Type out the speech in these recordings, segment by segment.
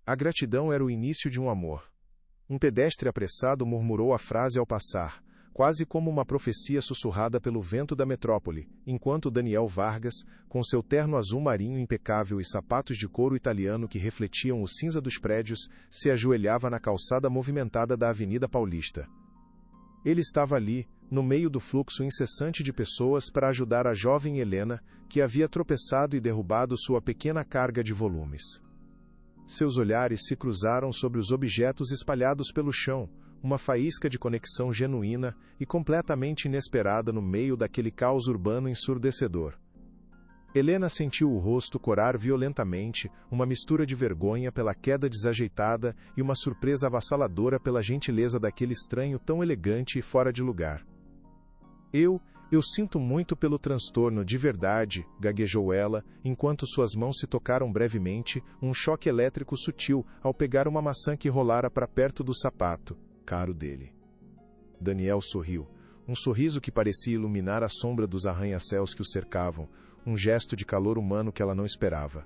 A gratidão era o início de um amor. Um pedestre apressado murmurou a frase ao passar, quase como uma profecia sussurrada pelo vento da metrópole, enquanto Daniel Vargas, com seu terno azul marinho impecável e sapatos de couro italiano que refletiam o cinza dos prédios, se ajoelhava na calçada movimentada da Avenida Paulista. Ele estava ali, no meio do fluxo incessante de pessoas para ajudar a jovem Helena, que havia tropeçado e derrubado sua pequena carga de volumes. Seus olhares se cruzaram sobre os objetos espalhados pelo chão, uma faísca de conexão genuína e completamente inesperada no meio daquele caos urbano ensurdecedor. Helena sentiu o rosto corar violentamente, uma mistura de vergonha pela queda desajeitada e uma surpresa avassaladora pela gentileza daquele estranho tão elegante e fora de lugar. Eu sinto muito pelo transtorno, de verdade, gaguejou ela, enquanto suas mãos se tocaram brevemente, um choque elétrico sutil ao pegar uma maçã que rolara para perto do sapato, caro dele. Daniel sorriu, um sorriso que parecia iluminar a sombra dos arranha-céus que o cercavam, um gesto de calor humano que ela não esperava.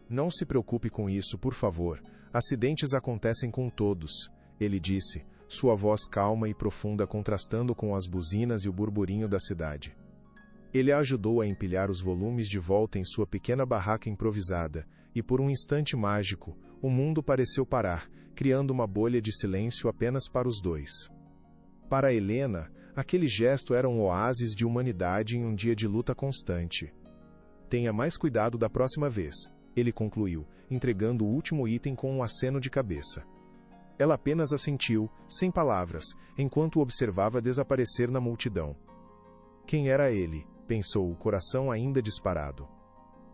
Não se preocupe com isso, por favor, acidentes acontecem com todos, ele disse, sua voz calma e profunda contrastando com as buzinas e o burburinho da cidade. Ele a ajudou a empilhar os volumes de volta em sua pequena barraca improvisada, e por um instante mágico, o mundo pareceu parar, criando uma bolha de silêncio apenas para os dois. Para Helena, aquele gesto era um oásis de humanidade em um dia de luta constante. Tenha mais cuidado da próxima vez, ele concluiu, entregando o último item com um aceno de cabeça. Ela apenas assentiu, sem palavras, enquanto o observava desaparecer na multidão. Quem era ele? Pensou, o coração ainda disparado.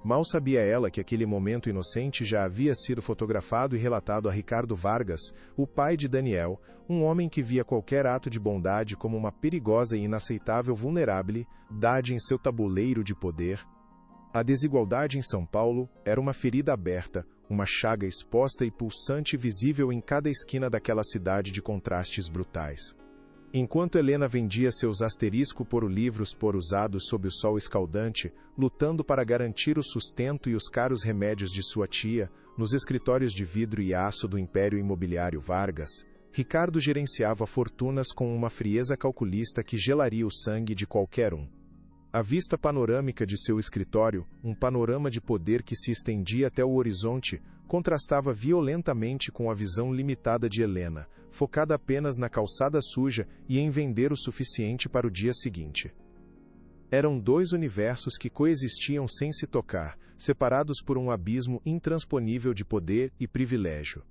Mal sabia ela que aquele momento inocente já havia sido fotografado e relatado a Ricardo Vargas, o pai de Daniel, um homem que via qualquer ato de bondade como uma perigosa e inaceitável vulnerabilidade em seu tabuleiro de poder. A desigualdade em São Paulo era uma ferida aberta, uma chaga exposta e pulsante visível em cada esquina daquela cidade de contrastes brutais. Enquanto Helena vendia seus livros por usados sob o sol escaldante, lutando para garantir o sustento e os caros remédios de sua tia, nos escritórios de vidro e aço do Império Imobiliário Vargas, Ricardo gerenciava fortunas com uma frieza calculista que gelaria o sangue de qualquer um. A vista panorâmica de seu escritório, um panorama de poder que se estendia até o horizonte, contrastava violentamente com a visão limitada de Helena, focada apenas na calçada suja e em vender o suficiente para o dia seguinte. Eram dois universos que coexistiam sem se tocar, separados por um abismo intransponível de poder e privilégio.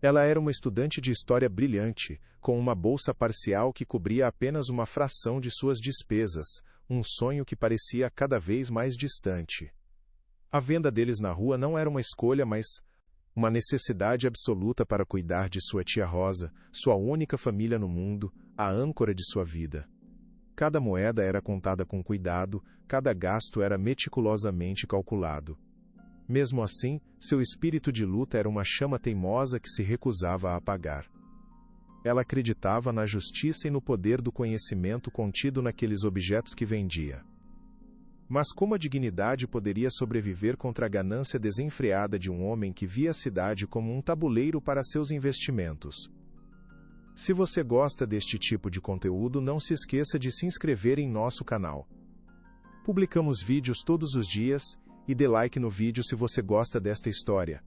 Ela era uma estudante de história brilhante, com uma bolsa parcial que cobria apenas uma fração de suas despesas, um sonho que parecia cada vez mais distante. A venda deles na rua não era uma escolha, mas uma necessidade absoluta para cuidar de sua tia Rosa, sua única família no mundo, a âncora de sua vida. Cada moeda era contada com cuidado, cada gasto era meticulosamente calculado. Mesmo assim, seu espírito de luta era uma chama teimosa que se recusava a apagar. Ela acreditava na justiça e no poder do conhecimento contido naqueles objetos que vendia. Mas como a dignidade poderia sobreviver contra a ganância desenfreada de um homem que via a cidade como um tabuleiro para seus investimentos? Se você gosta deste tipo de conteúdo, não se esqueça de se inscrever em nosso canal. Publicamos vídeos todos os dias, e dê like no vídeo se você gosta desta história.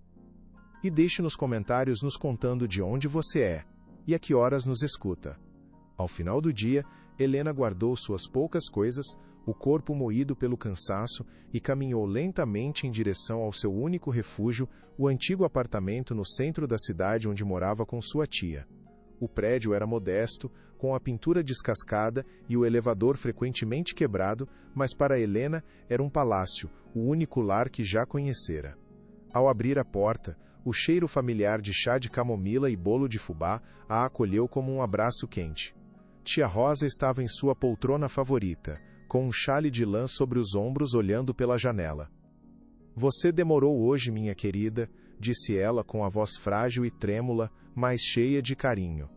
E deixe nos comentários nos contando de onde você é, e a que horas nos escuta. Ao final do dia, Helena guardou suas poucas coisas, o corpo moído pelo cansaço, e caminhou lentamente em direção ao seu único refúgio, o antigo apartamento no centro da cidade onde morava com sua tia. O prédio era modesto, com a pintura descascada e o elevador frequentemente quebrado, mas para Helena era um palácio, o único lar que já conhecera. Ao abrir a porta, o cheiro familiar de chá de camomila e bolo de fubá a acolheu como um abraço quente. Tia Rosa estava em sua poltrona favorita, com um chale de lã sobre os ombros olhando pela janela. Você demorou hoje, minha querida, disse ela com a voz frágil e trêmula, mas cheia de carinho.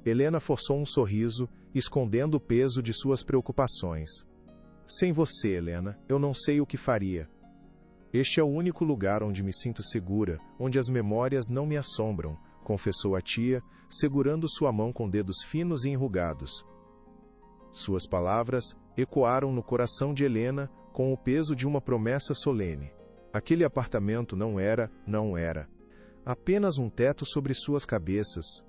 Helena forçou um sorriso, escondendo o peso de suas preocupações. Sem você, Helena, eu não sei o que faria. Este é o único lugar onde me sinto segura, onde as memórias não me assombram, confessou a tia, segurando sua mão com dedos finos e enrugados. Suas palavras ecoaram no coração de Helena com o peso de uma promessa solene. Aquele apartamento não era apenas um teto sobre suas cabeças.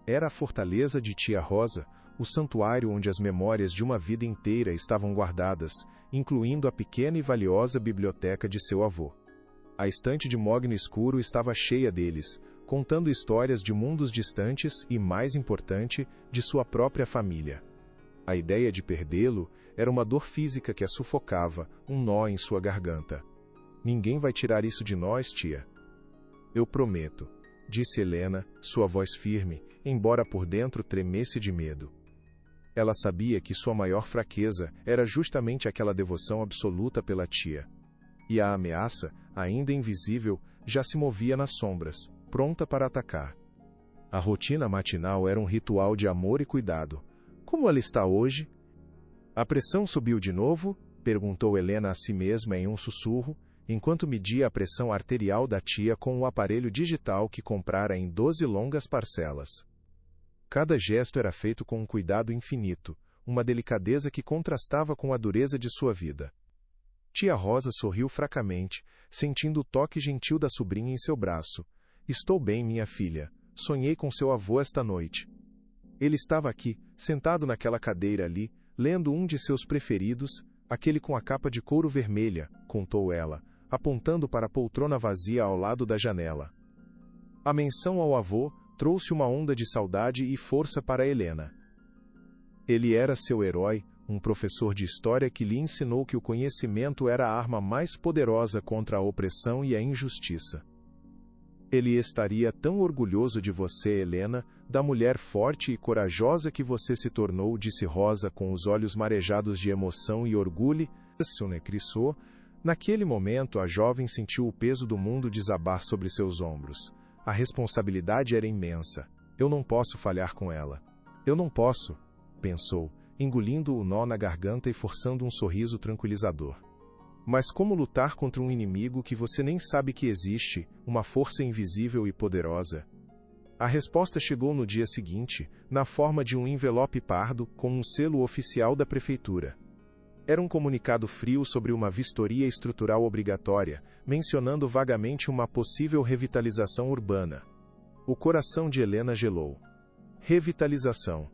Era a fortaleza de Tia Rosa, o santuário onde as memórias de uma vida inteira estavam guardadas, incluindo a pequena e valiosa biblioteca de seu avô. A estante de mogno escuro estava cheia deles, contando histórias de mundos distantes e, mais importante, de sua própria família. A ideia de perdê-lo era uma dor física que a sufocava, um nó em sua garganta. Ninguém vai tirar isso de nós, tia. Eu prometo, disse Helena, sua voz firme, embora por dentro tremesse de medo. Ela sabia que sua maior fraqueza era justamente aquela devoção absoluta pela tia. E a ameaça, ainda invisível, já se movia nas sombras, pronta para atacar. A rotina matinal era um ritual de amor e cuidado. Como ela está hoje? A pressão subiu de novo? Perguntou Helena a si mesma em um sussurro, enquanto media a pressão arterial da tia com o aparelho digital que comprara em 12 longas parcelas. Cada gesto era feito com um cuidado infinito, uma delicadeza que contrastava com a dureza de sua vida. Tia Rosa sorriu fracamente, sentindo o toque gentil da sobrinha em seu braço. Estou bem, minha filha. Sonhei com seu avô esta noite. Ele estava aqui, sentado naquela cadeira ali, lendo um de seus preferidos, aquele com a capa de couro vermelha, contou ela, apontando para a poltrona vazia ao lado da janela. A menção ao avô trouxe uma onda de saudade e força para Helena. Ele era seu herói, um professor de história que lhe ensinou que o conhecimento era a arma mais poderosa contra a opressão e a injustiça. Ele estaria tão orgulhoso de você, Helena, da mulher forte e corajosa que você se tornou, disse Rosa com os olhos marejados de emoção e orgulho. Naquele momento, a jovem sentiu o peso do mundo desabar sobre seus ombros. A responsabilidade era imensa. Eu não posso falhar com ela. Eu não posso, pensou, engolindo o nó na garganta e forçando um sorriso tranquilizador. Mas como lutar contra um inimigo que você nem sabe que existe, uma força invisível e poderosa? A resposta chegou no dia seguinte, na forma de um envelope pardo com um selo oficial da prefeitura. Era um comunicado frio sobre uma vistoria estrutural obrigatória, mencionando vagamente uma possível revitalização urbana. O coração de Helena gelou. Revitalização.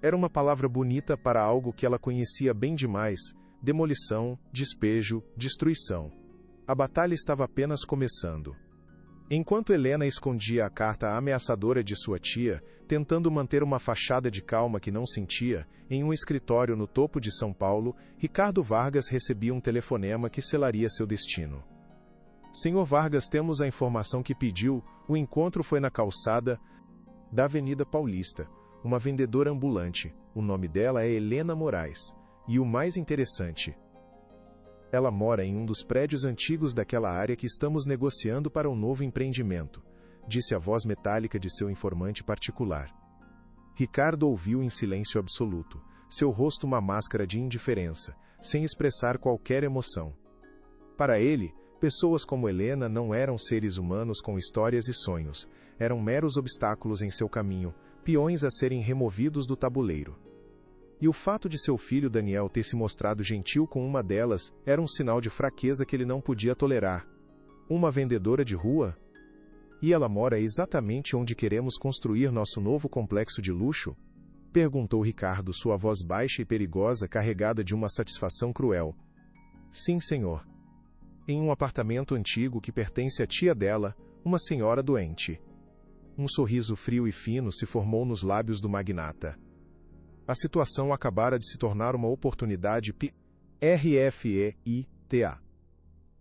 Era uma palavra bonita para algo que ela conhecia bem demais: demolição, despejo, destruição. A batalha estava apenas começando. Enquanto Helena escondia a carta ameaçadora de sua tia, tentando manter uma fachada de calma que não sentia, em um escritório no topo de São Paulo, Ricardo Vargas recebia um telefonema que selaria seu destino. Senhor Vargas, temos a informação que pediu. O encontro foi na calçada da Avenida Paulista. Uma vendedora ambulante. O nome dela é Helena Moraes. E o mais interessante, ela mora em um dos prédios antigos daquela área que estamos negociando para um novo empreendimento, disse a voz metálica de seu informante particular. Ricardo ouviu em silêncio absoluto, seu rosto uma máscara de indiferença, sem expressar qualquer emoção. Para ele, pessoas como Helena não eram seres humanos com histórias e sonhos, eram meros obstáculos em seu caminho, peões a serem removidos do tabuleiro. E o fato de seu filho Daniel ter se mostrado gentil com uma delas era um sinal de fraqueza que ele não podia tolerar. Uma vendedora de rua? E ela mora exatamente onde queremos construir nosso novo complexo de luxo? Perguntou Ricardo, sua voz baixa e perigosa, carregada de uma satisfação cruel. Sim, senhor. Em um apartamento antigo que pertence à tia dela, uma senhora doente. Um sorriso frio e fino se formou nos lábios do magnata. A situação acabara de se tornar uma oportunidade RFEITA.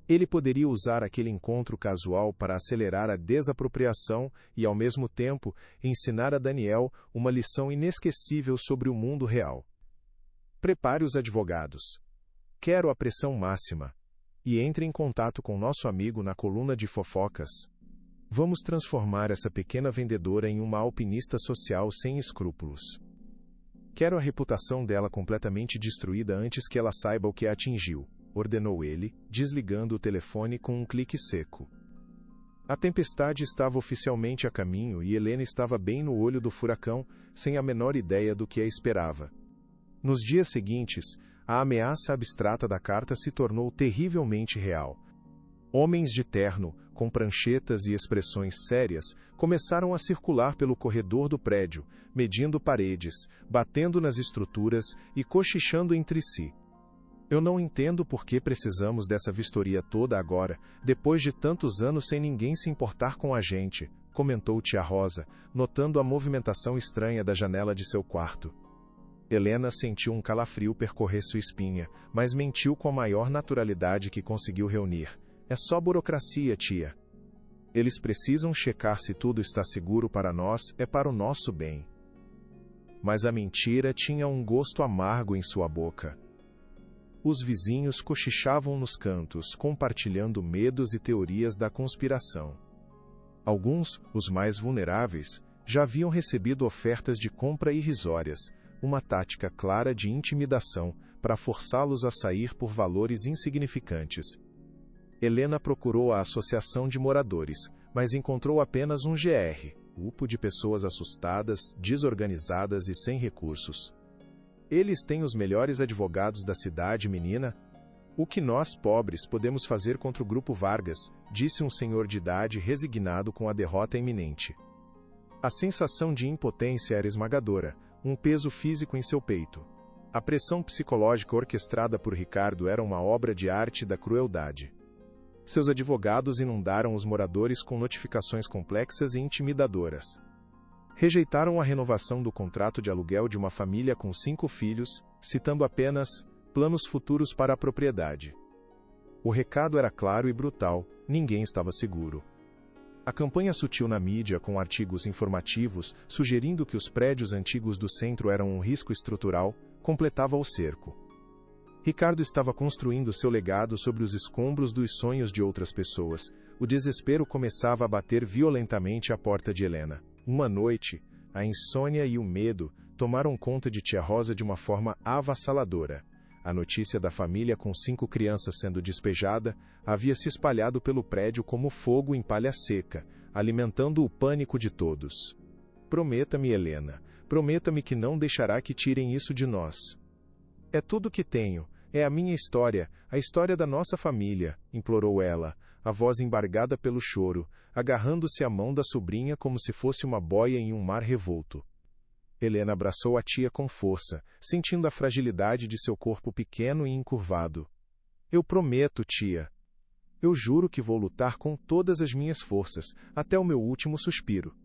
Ele poderia usar aquele encontro casual para acelerar a desapropriação e, ao mesmo tempo, ensinar a Daniel uma lição inesquecível sobre o mundo real. Prepare os advogados. Quero a pressão máxima. E entre em contato com nosso amigo na coluna de fofocas. Vamos transformar essa pequena vendedora em uma alpinista social sem escrúpulos. Quero a reputação dela completamente destruída antes que ela saiba o que a atingiu. ordenou ele, desligando o telefone com um clique seco. A tempestade estava oficialmente a caminho e Helena estava bem no olho do furacão, sem a menor ideia do que a esperava. Nos dias seguintes, a ameaça abstrata da carta se tornou terrivelmente real. Homens de terno, com pranchetas e expressões sérias, começaram a circular pelo corredor do prédio, medindo paredes, batendo nas estruturas e cochichando entre si. Eu não entendo por que precisamos dessa vistoria toda agora, depois de tantos anos sem ninguém se importar com a gente, comentou tia Rosa, notando a movimentação estranha da janela de seu quarto. Helena sentiu um calafrio percorrer sua espinha, mas mentiu com a maior naturalidade que conseguiu reunir. É só burocracia, tia. Eles precisam checar se tudo está seguro para nós, é para o nosso bem. Mas a mentira tinha um gosto amargo em sua boca. Os vizinhos cochichavam nos cantos, compartilhando medos e teorias da conspiração. Alguns, os mais vulneráveis, já haviam recebido ofertas de compra irrisórias, uma tática clara de intimidação para forçá-los a sair por valores insignificantes. Helena procurou a Associação de Moradores, mas encontrou apenas um GR, grupo de pessoas assustadas, desorganizadas e sem recursos. Eles têm os melhores advogados da cidade, menina. O que nós, pobres, podemos fazer contra o Grupo Vargas, disse um senhor de idade resignado com a derrota iminente. A sensação de impotência era esmagadora, um peso físico em seu peito. A pressão psicológica orquestrada por Ricardo era uma obra de arte da crueldade. Seus advogados inundaram os moradores com notificações complexas e intimidadoras. Rejeitaram a renovação do contrato de aluguel de uma família com 5 filhos, citando apenas planos futuros para a propriedade. O recado era claro e brutal, ninguém estava seguro. A campanha sutil na mídia com artigos informativos, sugerindo que os prédios antigos do centro eram um risco estrutural, completava o cerco. Ricardo estava construindo seu legado sobre os escombros dos sonhos de outras pessoas. O desespero começava a bater violentamente à porta de Helena. Uma noite, a insônia e o medo tomaram conta de tia Rosa de uma forma avassaladora. A notícia da família com 5 crianças sendo despejada havia se espalhado pelo prédio como fogo em palha seca, alimentando o pânico de todos. Prometa-me, Helena, prometa-me que não deixará que tirem isso de nós. É tudo que tenho, é a minha história, a história da nossa família, implorou ela, a voz embargada pelo choro, agarrando-se à mão da sobrinha como se fosse uma boia em um mar revolto. Helena abraçou a tia com força, sentindo a fragilidade de seu corpo pequeno e encurvado. Eu prometo, tia. Eu juro que vou lutar com todas as minhas forças, até o meu último suspiro.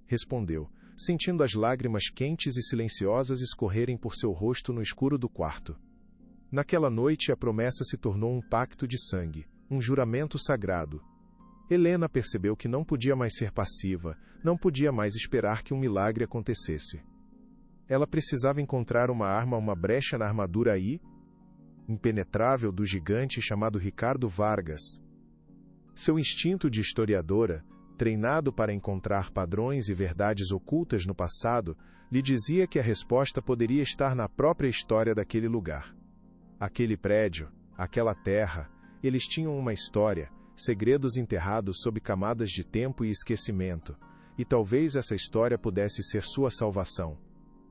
Respondeu, sentindo as lágrimas quentes e silenciosas escorrerem por seu rosto no escuro do quarto. Naquela noite a promessa se tornou um pacto de sangue, um juramento sagrado. Helena percebeu que não podia mais ser passiva, não podia mais esperar que um milagre acontecesse. Ela precisava encontrar uma arma, uma brecha na armadura impenetrável do gigante chamado Ricardo Vargas. Seu instinto de historiadora, treinado para encontrar padrões e verdades ocultas no passado, lhe dizia que a resposta poderia estar na própria história daquele lugar. Aquele prédio, aquela terra, eles tinham uma história, segredos enterrados sob camadas de tempo e esquecimento, e talvez essa história pudesse ser sua salvação.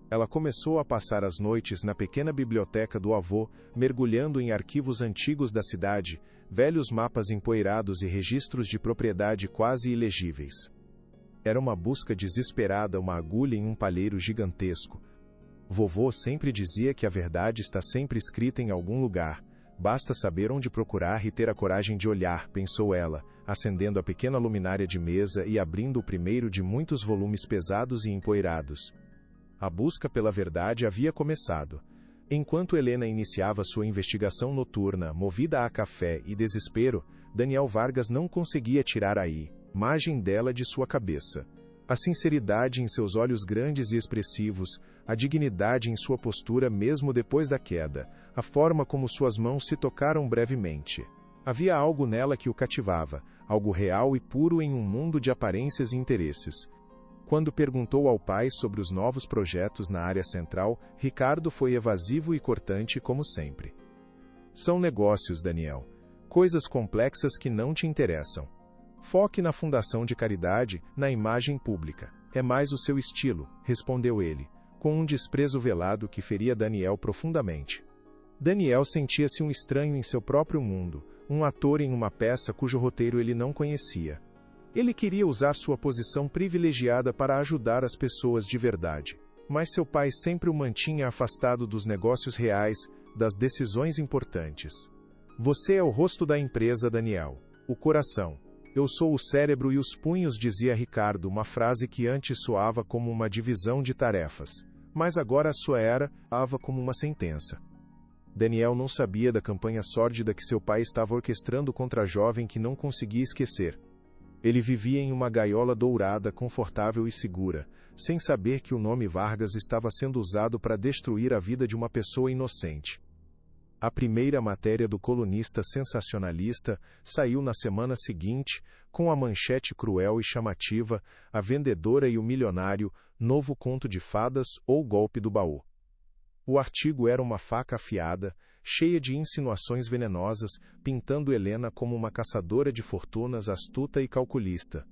Ela começou a passar as noites na pequena biblioteca do avô, mergulhando em arquivos antigos da cidade, velhos mapas empoeirados e registros de propriedade quase ilegíveis. Era uma busca desesperada, uma agulha em um palheiro gigantesco. Vovô sempre dizia que a verdade está sempre escrita em algum lugar. Basta saber onde procurar e ter a coragem de olhar, pensou ela, acendendo a pequena luminária de mesa e abrindo o primeiro de muitos volumes pesados e empoeirados. A busca pela verdade havia começado. Enquanto Helena iniciava sua investigação noturna, movida a café e desespero, Daniel Vargas não conseguia tirar a imagem dela de sua cabeça. A sinceridade em seus olhos grandes e expressivos, a dignidade em sua postura mesmo depois da queda, a forma como suas mãos se tocaram brevemente. Havia algo nela que o cativava, algo real e puro em um mundo de aparências e interesses. Quando perguntou ao pai sobre os novos projetos na área central, Ricardo foi evasivo e cortante como sempre. São negócios, Daniel. Coisas complexas que não te interessam. Foque na fundação de caridade, na imagem pública. É mais o seu estilo, respondeu ele, com um desprezo velado que feria Daniel profundamente. Daniel sentia-se um estranho em seu próprio mundo, um ator em uma peça cujo roteiro ele não conhecia. Ele queria usar sua posição privilegiada para ajudar as pessoas de verdade, mas seu pai sempre o mantinha afastado dos negócios reais, das decisões importantes. Você é o rosto da empresa, Daniel. O coração. Eu sou o cérebro e os punhos, dizia Ricardo, uma frase que antes soava como uma divisão de tarefas, mas agora soava como uma sentença. Daniel não sabia da campanha sórdida que seu pai estava orquestrando contra a jovem que não conseguia esquecer. Ele vivia em uma gaiola dourada, confortável e segura, sem saber que o nome Vargas estava sendo usado para destruir a vida de uma pessoa inocente. A primeira matéria do colunista sensacionalista saiu na semana seguinte, com a manchete cruel e chamativa: A Vendedora e o Milionário, novo conto de fadas ou golpe do baú. O artigo era uma faca afiada, cheia de insinuações venenosas, pintando Helena como uma caçadora de fortunas astuta e calculista.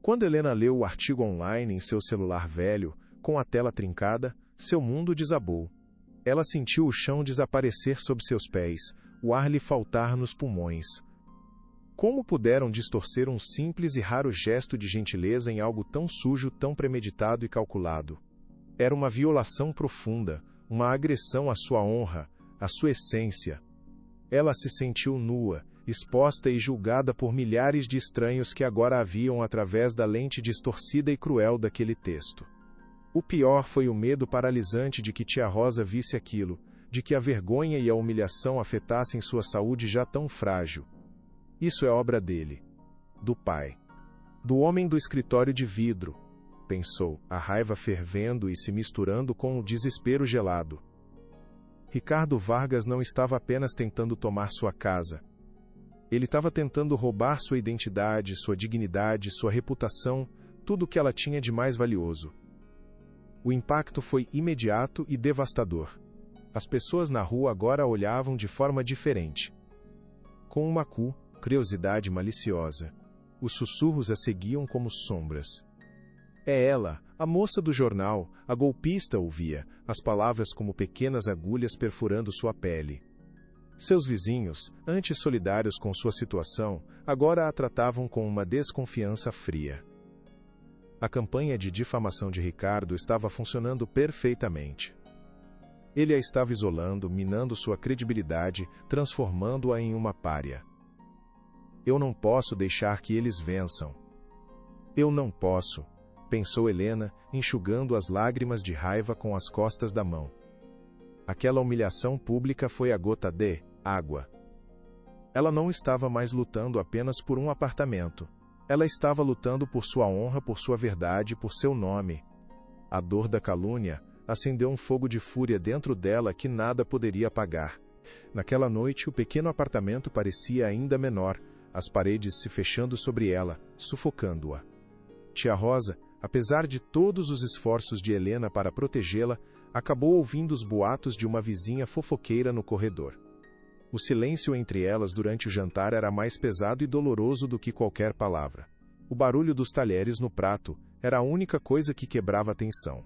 Quando Helena leu o artigo online em seu celular velho, com a tela trincada, seu mundo desabou. Ela sentiu o chão desaparecer sob seus pés, o ar lhe faltar nos pulmões. Como puderam distorcer um simples e raro gesto de gentileza em algo tão sujo, tão premeditado e calculado? Era uma violação profunda, uma agressão à sua honra, à sua essência. Ela se sentiu nua, exposta e julgada por milhares de estranhos que agora a viam através da lente distorcida e cruel daquele texto. O pior foi o medo paralisante de que tia Rosa visse aquilo, de que a vergonha e a humilhação afetassem sua saúde já tão frágil. Isso é obra dele, do pai, do homem do escritório de vidro, pensou, a raiva fervendo e se misturando com o desespero gelado. Ricardo Vargas não estava apenas tentando tomar sua casa. Ele estava tentando roubar sua identidade, sua dignidade, sua reputação, tudo o que ela tinha de mais valioso. O impacto foi imediato e devastador. As pessoas na rua agora a olhavam de forma diferente. Com uma curiosidade maliciosa. Os sussurros a seguiam como sombras. É ela, a moça do jornal, a golpista, ouvia, as palavras como pequenas agulhas perfurando sua pele. Seus vizinhos, antes solidários com sua situação, agora a tratavam com uma desconfiança fria. A campanha de difamação de Ricardo estava funcionando perfeitamente. Ele a estava isolando, minando sua credibilidade, transformando-a em uma pária. Eu não posso deixar que eles vençam. Eu não posso, pensou Helena, enxugando as lágrimas de raiva com as costas da mão. Aquela humilhação pública foi a gota de água. Ela não estava mais lutando apenas por um apartamento. Ela estava lutando por sua honra, por sua verdade, por seu nome. A dor da calúnia acendeu um fogo de fúria dentro dela que nada poderia apagar. Naquela noite, o pequeno apartamento parecia ainda menor, as paredes se fechando sobre ela, sufocando-a. Tia Rosa, apesar de todos os esforços de Helena para protegê-la, acabou ouvindo os boatos de uma vizinha fofoqueira no corredor. O silêncio entre elas durante o jantar era mais pesado e doloroso do que qualquer palavra. O barulho dos talheres no prato era a única coisa que quebrava a tensão.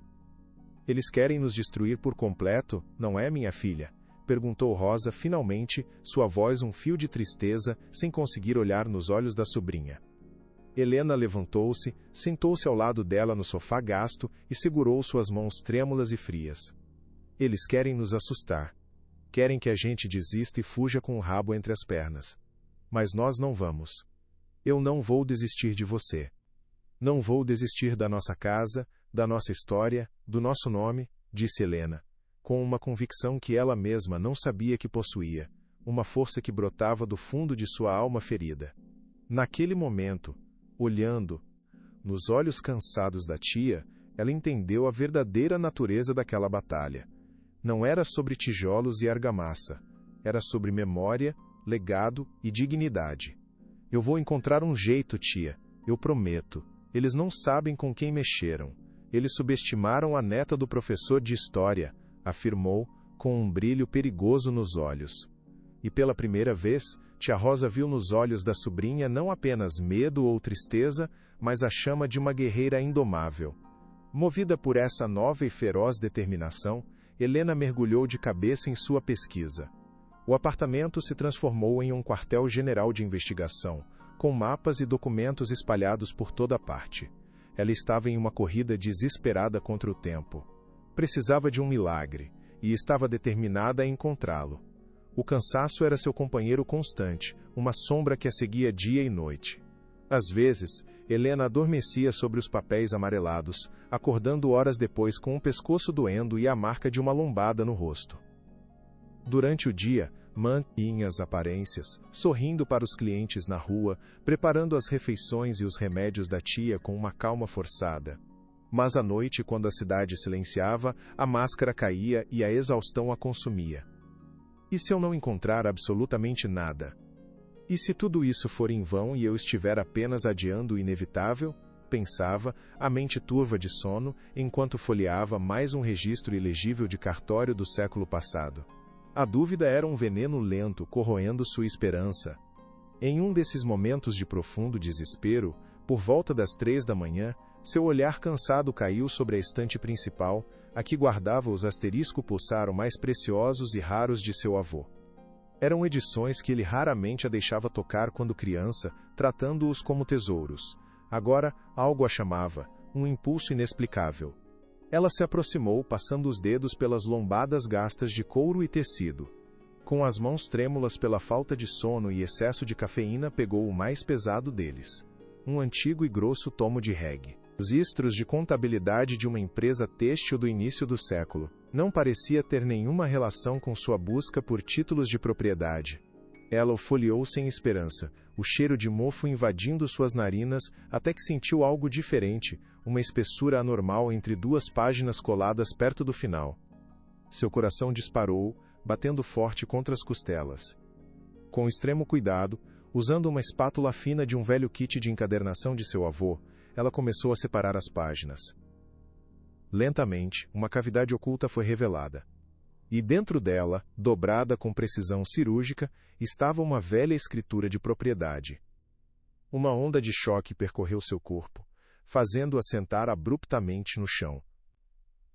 Eles querem nos destruir por completo, não é, minha filha? Perguntou Rosa finalmente, sua voz um fio de tristeza, sem conseguir olhar nos olhos da sobrinha. Helena levantou-se, sentou-se ao lado dela no sofá gasto e segurou suas mãos trêmulas e frias. Eles querem nos assustar. Querem que a gente desista e fuja com o rabo entre as pernas. Mas nós não vamos. Eu não vou desistir de você. Não vou desistir da nossa casa, da nossa história, do nosso nome, disse Helena, com uma convicção que ela mesma não sabia que possuía, uma força que brotava do fundo de sua alma ferida. Naquele momento, olhando nos olhos cansados da tia, ela entendeu a verdadeira natureza daquela batalha. Não era sobre tijolos e argamassa. Era sobre memória, legado e dignidade. Eu vou encontrar um jeito, tia. Eu prometo. Eles não sabem com quem mexeram. Eles subestimaram a neta do professor de história, afirmou, com um brilho perigoso nos olhos. E pela primeira vez, tia Rosa viu nos olhos da sobrinha não apenas medo ou tristeza, mas a chama de uma guerreira indomável. Movida por essa nova e feroz determinação, Helena mergulhou de cabeça em sua pesquisa. O apartamento se transformou em um quartel-general de investigação, com mapas e documentos espalhados por toda parte. Ela estava em uma corrida desesperada contra o tempo. Precisava de um milagre, e estava determinada a encontrá-lo. O cansaço era seu companheiro constante, uma sombra que a seguia dia e noite. Às vezes, Helena adormecia sobre os papéis amarelados, acordando horas depois com o pescoço doendo e a marca de uma lombada no rosto. Durante o dia, mantinha as aparências, sorrindo para os clientes na rua, preparando as refeições e os remédios da tia com uma calma forçada. Mas à noite, quando a cidade silenciava, a máscara caía e a exaustão a consumia. E se eu não encontrar absolutamente nada? E se tudo isso for em vão e eu estiver apenas adiando o inevitável? Pensava, a mente turva de sono, enquanto folheava mais um registro ilegível de cartório do século passado. A dúvida era um veneno lento, corroendo sua esperança. Em um desses momentos de profundo desespero, por volta das 3 da manhã, seu olhar cansado caiu sobre a estante principal, a que guardava os asterisco pulsaro mais preciosos e raros de seu avô. Eram edições que ele raramente a deixava tocar quando criança, tratando-os como tesouros. Agora, algo a chamava, um impulso inexplicável. Ela se aproximou, passando os dedos pelas lombadas gastas de couro e tecido. Com as mãos trêmulas pela falta de sono e excesso de cafeína, pegou o mais pesado deles. Um antigo e grosso tomo de reggae. Os registros de contabilidade de uma empresa têxtil do início do século. Não parecia ter nenhuma relação com sua busca por títulos de propriedade. Ela o folheou sem esperança, o cheiro de mofo invadindo suas narinas, até que sentiu algo diferente, uma espessura anormal entre duas páginas coladas perto do final. Seu coração disparou, batendo forte contra as costelas. Com extremo cuidado, usando uma espátula fina de um velho kit de encadernação de seu avô, ela começou a separar as páginas. Lentamente, uma cavidade oculta foi revelada. E dentro dela, dobrada com precisão cirúrgica, estava uma velha escritura de propriedade. Uma onda de choque percorreu seu corpo, fazendo-a sentar abruptamente no chão.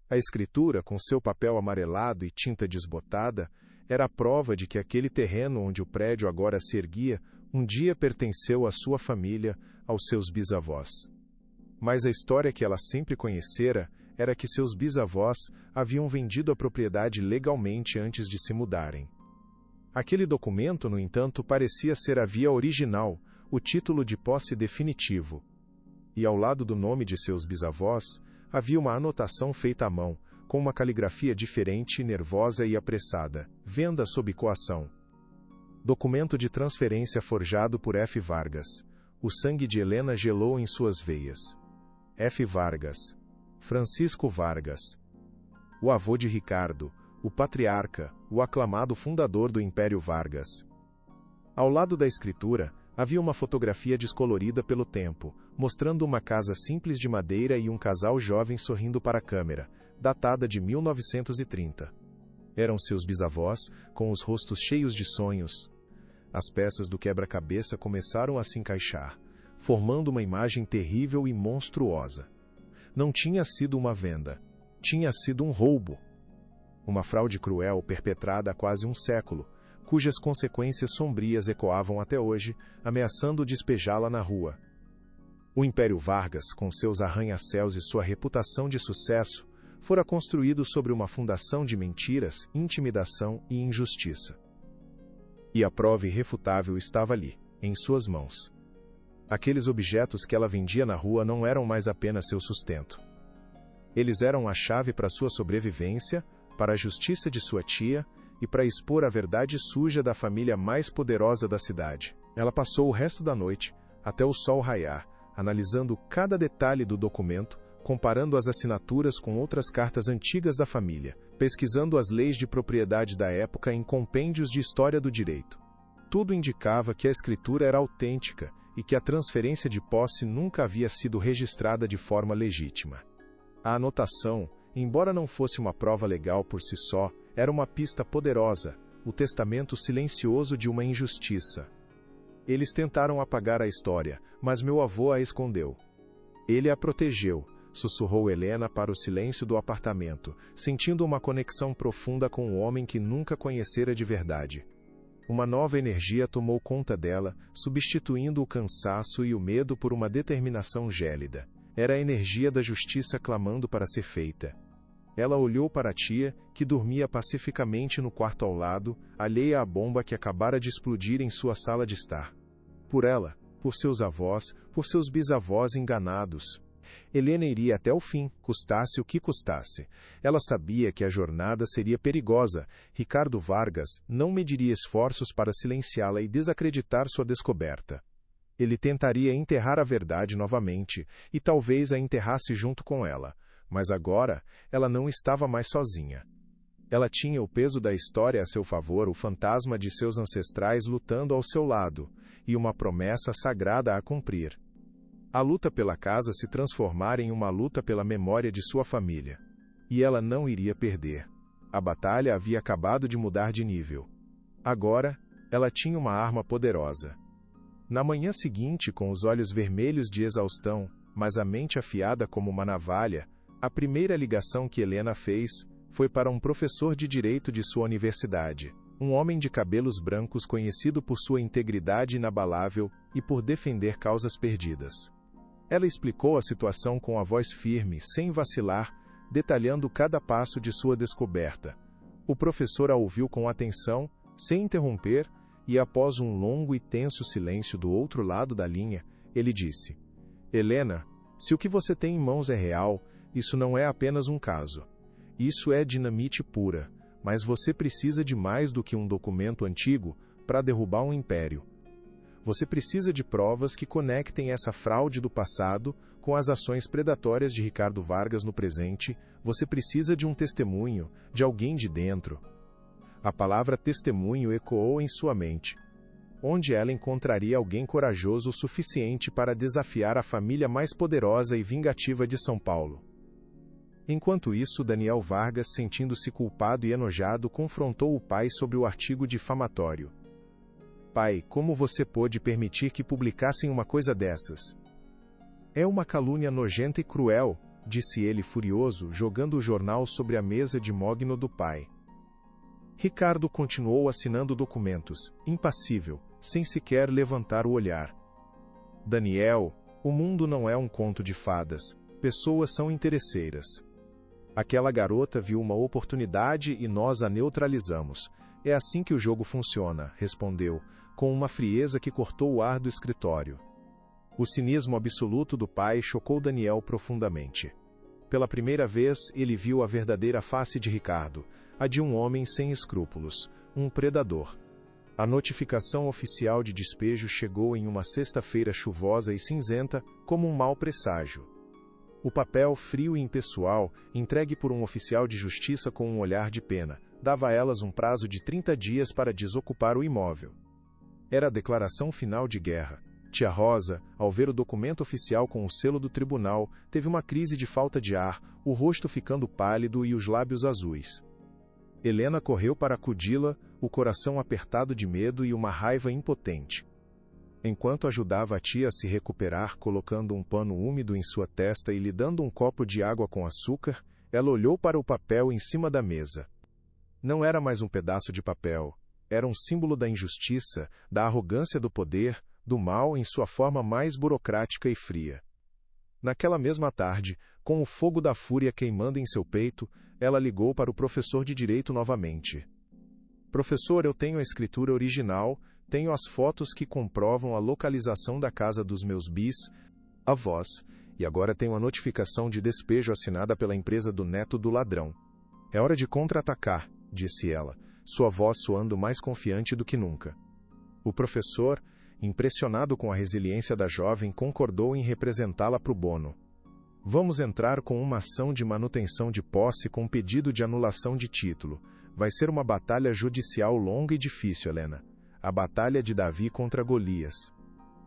A escritura, com seu papel amarelado e tinta desbotada, era a prova de que aquele terreno onde o prédio agora se erguia, um dia pertenceu à sua família, aos seus bisavós. Mas a história que ela sempre conhecera era que seus bisavós haviam vendido a propriedade legalmente antes de se mudarem. Aquele documento, no entanto, parecia ser a via original, o título de posse definitivo. E ao lado do nome de seus bisavós, havia uma anotação feita à mão, com uma caligrafia diferente, nervosa e apressada, venda sob coação. Documento de transferência forjado por F. Vargas. O sangue de Helena gelou em suas veias. F. Vargas. Francisco Vargas. O avô de Ricardo, o patriarca, o aclamado fundador do Império Vargas. Ao lado da escritura, havia uma fotografia descolorida pelo tempo, mostrando uma casa simples de madeira e um casal jovem sorrindo para a câmera, datada de 1930. Eram seus bisavós, com os rostos cheios de sonhos. As peças do quebra-cabeça começaram a se encaixar, formando uma imagem terrível e monstruosa. Não tinha sido uma venda. Tinha sido um roubo. Uma fraude cruel perpetrada há quase um século, cujas consequências sombrias ecoavam até hoje, ameaçando despejá-la na rua. O Império Vargas, com seus arranha-céus e sua reputação de sucesso, fora construído sobre uma fundação de mentiras, intimidação e injustiça. E a prova irrefutável estava ali, em suas mãos. Aqueles objetos que ela vendia na rua não eram mais apenas seu sustento. Eles eram a chave para sua sobrevivência, para a justiça de sua tia e para expor a verdade suja da família mais poderosa da cidade. Ela passou o resto da noite, até o sol raiar, analisando cada detalhe do documento, comparando as assinaturas com outras cartas antigas da família, pesquisando as leis de propriedade da época em compêndios de história do direito. Tudo indicava que a escritura era autêntica e que a transferência de posse nunca havia sido registrada de forma legítima. A anotação, embora não fosse uma prova legal por si só, era uma pista poderosa, o testamento silencioso de uma injustiça. Eles tentaram apagar a história, mas meu avô a escondeu. Ele a protegeu, sussurrou Helena para o silêncio do apartamento, sentindo uma conexão profunda com o homem que nunca conhecera de verdade. Uma nova energia tomou conta dela, substituindo o cansaço e o medo por uma determinação gélida. Era a energia da justiça clamando para ser feita. Ela olhou para a tia, que dormia pacificamente no quarto ao lado, alheia à bomba que acabara de explodir em sua sala de estar. Por ela, por seus avós, por seus bisavós enganados. Helena iria até o fim, custasse o que custasse. Ela sabia que a jornada seria perigosa. Ricardo Vargas não mediria esforços para silenciá-la e desacreditar sua descoberta. Ele tentaria enterrar a verdade novamente, e talvez a enterrasse junto com ela. Mas agora, ela não estava mais sozinha. Ela tinha o peso da história a seu favor, o fantasma de seus ancestrais lutando ao seu lado, e uma promessa sagrada a cumprir. A luta pela casa se transformara em uma luta pela memória de sua família. E ela não iria perder. A batalha havia acabado de mudar de nível. Agora, ela tinha uma arma poderosa. Na manhã seguinte, com os olhos vermelhos de exaustão, mas a mente afiada como uma navalha, a primeira ligação que Helena fez foi para um professor de direito de sua universidade, um homem de cabelos brancos conhecido por sua integridade inabalável e por defender causas perdidas. Ela explicou a situação com a voz firme, sem vacilar, detalhando cada passo de sua descoberta. O professor a ouviu com atenção, sem interromper, e após um longo e tenso silêncio do outro lado da linha, ele disse: Helena, se o que você tem em mãos é real, isso não é apenas um caso. Isso é dinamite pura, mas você precisa de mais do que um documento antigo para derrubar um império. Você precisa de provas que conectem essa fraude do passado com as ações predatórias de Ricardo Vargas no presente. Você precisa de um testemunho, de alguém de dentro. A palavra testemunho ecoou em sua mente. Onde ela encontraria alguém corajoso o suficiente para desafiar a família mais poderosa e vingativa de São Paulo? Enquanto isso, Daniel Vargas, sentindo-se culpado e enojado, confrontou o pai sobre o artigo difamatório. Pai, como você pôde permitir que publicassem uma coisa dessas? É uma calúnia nojenta e cruel, disse ele furioso, jogando o jornal sobre a mesa de mogno do pai. Ricardo continuou assinando documentos, impassível, sem sequer levantar o olhar. Daniel, o mundo não é um conto de fadas, pessoas são interesseiras. Aquela garota viu uma oportunidade e nós a neutralizamos. É assim que o jogo funciona, respondeu, com uma frieza que cortou o ar do escritório. O cinismo absoluto do pai chocou Daniel profundamente. Pela primeira vez, ele viu a verdadeira face de Ricardo, a de um homem sem escrúpulos, um predador. A notificação oficial de despejo chegou em uma sexta-feira chuvosa e cinzenta, como um mau presságio. O papel frio e impessoal, entregue por um oficial de justiça com um olhar de pena, dava a elas um prazo de 30 dias para desocupar o imóvel. Era a declaração final de guerra. Tia Rosa, ao ver o documento oficial com o selo do tribunal, teve uma crise de falta de ar, o rosto ficando pálido e os lábios azuis. Helena correu para acudi-la, o coração apertado de medo e uma raiva impotente. Enquanto ajudava a tia a se recuperar, colocando um pano úmido em sua testa e lhe dando um copo de água com açúcar, ela olhou para o papel em cima da mesa. Não era mais um pedaço de papel. Era um símbolo da injustiça, da arrogância do poder, do mal em sua forma mais burocrática e fria. Naquela mesma tarde, com o fogo da fúria queimando em seu peito, ela ligou para o professor de direito novamente. Professor, eu tenho a escritura original, tenho as fotos que comprovam a localização da casa dos meus bis-avós, e agora tenho a notificação de despejo assinada pela empresa do neto do ladrão. É hora de contra-atacar, disse ela, sua voz soando mais confiante do que nunca. O professor, impressionado com a resiliência da jovem, concordou em representá-la pro bono. Vamos entrar com uma ação de manutenção de posse com pedido de anulação de título. Vai ser uma batalha judicial longa e difícil, Helena. A batalha de Davi contra Golias.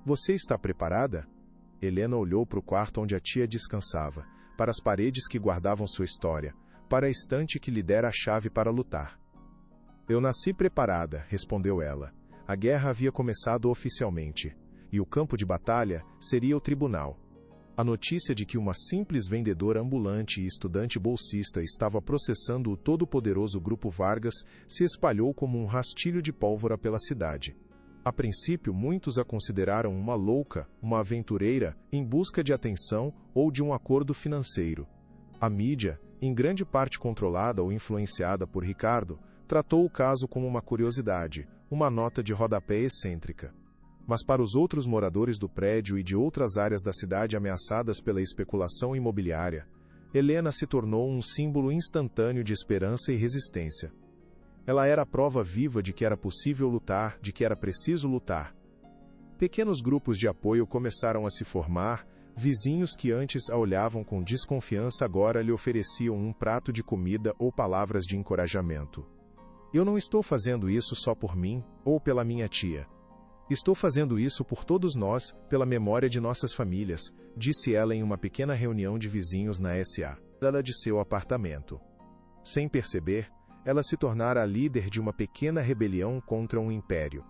Você está preparada? Helena olhou para o quarto onde a tia descansava, para as paredes que guardavam sua história, para a estante que lhe dera a chave para lutar. Eu nasci preparada, respondeu ela. A guerra havia começado oficialmente, e o campo de batalha seria o tribunal. A notícia de que uma simples vendedora ambulante e estudante bolsista estava processando o todo-poderoso Grupo Vargas se espalhou como um rastilho de pólvora pela cidade. A princípio, muitos a consideraram uma louca, uma aventureira, em busca de atenção ou de um acordo financeiro. A mídia, em grande parte controlada ou influenciada por Ricardo, tratou o caso como uma curiosidade, uma nota de rodapé excêntrica. Mas para os outros moradores do prédio e de outras áreas da cidade ameaçadas pela especulação imobiliária, Helena se tornou um símbolo instantâneo de esperança e resistência. Ela era a prova viva de que era possível lutar, de que era preciso lutar. Pequenos grupos de apoio começaram a se formar, vizinhos que antes a olhavam com desconfiança agora lhe ofereciam um prato de comida ou palavras de encorajamento. Eu não estou fazendo isso só por mim ou pela minha tia. Estou fazendo isso por todos nós, pela memória de nossas famílias, disse ela em uma pequena reunião de vizinhos na SA, dela de seu apartamento. Sem perceber, ela se tornara a líder de uma pequena rebelião contra um império.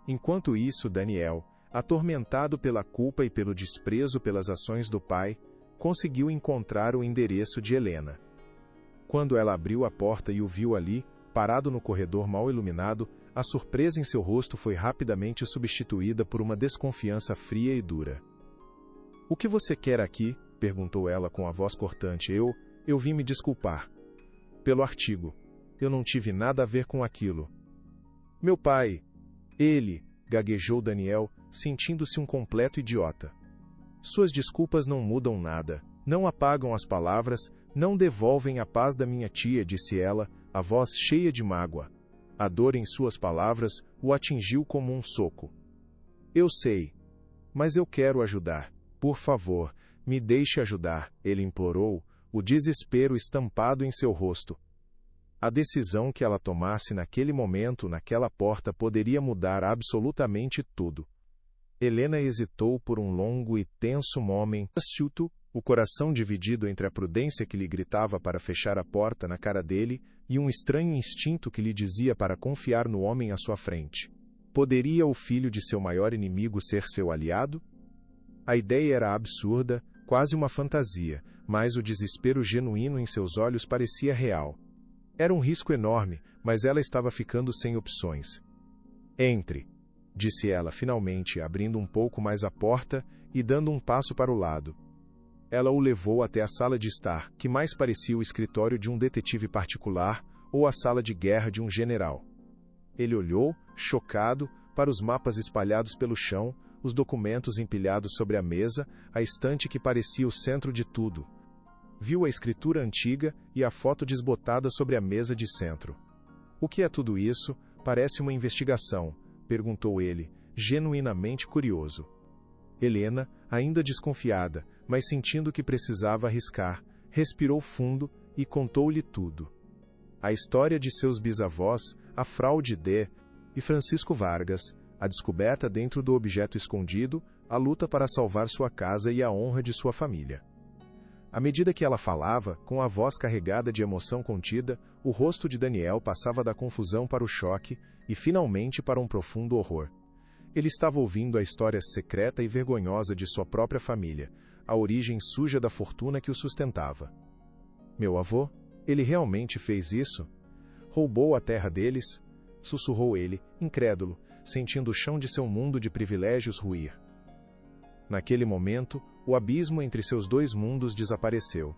Enquanto isso, Daniel, atormentado pela culpa e pelo desprezo pelas ações do pai, conseguiu encontrar o endereço de Helena. Quando ela abriu a porta e o viu ali, parado no corredor mal iluminado, a surpresa em seu rosto foi rapidamente substituída por uma desconfiança fria e dura. "O que você quer aqui?" perguntou ela com a voz cortante. Eu vim me desculpar. Pelo artigo. Eu não tive nada a ver com aquilo." "Meu pai... ele..." gaguejou Daniel, sentindo-se um completo idiota. "Suas desculpas não mudam nada, não apagam as palavras, não devolvem a paz da minha tia", disse ela, a voz cheia de mágoa. A dor em suas palavras o atingiu como um soco. "Eu sei. Mas eu quero ajudar. Por favor, me deixe ajudar", ele implorou, o desespero estampado em seu rosto. A decisão que ela tomasse naquele momento, naquela porta, poderia mudar absolutamente tudo. Helena hesitou por um longo e tenso momento, o coração dividido entre a prudência que lhe gritava para fechar a porta na cara dele e um estranho instinto que lhe dizia para confiar no homem à sua frente. Poderia o filho de seu maior inimigo ser seu aliado? A ideia era absurda, quase uma fantasia, mas o desespero genuíno em seus olhos parecia real. Era um risco enorme, mas ela estava ficando sem opções. "Entre", disse ela finalmente, abrindo um pouco mais a porta e dando um passo para o lado. Ela o levou até a sala de estar, que mais parecia o escritório de um detetive particular ou a sala de guerra de um general. Ele olhou, chocado, para os mapas espalhados pelo chão, os documentos empilhados sobre a mesa, a estante que parecia o centro de tudo. Viu a escritura antiga e a foto desbotada sobre a mesa de centro. "O que é tudo isso? Parece uma investigação", perguntou ele, genuinamente curioso. Helena, ainda desconfiada, mas sentindo que precisava arriscar, respirou fundo e contou-lhe tudo. A história de seus bisavós, a fraude e Francisco Vargas, a descoberta dentro do objeto escondido, a luta para salvar sua casa e a honra de sua família. À medida que ela falava, com a voz carregada de emoção contida, o rosto de Daniel passava da confusão para o choque e, finalmente, para um profundo horror. Ele estava ouvindo a história secreta e vergonhosa de sua própria família, a origem suja da fortuna que o sustentava. "Meu avô? Ele realmente fez isso? Roubou a terra deles?" sussurrou ele, incrédulo, sentindo o chão de seu mundo de privilégios ruir. Naquele momento, o abismo entre seus dois mundos desapareceu.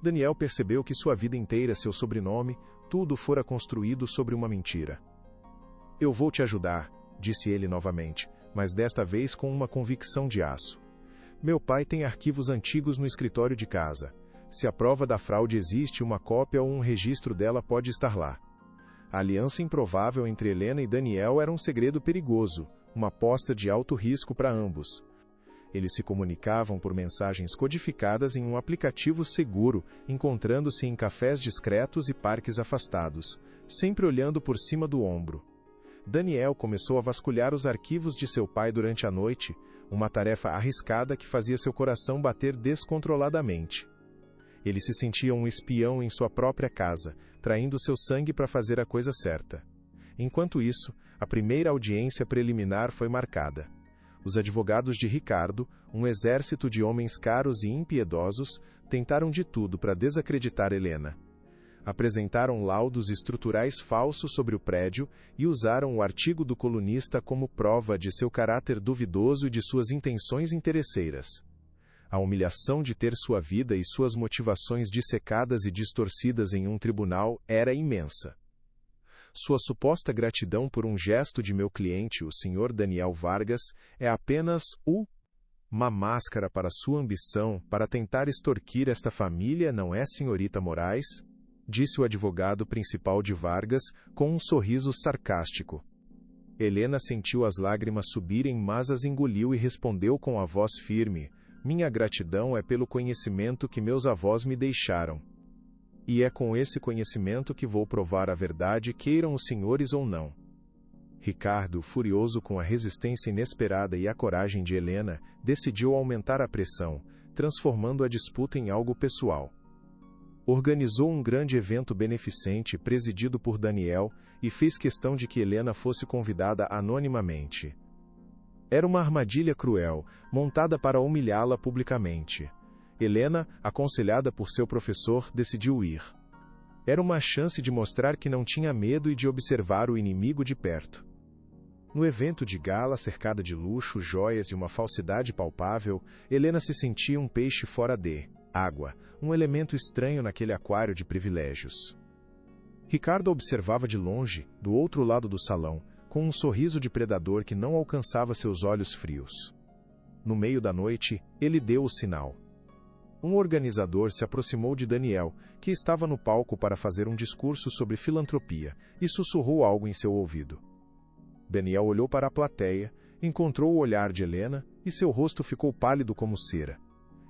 Daniel percebeu que sua vida inteira, seu sobrenome, tudo fora construído sobre uma mentira. "Eu vou te ajudar", disse ele novamente, mas desta vez com uma convicção de aço. "Meu pai tem arquivos antigos no escritório de casa. Se a prova da fraude existe, uma cópia ou um registro dela pode estar lá." A aliança improvável entre Helena e Daniel era um segredo perigoso, uma aposta de alto risco para ambos. Eles se comunicavam por mensagens codificadas em um aplicativo seguro, encontrando-se em cafés discretos e parques afastados, sempre olhando por cima do ombro. Daniel começou a vasculhar os arquivos de seu pai durante a noite, uma tarefa arriscada que fazia seu coração bater descontroladamente. Ele se sentia um espião em sua própria casa, traindo seu sangue para fazer a coisa certa. Enquanto isso, a primeira audiência preliminar foi marcada. Os advogados de Ricardo, um exército de homens caros e impiedosos, tentaram de tudo para desacreditar Helena. Apresentaram laudos estruturais falsos sobre o prédio e usaram o artigo do colunista como prova de seu caráter duvidoso e de suas intenções interesseiras. A humilhação de ter sua vida e suas motivações dissecadas e distorcidas em um tribunal era imensa. Sua suposta gratidão por um gesto de meu cliente, o Sr. Daniel Vargas, é apenas uma máscara para sua ambição para tentar extorquir esta família, não é, senhorita Moraes? Disse o advogado principal de Vargas, com um sorriso sarcástico. Helena sentiu as lágrimas subirem, mas as engoliu e respondeu com a voz firme: minha gratidão é pelo conhecimento que meus avós me deixaram. E é com esse conhecimento que vou provar a verdade, queiram os senhores ou não. Ricardo, furioso com a resistência inesperada e a coragem de Helena, decidiu aumentar a pressão, transformando a disputa em algo pessoal. Organizou um grande evento beneficente presidido por Daniel e fez questão de que Helena fosse convidada anonimamente. Era uma armadilha cruel, montada para humilhá-la publicamente. Helena, aconselhada por seu professor, decidiu ir. Era uma chance de mostrar que não tinha medo e de observar o inimigo de perto. No evento de gala, cercada de luxo, joias e uma falsidade palpável, Helena se sentia um peixe fora de água, um elemento estranho naquele aquário de privilégios. Ricardo observava de longe, do outro lado do salão, com um sorriso de predador que não alcançava seus olhos frios. No meio da noite, ele deu o sinal. Um organizador se aproximou de Daniel, que estava no palco para fazer um discurso sobre filantropia, e sussurrou algo em seu ouvido. Daniel olhou para a plateia, encontrou o olhar de Helena, e seu rosto ficou pálido como cera.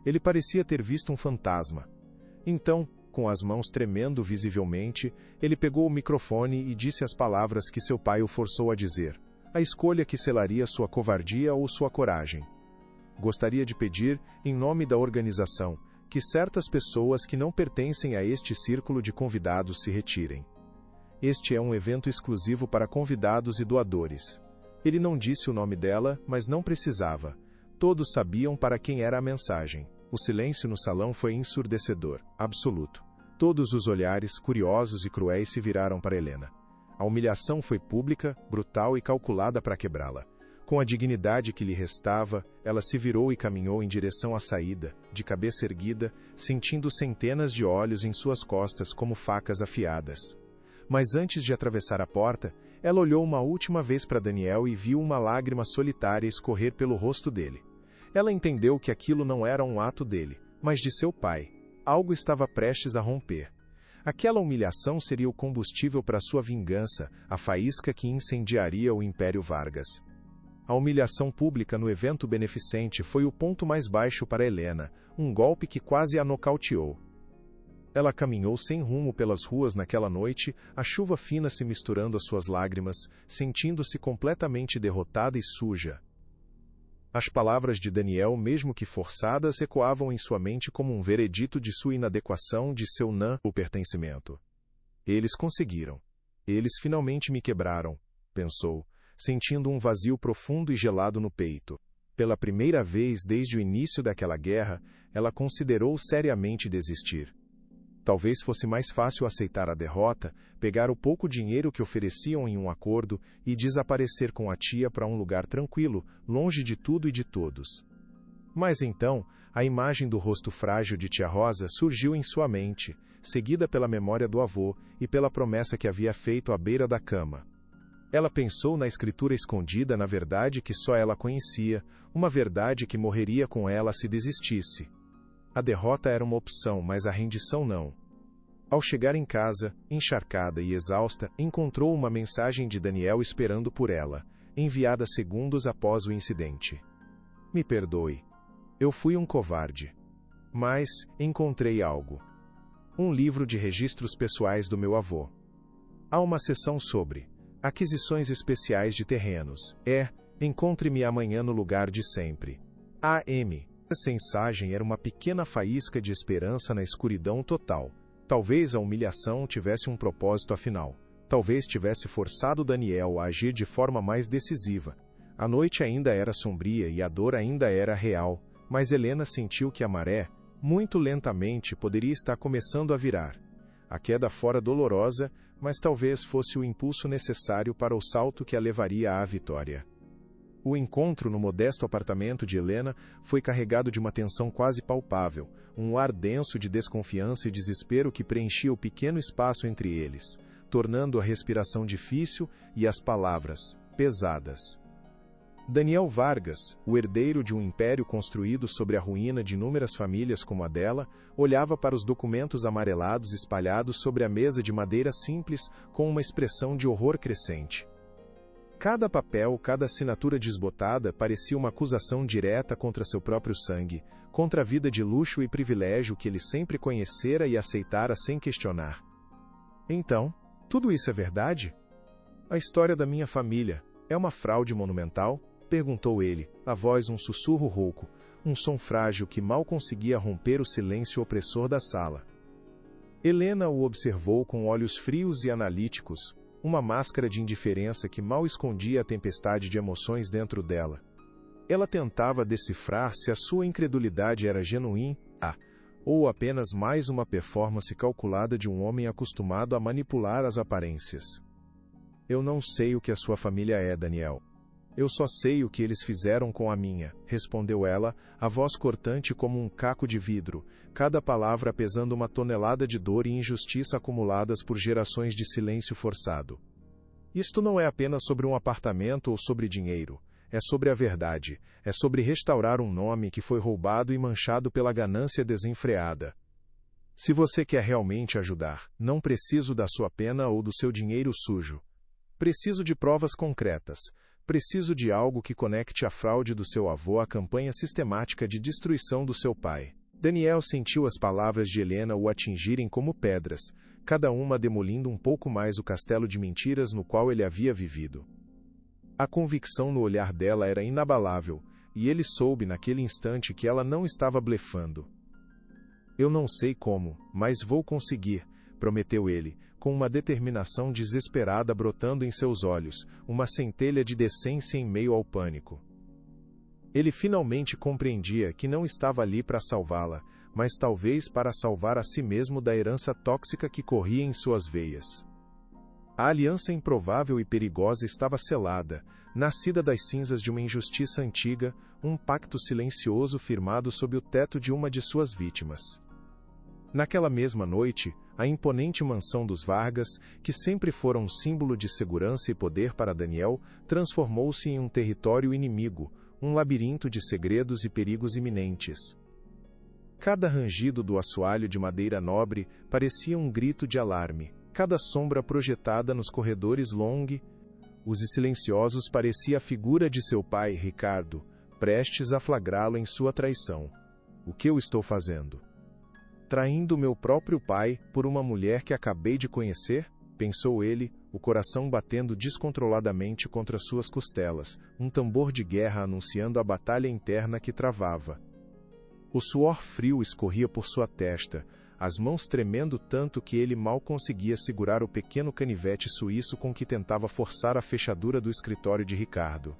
Ele parecia ter visto um fantasma. Então, com as mãos tremendo visivelmente, ele pegou o microfone e disse as palavras que seu pai o forçou a dizer, a escolha que selaria sua covardia ou sua coragem. Gostaria de pedir, em nome da organização, que certas pessoas que não pertencem a este círculo de convidados se retirem. Este é um evento exclusivo para convidados e doadores. Ele não disse o nome dela, mas não precisava. Todos sabiam para quem era a mensagem. O silêncio no salão foi ensurdecedor, absoluto. Todos os olhares, curiosos e cruéis, se viraram para Helena. A humilhação foi pública, brutal e calculada para quebrá-la. Com a dignidade que lhe restava, ela se virou e caminhou em direção à saída, de cabeça erguida, sentindo centenas de olhos em suas costas como facas afiadas. Mas antes de atravessar a porta, ela olhou uma última vez para Daniel e viu uma lágrima solitária escorrer pelo rosto dele. Ela entendeu que aquilo não era um ato dele, mas de seu pai. Algo estava prestes a romper. Aquela humilhação seria o combustível para sua vingança, a faísca que incendiaria o Império Vargas. A humilhação pública no evento beneficente foi o ponto mais baixo para Helena, um golpe que quase a nocauteou. Ela caminhou sem rumo pelas ruas naquela noite, a chuva fina se misturando às suas lágrimas, sentindo-se completamente derrotada e suja. As palavras de Daniel, mesmo que forçadas, ecoavam em sua mente como um veredito de sua inadequação, de seu o pertencimento. Eles conseguiram. Eles finalmente me quebraram, pensou, sentindo um vazio profundo e gelado no peito. Pela primeira vez desde o início daquela guerra, ela considerou seriamente desistir. Talvez fosse mais fácil aceitar a derrota, pegar o pouco dinheiro que ofereciam em um acordo e desaparecer com a tia para um lugar tranquilo, longe de tudo e de todos. Mas então, a imagem do rosto frágil de tia Rosa surgiu em sua mente, seguida pela memória do avô e pela promessa que havia feito à beira da cama. Ela pensou na escritura escondida na verdade que só ela conhecia, uma verdade que morreria com ela se desistisse. A derrota era uma opção, mas a rendição não. Ao chegar em casa, encharcada e exausta, encontrou uma mensagem de Daniel esperando por ela, enviada segundos após o incidente. Me perdoe. Eu fui um covarde. Mas encontrei algo. Um livro de registros pessoais do meu avô. Há uma seção sobre aquisições especiais de terrenos. Encontre-me amanhã no lugar de sempre. A.M. Essa mensagem era uma pequena faísca de esperança na escuridão total. Talvez a humilhação tivesse um propósito afinal. talvez tivesse forçado Daniel a agir de forma mais decisiva. A noite ainda era sombria e a dor ainda era real, mas Helena sentiu que a maré, muito lentamente, poderia estar começando a virar. A queda fora dolorosa, mas talvez fosse o impulso necessário para o salto que a levaria à vitória. O encontro no modesto apartamento de Helena foi carregado de uma tensão quase palpável, um ar denso de desconfiança e desespero que preenchia o pequeno espaço entre eles, tornando a respiração difícil e as palavras pesadas. Daniel Vargas, o herdeiro de um império construído sobre a ruína de inúmeras famílias como a dela, olhava para os documentos amarelados espalhados sobre a mesa de madeira simples com uma expressão de horror crescente. Cada papel, cada assinatura desbotada parecia uma acusação direta contra seu próprio sangue, contra a vida de luxo e privilégio que ele sempre conhecera e aceitara sem questionar. Então, tudo isso é verdade? A história da minha família é uma fraude monumental? Perguntou ele, a voz um sussurro rouco, um som frágil que mal conseguia romper o silêncio opressor da sala. Helena o observou com olhos frios e analíticos, uma máscara de indiferença que mal escondia a tempestade de emoções dentro dela. Ela tentava decifrar se a sua incredulidade era genuína, ou apenas mais uma performance calculada de um homem acostumado a manipular as aparências. Eu não sei o que a sua família é, Daniel. Eu só sei o que eles fizeram com a minha, respondeu ela, a voz cortante como um caco de vidro, cada palavra pesando uma tonelada de dor e injustiça acumuladas por gerações de silêncio forçado. Isto não é apenas sobre um apartamento ou sobre dinheiro, é sobre a verdade, é sobre restaurar um nome que foi roubado e manchado pela ganância desenfreada. Se você quer realmente ajudar, não preciso da sua pena ou do seu dinheiro sujo. Preciso de provas concretas. Preciso de algo que conecte a fraude do seu avô à campanha sistemática de destruição do seu pai. Daniel sentiu as palavras de Helena o atingirem como pedras, cada uma demolindo um pouco mais o castelo de mentiras no qual ele havia vivido. A convicção no olhar dela era inabalável, e ele soube naquele instante que ela não estava blefando. Eu não sei como, mas vou conseguir, prometeu ele, com uma determinação desesperada brotando em seus olhos, uma centelha de decência em meio ao pânico. Ele finalmente compreendia que não estava ali para salvá-la, mas talvez para salvar a si mesmo da herança tóxica que corria em suas veias. A aliança improvável e perigosa estava selada, nascida das cinzas de uma injustiça antiga, um pacto silencioso firmado sob o teto de uma de suas vítimas. Naquela mesma noite, a imponente mansão dos Vargas, que sempre fora um símbolo de segurança e poder para Daniel, transformou-se em um território inimigo, um labirinto de segredos e perigos iminentes. Cada rangido do assoalho de madeira nobre parecia um grito de alarme, cada sombra projetada nos corredores os silenciosos parecia a figura de seu pai, Ricardo, prestes a flagrá-lo em sua traição. O que eu estou fazendo? Traindo meu próprio pai por uma mulher que acabei de conhecer? Pensou ele, o coração batendo descontroladamente contra suas costelas, um tambor de guerra anunciando a batalha interna que travava. O suor frio escorria por sua testa, as mãos tremendo tanto que ele mal conseguia segurar o pequeno canivete suíço com que tentava forçar a fechadura do escritório de Ricardo.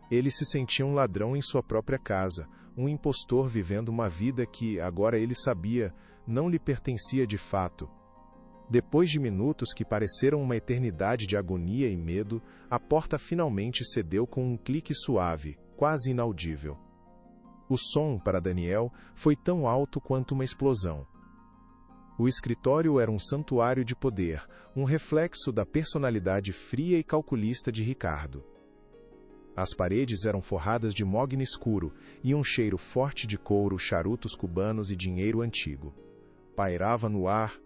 Ele se sentia um ladrão em sua própria casa, um impostor vivendo uma vida que, agora ele sabia, não lhe pertencia de fato. Depois de minutos que pareceram uma eternidade de agonia e medo, a porta finalmente cedeu com um clique suave, quase inaudível. O som, para Daniel, foi tão alto quanto uma explosão. O escritório era um santuário de poder, um reflexo da personalidade fria e calculista de Ricardo. As paredes eram forradas de mogno escuro, e um cheiro forte de couro, charutos cubanos e dinheiro antigo pairava no ar.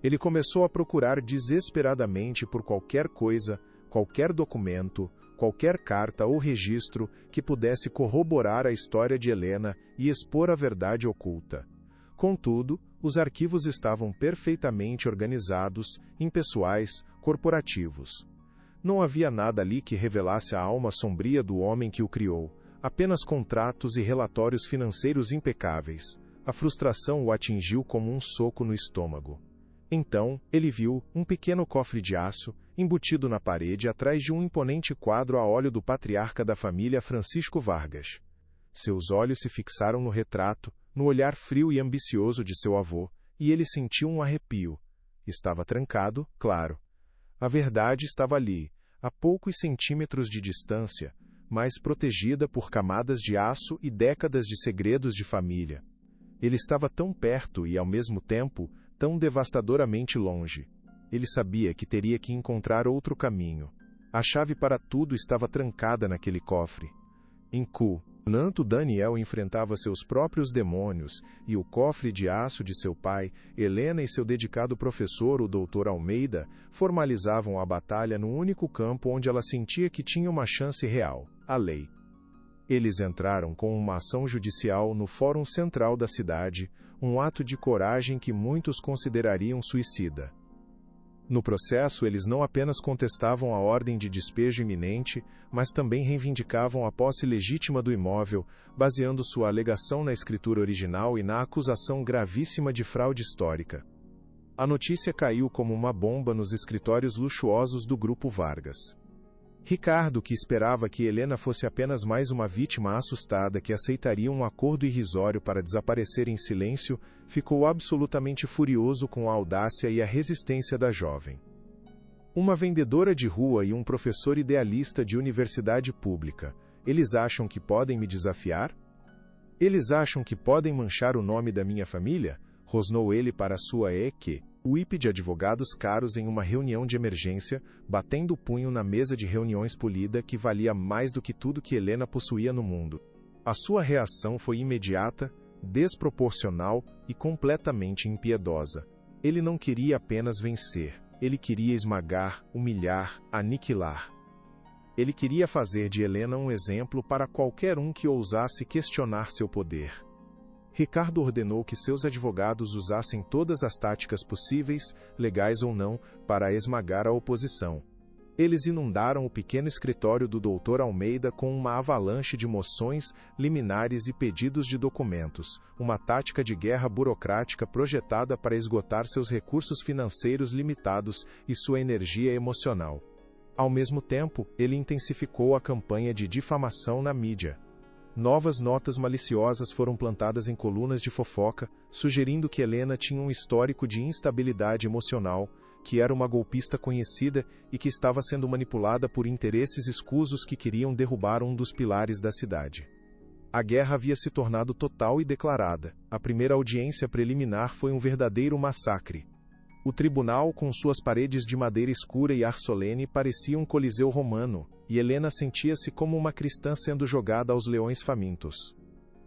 Ele começou a procurar desesperadamente por qualquer coisa, qualquer documento, qualquer carta ou registro que pudesse corroborar a história de Helena e expor a verdade oculta. Contudo, os arquivos estavam perfeitamente organizados, impessoais, corporativos. Não havia nada ali que revelasse a alma sombria do homem que o criou, apenas contratos e relatórios financeiros impecáveis. A frustração o atingiu como um soco no estômago. Então, ele viu um pequeno cofre de aço, embutido na parede atrás de um imponente quadro a óleo do patriarca da família Francisco Vargas. Seus olhos se fixaram no retrato, no olhar frio e ambicioso de seu avô, e ele sentiu um arrepio. Estava trancado, claro. A verdade estava ali, a poucos centímetros de distância, mas protegida por camadas de aço e décadas de segredos de família. Ele estava tão perto e, ao mesmo tempo, tão devastadoramente longe. Ele sabia que teria que encontrar outro caminho. A chave para tudo estava trancada naquele cofre. Enquanto Daniel enfrentava seus próprios demônios e o cofre de aço de seu pai, Helena e seu dedicado professor, o Dr. Almeida, formalizavam a batalha no único campo onde ela sentia que tinha uma chance real, a lei. Eles entraram com uma ação judicial no Fórum Central da cidade, um ato de coragem que muitos considerariam suicida. No processo, eles não apenas contestavam a ordem de despejo iminente, mas também reivindicavam a posse legítima do imóvel, baseando sua alegação na escritura original e na acusação gravíssima de fraude histórica. A notícia caiu como uma bomba nos escritórios luxuosos do Grupo Vargas. Ricardo, que esperava que Helena fosse apenas mais uma vítima assustada que aceitaria um acordo irrisório para desaparecer em silêncio, ficou absolutamente furioso com a audácia e a resistência da jovem. Uma vendedora de rua e um professor idealista de universidade pública. Eles acham que podem me desafiar? Eles acham que podem manchar o nome da minha família? Rosnou ele para sua equipe de advogados caros em uma reunião de emergência, batendo o punho na mesa de reuniões polida que valia mais do que tudo que Helena possuía no mundo. A sua reação foi imediata, desproporcional e completamente impiedosa. Ele não queria apenas vencer, ele queria esmagar, humilhar, aniquilar. Ele queria fazer de Helena um exemplo para qualquer um que ousasse questionar seu poder. Ricardo ordenou que seus advogados usassem todas as táticas possíveis, legais ou não, para esmagar a oposição. Eles inundaram o pequeno escritório do Dr. Almeida com uma avalanche de moções, liminares e pedidos de documentos, uma tática de guerra burocrática projetada para esgotar seus recursos financeiros limitados e sua energia emocional. Ao mesmo tempo, ele intensificou a campanha de difamação na mídia. Novas notas maliciosas foram plantadas em colunas de fofoca, sugerindo que Helena tinha um histórico de instabilidade emocional, que era uma golpista conhecida e que estava sendo manipulada por interesses escusos que queriam derrubar um dos pilares da cidade. A guerra havia se tornado total e declarada. A primeira audiência preliminar foi um verdadeiro massacre. O tribunal, com suas paredes de madeira escura e ar solene, parecia um coliseu romano, e Helena sentia-se como uma cristã sendo jogada aos leões famintos.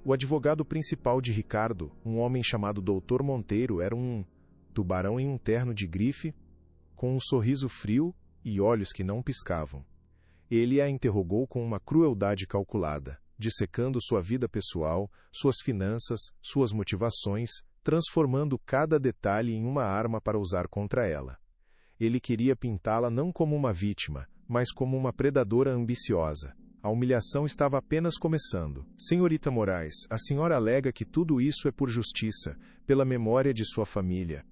O advogado principal de Ricardo, um homem chamado Dr. Monteiro, era um tubarão em um terno de grife, com um sorriso frio e olhos que não piscavam. Ele a interrogou com uma crueldade calculada, dissecando sua vida pessoal, suas finanças, suas motivações, transformando cada detalhe em uma arma para usar contra ela. Ele queria pintá-la não como uma vítima, mas como uma predadora ambiciosa. A humilhação estava apenas começando. Senhorita Moraes, a senhora alega que tudo isso é por justiça, pela memória de sua família.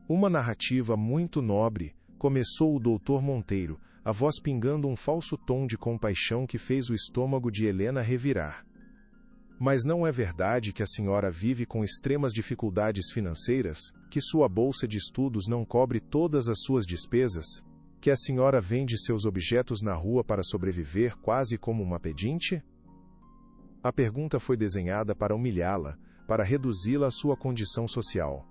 Uma narrativa muito nobre, começou o Dr. Monteiro, a voz pingando um falso tom de compaixão que fez o estômago de Helena revirar. Mas não é verdade que a senhora vive com extremas dificuldades financeiras, que sua bolsa de estudos não cobre todas as suas despesas, que a senhora vende seus objetos na rua para sobreviver quase como uma pedinte? A pergunta foi desenhada para humilhá-la, para reduzi-la à sua condição social.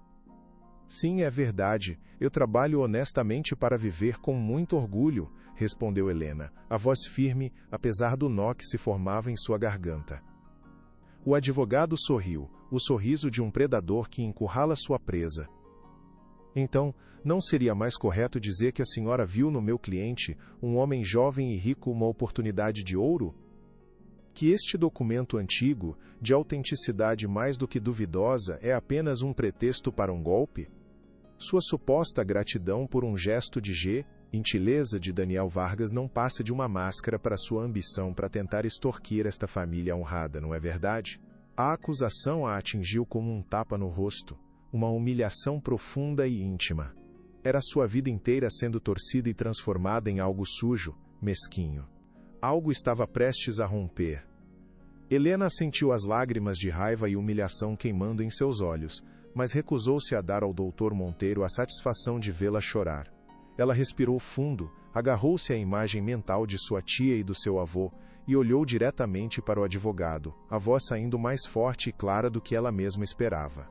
Sim, é verdade, eu trabalho honestamente para viver com muito orgulho, respondeu Helena, a voz firme, apesar do nó que se formava em sua garganta. O advogado sorriu, o sorriso de um predador que encurrala sua presa. Então, não seria mais correto dizer que a senhora viu no meu cliente, um homem jovem e rico, uma oportunidade de ouro? Que este documento antigo, de autenticidade mais do que duvidosa, é apenas um pretexto para um golpe? Sua suposta gratidão por um gesto de gentileza de Daniel Vargas não passa de uma máscara para sua ambição para tentar extorquir esta família honrada, não é verdade? A acusação a atingiu como um tapa no rosto, uma humilhação profunda e íntima. Era sua vida inteira sendo torcida e transformada em algo sujo, mesquinho. Algo estava prestes a romper. Helena sentiu as lágrimas de raiva e humilhação queimando em seus olhos, mas recusou-se a dar ao Dr. Monteiro a satisfação de vê-la chorar. Ela respirou fundo, agarrou-se à imagem mental de sua tia e do seu avô, e olhou diretamente para o advogado, a voz saindo mais forte e clara do que ela mesma esperava.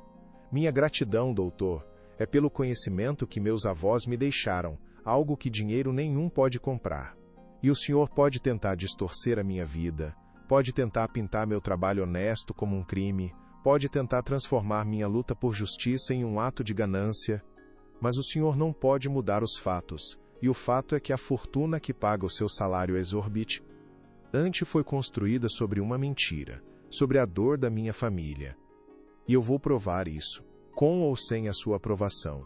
Minha gratidão, doutor, é pelo conhecimento que meus avós me deixaram, algo que dinheiro nenhum pode comprar. E o senhor pode tentar distorcer a minha vida, pode tentar pintar meu trabalho honesto como um crime, pode tentar transformar minha luta por justiça em um ato de ganância, mas o senhor não pode mudar os fatos, e o fato é que a fortuna que paga o seu salário exorbitante foi construída sobre uma mentira, sobre a dor da minha família. E eu vou provar isso, com ou sem a sua aprovação.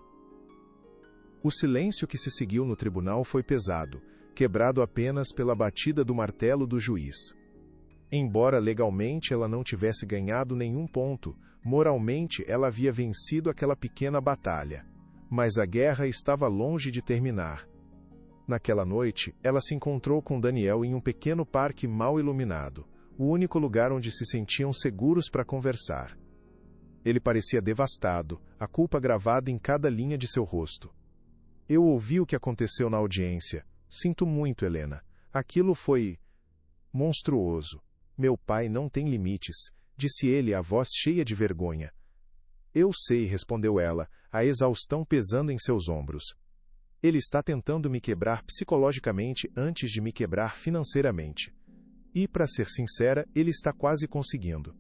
O silêncio que se seguiu no tribunal foi pesado, quebrado apenas pela batida do martelo do juiz. Embora legalmente ela não tivesse ganhado nenhum ponto, moralmente ela havia vencido aquela pequena batalha. Mas a guerra estava longe de terminar. Naquela noite, ela se encontrou com Daniel em um pequeno parque mal iluminado, o único lugar onde se sentiam seguros para conversar. Ele parecia devastado, a culpa gravada em cada linha de seu rosto. Eu ouvi o que aconteceu na audiência. Sinto muito, Helena. Aquilo foi monstruoso. Meu pai não tem limites, disse ele, a voz cheia de vergonha. Eu sei, respondeu ela, a exaustão pesando em seus ombros. Ele está tentando me quebrar psicologicamente antes de me quebrar financeiramente. E, para ser sincera, ele está quase conseguindo.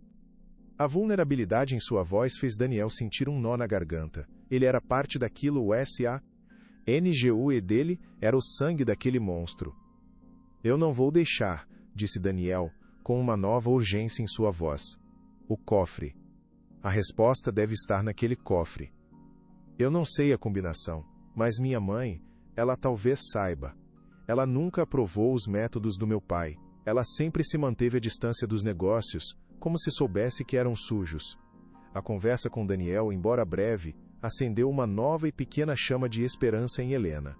A vulnerabilidade em sua voz fez Daniel sentir um nó na garganta. Ele era parte daquilo, o SANGU, e dele era o sangue daquele monstro. Eu não vou deixar, disse Daniel, com uma nova urgência em sua voz. O cofre. A resposta deve estar naquele cofre. Eu não sei a combinação, mas minha mãe, ela talvez saiba. Ela nunca aprovou os métodos do meu pai. Ela sempre se manteve à distância dos negócios, como se soubesse que eram sujos. A conversa com Daniel, embora breve, acendeu uma nova e pequena chama de esperança em Helena.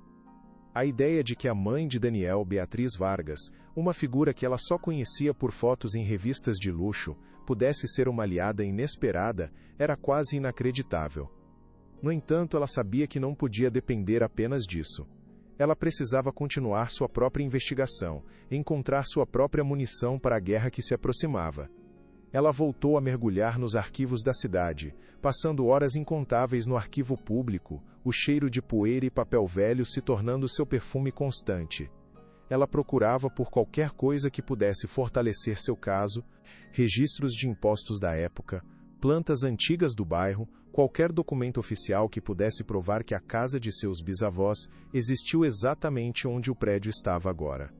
A ideia de que a mãe de Daniel, Beatriz Vargas, uma figura que ela só conhecia por fotos em revistas de luxo, pudesse ser uma aliada inesperada, era quase inacreditável. No entanto, ela sabia que não podia depender apenas disso. Ela precisava continuar sua própria investigação, encontrar sua própria munição para a guerra que se aproximava. Ela voltou a mergulhar nos arquivos da cidade, passando horas incontáveis no arquivo público, o cheiro de poeira e papel velho se tornando seu perfume constante. Ela procurava por qualquer coisa que pudesse fortalecer seu caso, registros de impostos da época, plantas antigas do bairro, qualquer documento oficial que pudesse provar que a casa de seus bisavós existiu exatamente onde o prédio estava agora.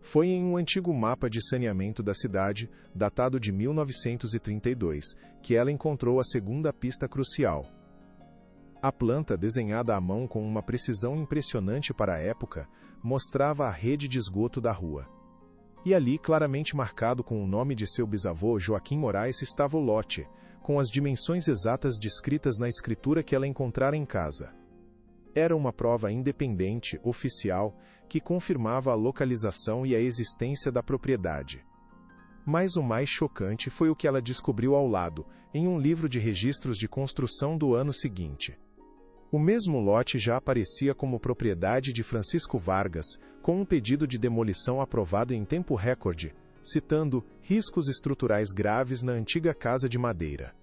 Foi em um antigo mapa de saneamento da cidade, datado de 1932, que ela encontrou a segunda pista crucial. A planta, desenhada à mão com uma precisão impressionante para a época, mostrava a rede de esgoto da rua. E ali, claramente marcado com o nome de seu bisavô, Joaquim Moraes, estava o lote, com as dimensões exatas descritas na escritura que ela encontrara em casa. Era uma prova independente, oficial, que confirmava a localização e a existência da propriedade. Mas o mais chocante foi o que ela descobriu ao lado, em um livro de registros de construção do ano seguinte. O mesmo lote já aparecia como propriedade de Francisco Vargas, com um pedido de demolição aprovado em tempo recorde, citando riscos estruturais graves na antiga casa de madeira.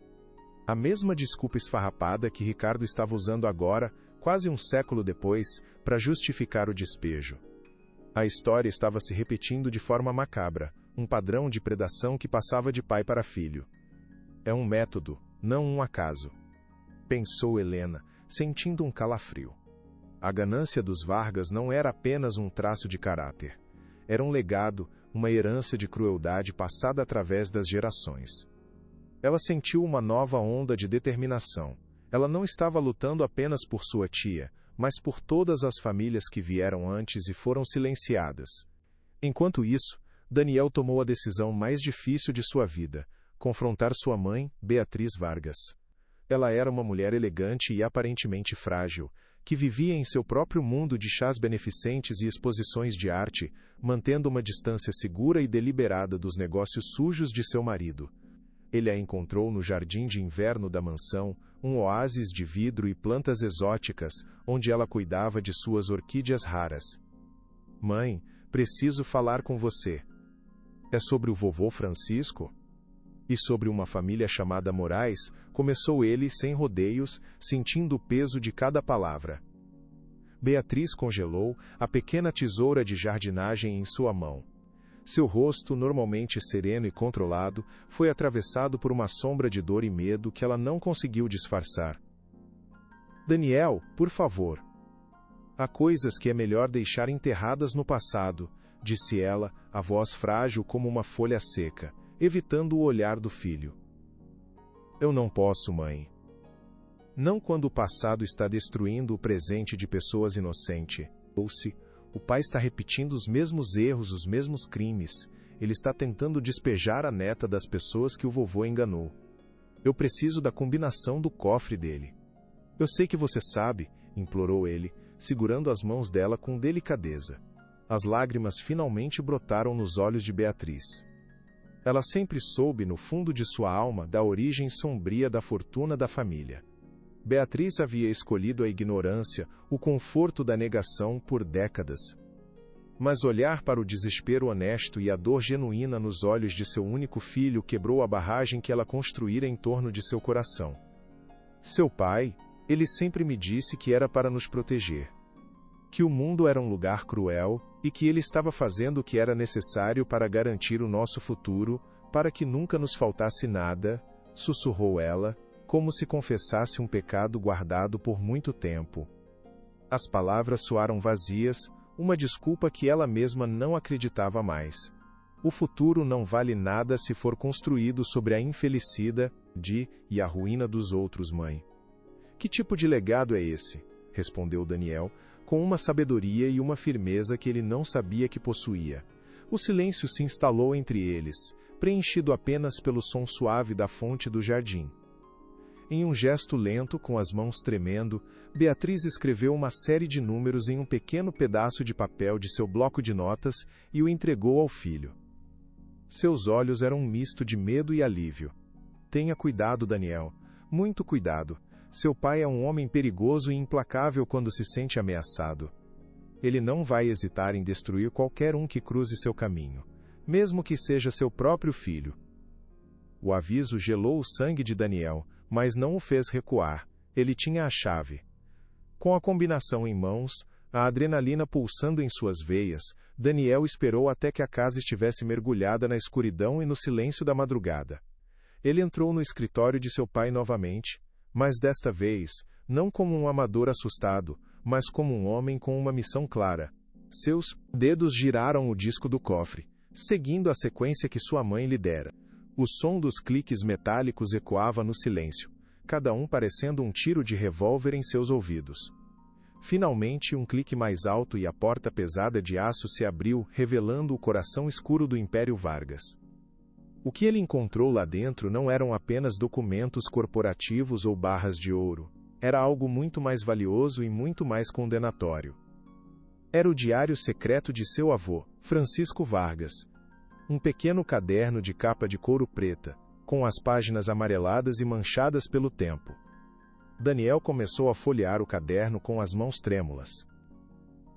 A mesma desculpa esfarrapada que Ricardo estava usando agora, quase um século depois, para justificar o despejo. A história estava se repetindo de forma macabra, um padrão de predação que passava de pai para filho. É um método, não um acaso. Pensou Helena, sentindo um calafrio. A ganância dos Vargas não era apenas um traço de caráter. Era um legado, uma herança de crueldade passada através das gerações. Ela sentiu uma nova onda de determinação. Ela não estava lutando apenas por sua tia, mas por todas as famílias que vieram antes e foram silenciadas. Enquanto isso, Daniel tomou a decisão mais difícil de sua vida, confrontar sua mãe, Beatriz Vargas. Ela era uma mulher elegante e aparentemente frágil, que vivia em seu próprio mundo de chás beneficentes e exposições de arte, mantendo uma distância segura e deliberada dos negócios sujos de seu marido. Ele a encontrou no jardim de inverno da mansão, um oásis de vidro e plantas exóticas, onde ela cuidava de suas orquídeas raras. Mãe, preciso falar com você. É sobre o vovô Francisco? E sobre uma família chamada Moraes, começou ele sem rodeios, sentindo o peso de cada palavra. Beatriz congelou a pequena tesoura de jardinagem em sua mão. Seu rosto, normalmente sereno e controlado, foi atravessado por uma sombra de dor e medo que ela não conseguiu disfarçar. Daniel, por favor. Há coisas que é melhor deixar enterradas no passado, disse ela, a voz frágil como uma folha seca, evitando o olhar do filho. Eu não posso, mãe. Não quando o passado está destruindo o presente de pessoas inocentes. Ou-se, o pai está repetindo os mesmos erros, os mesmos crimes. Ele está tentando despejar a neta das pessoas que o vovô enganou. Eu preciso da combinação do cofre dele. Eu sei que você sabe, implorou ele, segurando as mãos dela com delicadeza. As lágrimas finalmente brotaram nos olhos de Beatriz. Ela sempre soube, no fundo de sua alma, da origem sombria da fortuna da família. Beatriz havia escolhido a ignorância, o conforto da negação por décadas. Mas olhar para o desespero honesto e a dor genuína nos olhos de seu único filho quebrou a barragem que ela construíra em torno de seu coração. Seu pai, ele sempre me disse que era para nos proteger. Que o mundo era um lugar cruel e que ele estava fazendo o que era necessário para garantir o nosso futuro, para que nunca nos faltasse nada, sussurrou ela, como se confessasse um pecado guardado por muito tempo. As palavras soaram vazias, uma desculpa que ela mesma não acreditava mais. O futuro não vale nada se for construído sobre a infelicida e a ruína dos outros, mãe. Que tipo de legado é esse? Respondeu Daniel, com uma sabedoria e uma firmeza que ele não sabia que possuía. O silêncio se instalou entre eles, preenchido apenas pelo som suave da fonte do jardim. Em um gesto lento, com as mãos tremendo, Beatriz escreveu uma série de números em um pequeno pedaço de papel de seu bloco de notas e o entregou ao filho. Seus olhos eram um misto de medo e alívio. Tenha cuidado, Daniel. Muito cuidado. Seu pai é um homem perigoso e implacável quando se sente ameaçado. Ele não vai hesitar em destruir qualquer um que cruze seu caminho, mesmo que seja seu próprio filho. O aviso gelou o sangue de Daniel, mas não o fez recuar. Ele tinha a chave. Com a combinação em mãos, a adrenalina pulsando em suas veias, Daniel esperou até que a casa estivesse mergulhada na escuridão e no silêncio da madrugada. Ele entrou no escritório de seu pai novamente, mas desta vez, não como um amador assustado, mas como um homem com uma missão clara. Seus dedos giraram o disco do cofre, seguindo a sequência que sua mãe lhe dera. O som dos cliques metálicos ecoava no silêncio, cada um parecendo um tiro de revólver em seus ouvidos. Finalmente, um clique mais alto e a porta pesada de aço se abriu, revelando o coração escuro do Império Vargas. O que ele encontrou lá dentro não eram apenas documentos corporativos ou barras de ouro. Era algo muito mais valioso e muito mais condenatório. Era o diário secreto de seu avô, Francisco Vargas. Um pequeno caderno de capa de couro preta, com as páginas amareladas e manchadas pelo tempo. Daniel começou a folhear o caderno com as mãos trêmulas.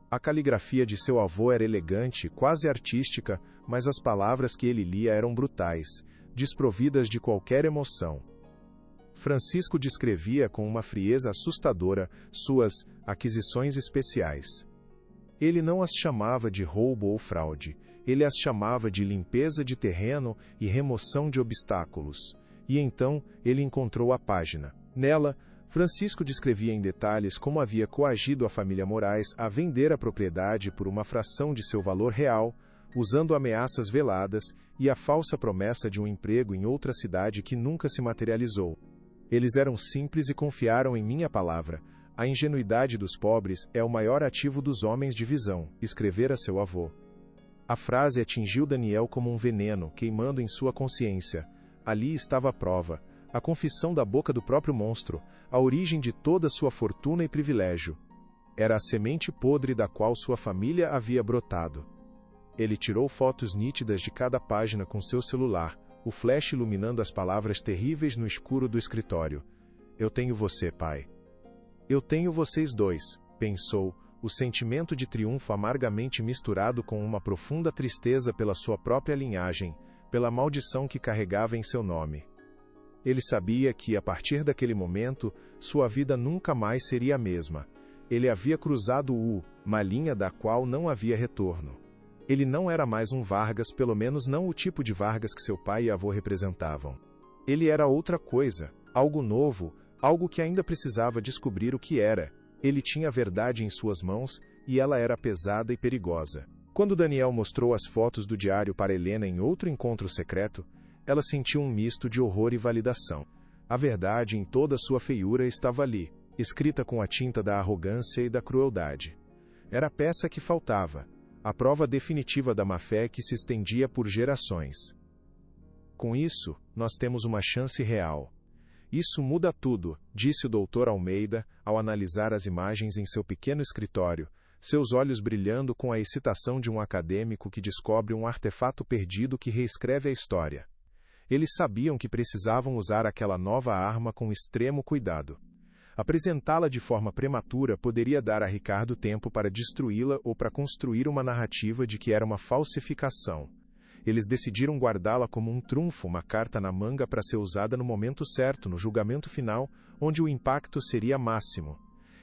A caligrafia de seu avô era elegante, quase artística, mas as palavras que ele lia eram brutais, desprovidas de qualquer emoção. Francisco descrevia com uma frieza assustadora suas aquisições especiais. Ele não as chamava de roubo ou fraude, ele as chamava de limpeza de terreno e remoção de obstáculos. E então ele encontrou a página. Nela, Francisco descrevia em detalhes como havia coagido a família Moraes a vender a propriedade por uma fração de seu valor real, usando ameaças veladas e a falsa promessa de um emprego em outra cidade que nunca se materializou. Eles eram simples e confiaram em minha palavra. A ingenuidade dos pobres é o maior ativo dos homens de visão, escrevera seu avô. A frase atingiu Daniel como um veneno, queimando em sua consciência. Ali estava a prova. A confissão da boca do próprio monstro, a origem de toda sua fortuna e privilégio. Era a semente podre da qual sua família havia brotado. Ele tirou fotos nítidas de cada página com seu celular, o flash iluminando as palavras terríveis no escuro do escritório. Eu tenho você, pai. Eu tenho vocês dois, pensou, o sentimento de triunfo amargamente misturado com uma profunda tristeza pela sua própria linhagem, pela maldição que carregava em seu nome. Ele sabia que, a partir daquele momento, sua vida nunca mais seria a mesma. Ele havia cruzado uma linha da qual não havia retorno. Ele não era mais um Vargas, pelo menos não o tipo de Vargas que seu pai e avô representavam. Ele era outra coisa, algo novo, algo que ainda precisava descobrir o que era. Ele tinha a verdade em suas mãos, e ela era pesada e perigosa. Quando Daniel mostrou as fotos do diário para Helena em outro encontro secreto, ela sentiu um misto de horror e validação. A verdade em toda sua feiura estava ali, escrita com a tinta da arrogância e da crueldade. Era a peça que faltava, a prova definitiva da má-fé que se estendia por gerações. Com isso, nós temos uma chance real. Isso muda tudo, disse o Dr. Almeida, ao analisar as imagens em seu pequeno escritório, seus olhos brilhando com a excitação de um acadêmico que descobre um artefato perdido que reescreve a história. Eles sabiam que precisavam usar aquela nova arma com extremo cuidado. Apresentá-la de forma prematura poderia dar a Ricardo tempo para destruí-la ou para construir uma narrativa de que era uma falsificação. Eles decidiram guardá-la como um trunfo, uma carta na manga para ser usada no momento certo, no julgamento final, onde o impacto seria máximo.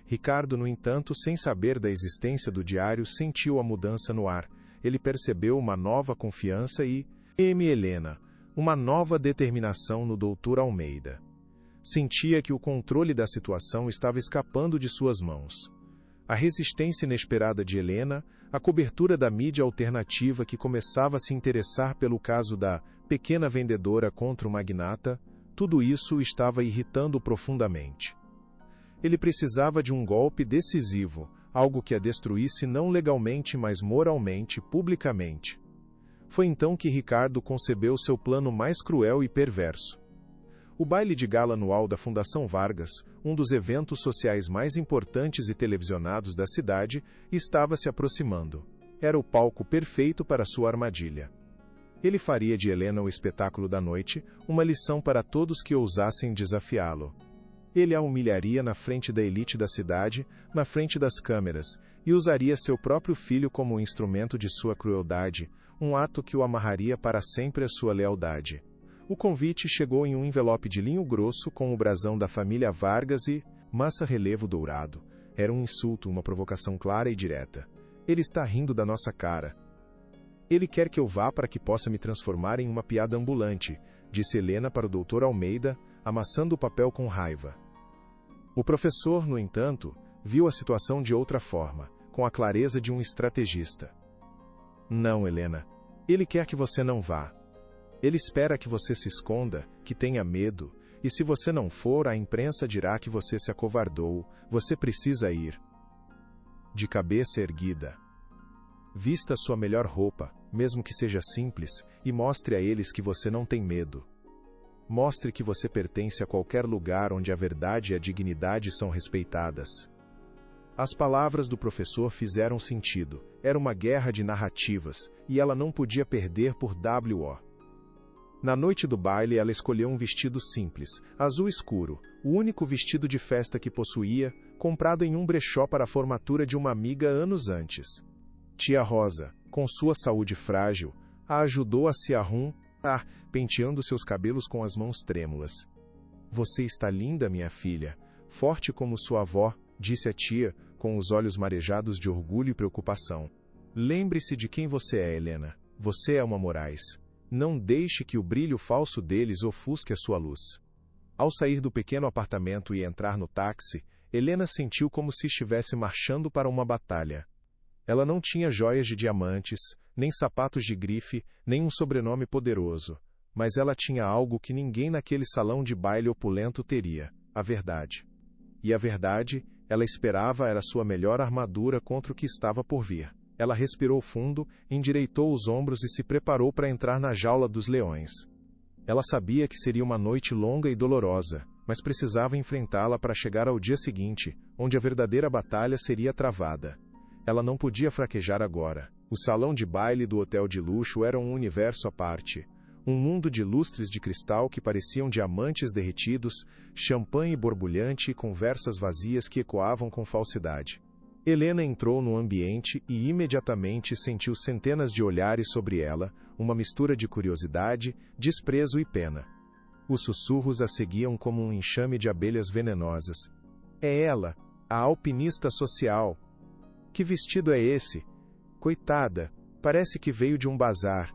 Ricardo, no entanto, sem saber da existência do diário, sentiu a mudança no ar. Ele percebeu uma nova confiança e, Helena, uma nova determinação no Dr. Almeida. Sentia que o controle da situação estava escapando de suas mãos. A resistência inesperada de Helena, a cobertura da mídia alternativa que começava a se interessar pelo caso da pequena vendedora contra o magnata, tudo isso o estava irritando profundamente. Ele precisava de um golpe decisivo, algo que a destruísse não legalmente, mas moralmente, publicamente. Foi então que Ricardo concebeu seu plano mais cruel e perverso. O baile de gala anual da Fundação Vargas, um dos eventos sociais mais importantes e televisionados da cidade, estava se aproximando. Era o palco perfeito para sua armadilha. Ele faria de Helena o espetáculo da noite, uma lição para todos que ousassem desafiá-lo. Ele a humilharia na frente da elite da cidade, na frente das câmeras, e usaria seu próprio filho como um instrumento de sua crueldade, um ato que o amarraria para sempre à sua lealdade. O convite chegou em um envelope de linho grosso com o brasão da família Vargas e massa relevo dourado. Era um insulto, uma provocação clara e direta. Ele está rindo da nossa cara. Ele quer que eu vá para que possa me transformar em uma piada ambulante, disse Helena para o Dr. Almeida, amassando o papel com raiva. O professor, no entanto, viu a situação de outra forma, com a clareza de um estrategista. Não, Helena. Ele quer que você não vá. Ele espera que você se esconda, que tenha medo, e se você não for, a imprensa dirá que você se acovardou, você precisa ir. De cabeça erguida. Vista sua melhor roupa, mesmo que seja simples, e mostre a eles que você não tem medo. Mostre que você pertence a qualquer lugar onde a verdade e a dignidade são respeitadas. As palavras do professor fizeram sentido. Era uma guerra de narrativas, e ela não podia perder por W.O. Na noite do baile, ela escolheu um vestido simples, azul escuro, o único vestido de festa que possuía, comprado em um brechó para a formatura de uma amiga anos antes. Tia Rosa, com sua saúde frágil, a ajudou a se arrumar, penteando seus cabelos com as mãos trêmulas. Você está linda, minha filha, forte como sua avó, disse a tia, com os olhos marejados de orgulho e preocupação. Lembre-se de quem você é, Helena. Você é uma Moraes. Não deixe que o brilho falso deles ofusque a sua luz. Ao sair do pequeno apartamento e entrar no táxi, Helena sentiu como se estivesse marchando para uma batalha. Ela não tinha joias de diamantes, nem sapatos de grife, nem um sobrenome poderoso, mas ela tinha algo que ninguém naquele salão de baile opulento teria: a verdade. E a verdade, ela esperava, era sua melhor armadura contra o que estava por vir. Ela respirou fundo, endireitou os ombros e se preparou para entrar na jaula dos leões. Ela sabia que seria uma noite longa e dolorosa, mas precisava enfrentá-la para chegar ao dia seguinte, onde a verdadeira batalha seria travada. Ela não podia fraquejar agora. O salão de baile do hotel de luxo era um universo à parte. Um mundo de lustres de cristal que pareciam diamantes derretidos, champanhe borbulhante e conversas vazias que ecoavam com falsidade. Helena entrou no ambiente e imediatamente sentiu centenas de olhares sobre ela, uma mistura de curiosidade, desprezo e pena. Os sussurros a seguiam como um enxame de abelhas venenosas. É ela, a alpinista social. Que vestido é esse? Coitada, parece que veio de um bazar.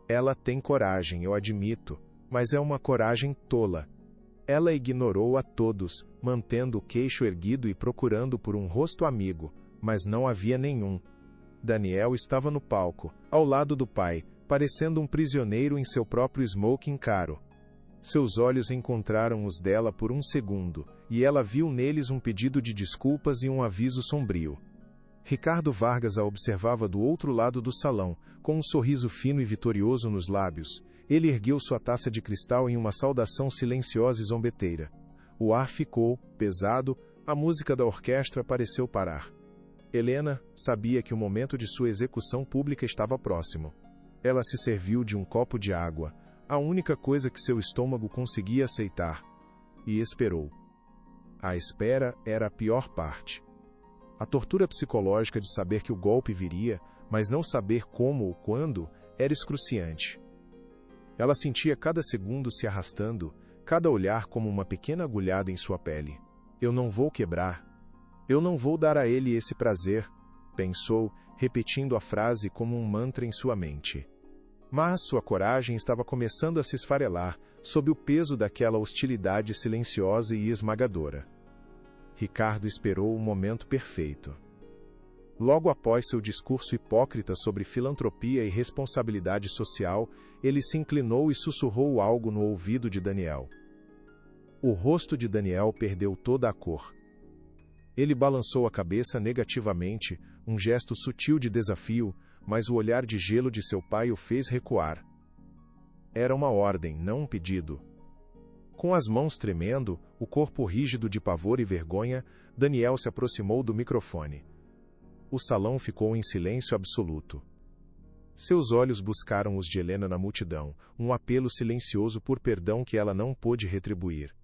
Ela tem coragem, eu admito, mas é uma coragem tola. Ela ignorou a todos, mantendo o queixo erguido e procurando por um rosto amigo, mas não havia nenhum. Daniel estava no palco, ao lado do pai, parecendo um prisioneiro em seu próprio smoking caro. Seus olhos encontraram os dela por um segundo, e ela viu neles um pedido de desculpas e um aviso sombrio. Ricardo Vargas a observava do outro lado do salão, com um sorriso fino e vitorioso nos lábios. Ele ergueu sua taça de cristal em uma saudação silenciosa e zombeteira. O ar ficou pesado, a música da orquestra pareceu parar. Helena sabia que o momento de sua execução pública estava próximo. Ela se serviu de um copo de água, a única coisa que seu estômago conseguia aceitar, e esperou. A espera era a pior parte. A tortura psicológica de saber que o golpe viria, mas não saber como ou quando, era excruciante. Ela sentia cada segundo se arrastando, cada olhar como uma pequena agulhada em sua pele. Eu não vou quebrar. Eu não vou dar a ele esse prazer, pensou, repetindo a frase como um mantra em sua mente. Mas sua coragem estava começando a se esfarelar, sob o peso daquela hostilidade silenciosa e esmagadora. Ricardo esperou o momento perfeito. Logo após seu discurso hipócrita sobre filantropia e responsabilidade social, ele se inclinou e sussurrou algo no ouvido de Daniel. O rosto de Daniel perdeu toda a cor. Ele balançou a cabeça negativamente, um gesto sutil de desafio, mas o olhar de gelo de seu pai o fez recuar. Era uma ordem, não um pedido. Com as mãos tremendo, o corpo rígido de pavor e vergonha, Daniel se aproximou do microfone. O salão ficou em silêncio absoluto. Seus olhos buscaram os de Helena na multidão, um apelo silencioso por perdão que ela não pôde retribuir.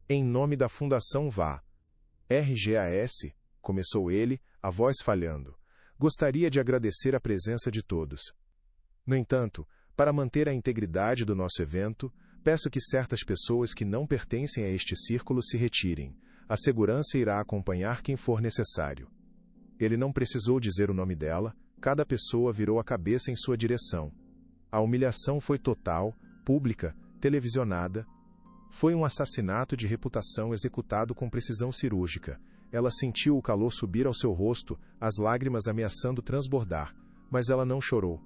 Em nome da Fundação Vá. RGAS, começou ele, a voz falhando. Gostaria de agradecer a presença de todos. No entanto, para manter a integridade do nosso evento, peço que certas pessoas que não pertencem a este círculo se retirem. A segurança irá acompanhar quem for necessário. Ele não precisou dizer o nome dela, cada pessoa virou a cabeça em sua direção. A humilhação foi total, pública, televisionada. Foi um assassinato de reputação executado com precisão cirúrgica. Ela sentiu o calor subir ao seu rosto, as lágrimas ameaçando transbordar, mas ela não chorou.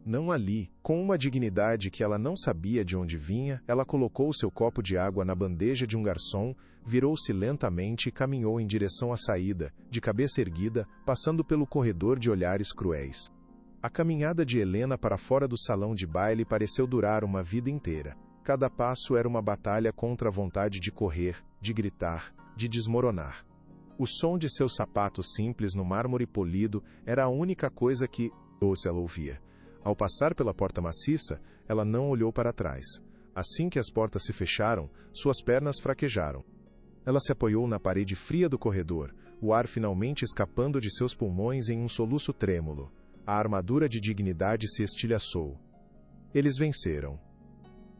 Não ali, com uma dignidade que ela não sabia de onde vinha, ela colocou seu copo de água na bandeja de um garçom, virou-se lentamente e caminhou em direção à saída, de cabeça erguida, passando pelo corredor de olhares cruéis. A caminhada de Helena para fora do salão de baile pareceu durar uma vida inteira. Cada passo era uma batalha contra a vontade de correr, de gritar, de desmoronar. O som de seus sapatos simples no mármore polido era a única coisa que ela ouvia. Ao passar pela porta maciça, ela não olhou para trás. Assim que as portas se fecharam, suas pernas fraquejaram. Ela se apoiou na parede fria do corredor, o ar finalmente escapando de seus pulmões em um soluço trêmulo. A armadura de dignidade se estilhaçou. Eles venceram.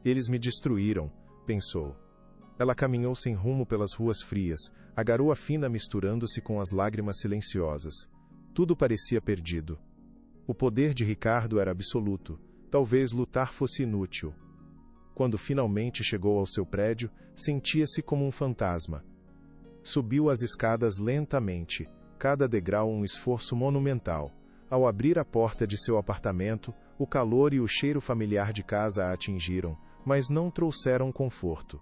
Eles me destruíram, pensou. Ela caminhou sem rumo pelas ruas frias, a garoa fina misturando-se com as lágrimas silenciosas. Tudo parecia perdido. O poder de Ricardo era absoluto. Talvez lutar fosse inútil. Quando finalmente chegou ao seu prédio, sentia-se como um fantasma. Subiu as escadas lentamente, cada degrau um esforço monumental. Ao abrir a porta de seu apartamento, o calor e o cheiro familiar de casa a atingiram, mas não trouxeram conforto.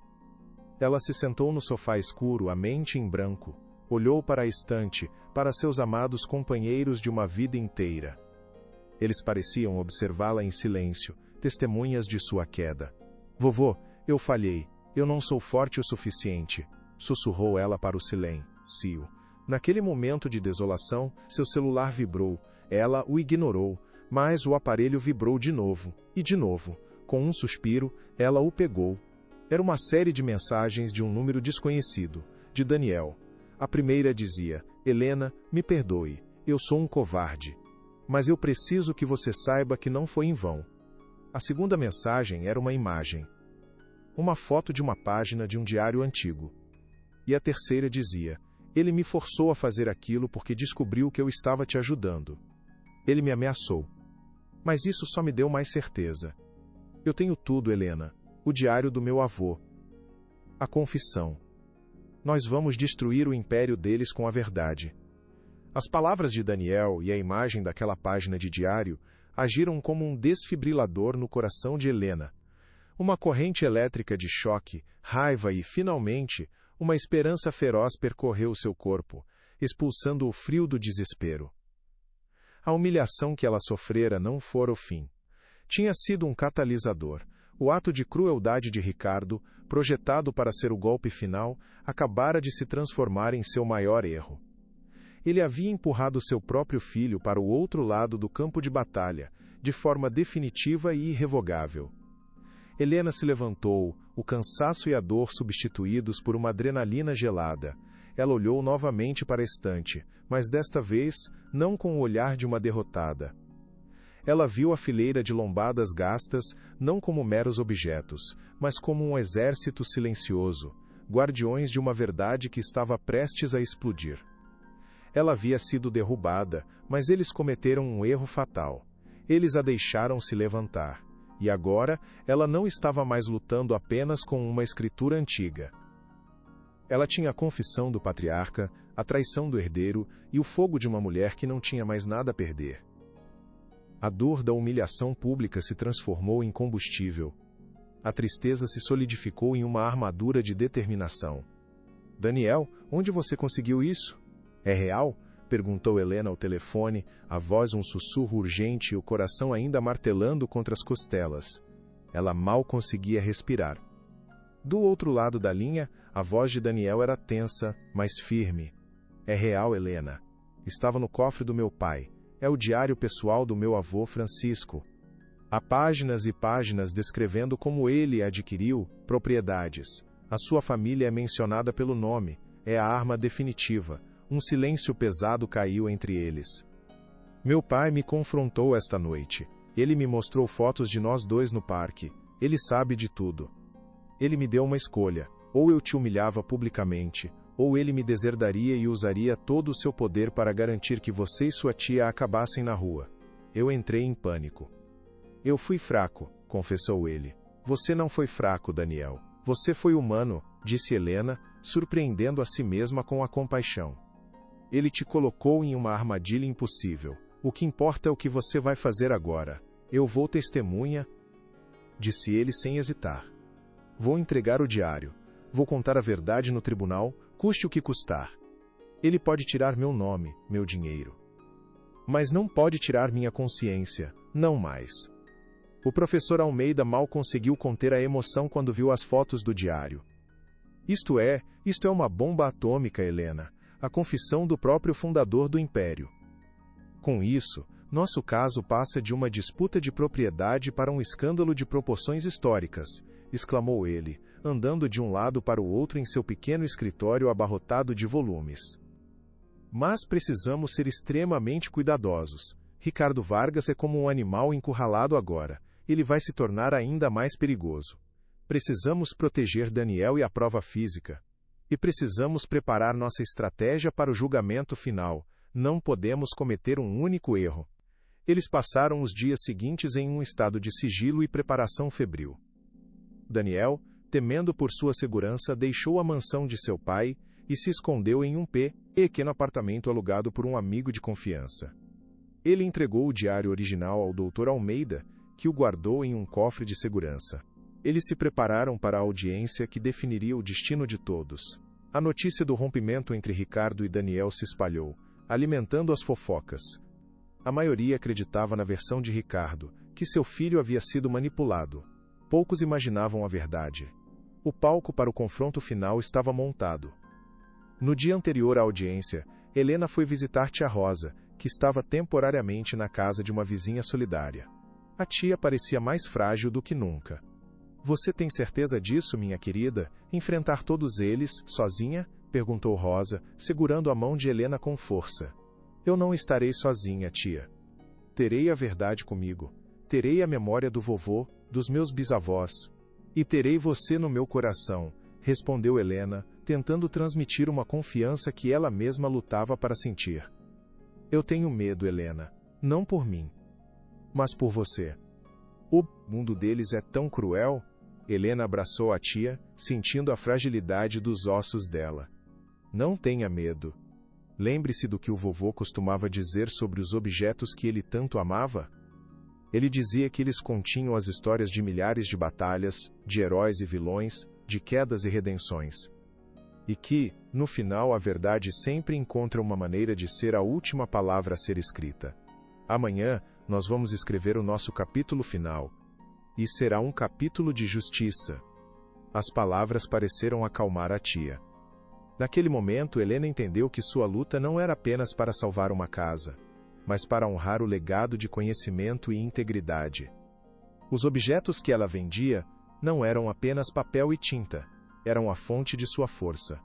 Ela se sentou no sofá escuro, a mente em branco. Olhou para a estante, para seus amados companheiros de uma vida inteira. Eles pareciam observá-la em silêncio, testemunhas de sua queda. Vovô, eu falhei. Eu não sou forte o suficiente, sussurrou ela para o silêncio. Naquele momento de desolação, seu celular vibrou. Ela o ignorou, mas o aparelho vibrou de novo, e de novo. Com um suspiro, ela o pegou. Era uma série de mensagens de um número desconhecido, de Daniel. A primeira dizia: Helena, me perdoe, eu sou um covarde. Mas eu preciso que você saiba que não foi em vão. A segunda mensagem era uma imagem. Uma foto de uma página de um diário antigo. E a terceira dizia: ele me forçou a fazer aquilo porque descobriu que eu estava te ajudando. Ele me ameaçou. Mas isso só me deu mais certeza. Eu tenho tudo, Helena. O diário do meu avô. A confissão. Nós vamos destruir o império deles com a verdade. As palavras de Daniel e a imagem daquela página de diário agiram como um desfibrilador no coração de Helena. Uma corrente elétrica de choque, raiva e, finalmente, uma esperança feroz percorreu seu corpo, expulsando o frio do desespero. A humilhação que ela sofrera não fora o fim. Tinha sido um catalisador. O ato de crueldade de Ricardo, projetado para ser o golpe final, acabara de se transformar em seu maior erro. Ele havia empurrado seu próprio filho para o outro lado do campo de batalha, de forma definitiva e irrevogável. Helena se levantou, o cansaço e a dor substituídos por uma adrenalina gelada. Ela olhou novamente para a estante, mas desta vez, não com o olhar de uma derrotada. Ela viu a fileira de lombadas gastas, não como meros objetos, mas como um exército silencioso, guardiões de uma verdade que estava prestes a explodir. Ela havia sido derrubada, mas eles cometeram um erro fatal. Eles a deixaram se levantar. E agora, ela não estava mais lutando apenas com uma escritura antiga. Ela tinha a confissão do patriarca, a traição do herdeiro e o fogo de uma mulher que não tinha mais nada a perder. A dor da humilhação pública se transformou em combustível. A tristeza se solidificou em uma armadura de determinação. Daniel, onde você conseguiu isso? É real? Perguntou Helena ao telefone, a voz um sussurro urgente e o coração ainda martelando contra as costelas. Ela mal conseguia respirar. Do outro lado da linha, a voz de Daniel era tensa, mas firme. É real, Helena. Estava no cofre do meu pai. É o diário pessoal do meu avô Francisco. Há páginas e páginas descrevendo como ele adquiriu propriedades. A sua família é mencionada pelo nome. É a arma definitiva. Um silêncio pesado caiu entre eles. Meu pai me confrontou esta noite. Ele me mostrou fotos de nós dois no parque. Ele sabe de tudo. Ele me deu uma escolha. Ou eu te humilhava publicamente, ou ele me deserdaria e usaria todo o seu poder para garantir que você e sua tia acabassem na rua. Eu entrei em pânico. Eu fui fraco, confessou ele. Você não foi fraco, Daniel. Você foi humano, disse Helena, surpreendendo a si mesma com a compaixão. Ele te colocou em uma armadilha impossível. O que importa é o que você vai fazer agora. Eu vou testemunha, disse ele sem hesitar. Vou entregar o diário. Vou contar a verdade no tribunal, custe o que custar. Ele pode tirar meu nome, meu dinheiro. Mas não pode tirar minha consciência, não mais. O professor Almeida mal conseguiu conter a emoção quando viu as fotos do diário. Isto é uma bomba atômica, Helena. A confissão do próprio fundador do Império. Com isso, nosso caso passa de uma disputa de propriedade para um escândalo de proporções históricas, exclamou ele, andando de um lado para o outro em seu pequeno escritório abarrotado de volumes. Mas precisamos ser extremamente cuidadosos. Ricardo Vargas é como um animal encurralado agora. Ele vai se tornar ainda mais perigoso. Precisamos proteger Daniel e a prova física. E precisamos preparar nossa estratégia para o julgamento final. Não podemos cometer um único erro. Eles passaram os dias seguintes em um estado de sigilo e preparação febril. Daniel, temendo por sua segurança, deixou a mansão de seu pai e se escondeu em um pequeno apartamento alugado por um amigo de confiança. Ele entregou o diário original ao Dr. Almeida, que o guardou em um cofre de segurança. Eles se prepararam para a audiência que definiria o destino de todos. A notícia do rompimento entre Ricardo e Daniel se espalhou, alimentando as fofocas. A maioria acreditava na versão de Ricardo, que seu filho havia sido manipulado. Poucos imaginavam a verdade. O palco para o confronto final estava montado. No dia anterior à audiência, Helena foi visitar tia Rosa, que estava temporariamente na casa de uma vizinha solidária. A tia parecia mais frágil do que nunca. Você tem certeza disso, minha querida? Enfrentar todos eles, sozinha? Perguntou Rosa, segurando a mão de Helena com força. Eu não estarei sozinha, tia. Terei a verdade comigo. Terei a memória do vovô, dos meus bisavós. E terei você no meu coração, respondeu Helena, tentando transmitir uma confiança que ela mesma lutava para sentir. Eu tenho medo, Helena. Não por mim, mas por você. O mundo deles é tão cruel? Helena abraçou a tia, sentindo a fragilidade dos ossos dela. Não tenha medo. Lembre-se do que o vovô costumava dizer sobre os objetos que ele tanto amava. Ele dizia que eles continham as histórias de milhares de batalhas, de heróis e vilões, de quedas e redenções. E que, no final, a verdade sempre encontra uma maneira de ser a última palavra a ser escrita. Amanhã, nós vamos escrever o nosso capítulo final. E será um capítulo de justiça. As palavras pareceram acalmar a tia. Naquele momento, Helena entendeu que sua luta não era apenas para salvar uma casa, mas para honrar o legado de conhecimento e integridade. Os objetos que ela vendia não eram apenas papel e tinta, eram a fonte de sua força.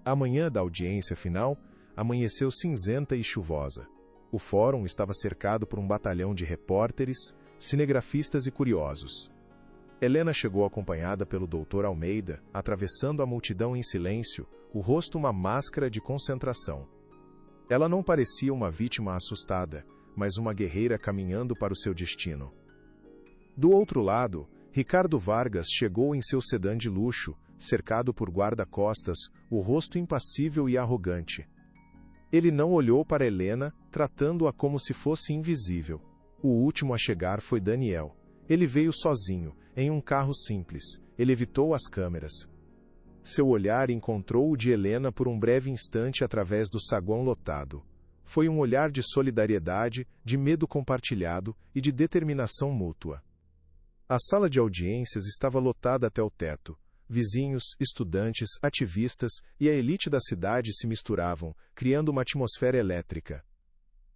A manhã da audiência final amanheceu cinzenta e chuvosa. O fórum estava cercado por um batalhão de repórteres, cinegrafistas e curiosos. Helena chegou acompanhada pelo Dr. Almeida, atravessando a multidão em silêncio, o rosto uma máscara de concentração. Ela não parecia uma vítima assustada, mas uma guerreira caminhando para o seu destino. Do outro lado, Ricardo Vargas chegou em seu sedã de luxo, cercado por guarda-costas, o rosto impassível e arrogante. Ele não olhou para Helena, tratando-a como se fosse invisível. O último a chegar foi Daniel. Ele veio sozinho, em um carro simples. Ele evitou as câmeras. Seu olhar encontrou o de Helena por um breve instante através do saguão lotado. Foi um olhar de solidariedade, de medo compartilhado e de determinação mútua. A sala de audiências estava lotada até o teto. Vizinhos, estudantes, ativistas e a elite da cidade se misturavam, criando uma atmosfera elétrica.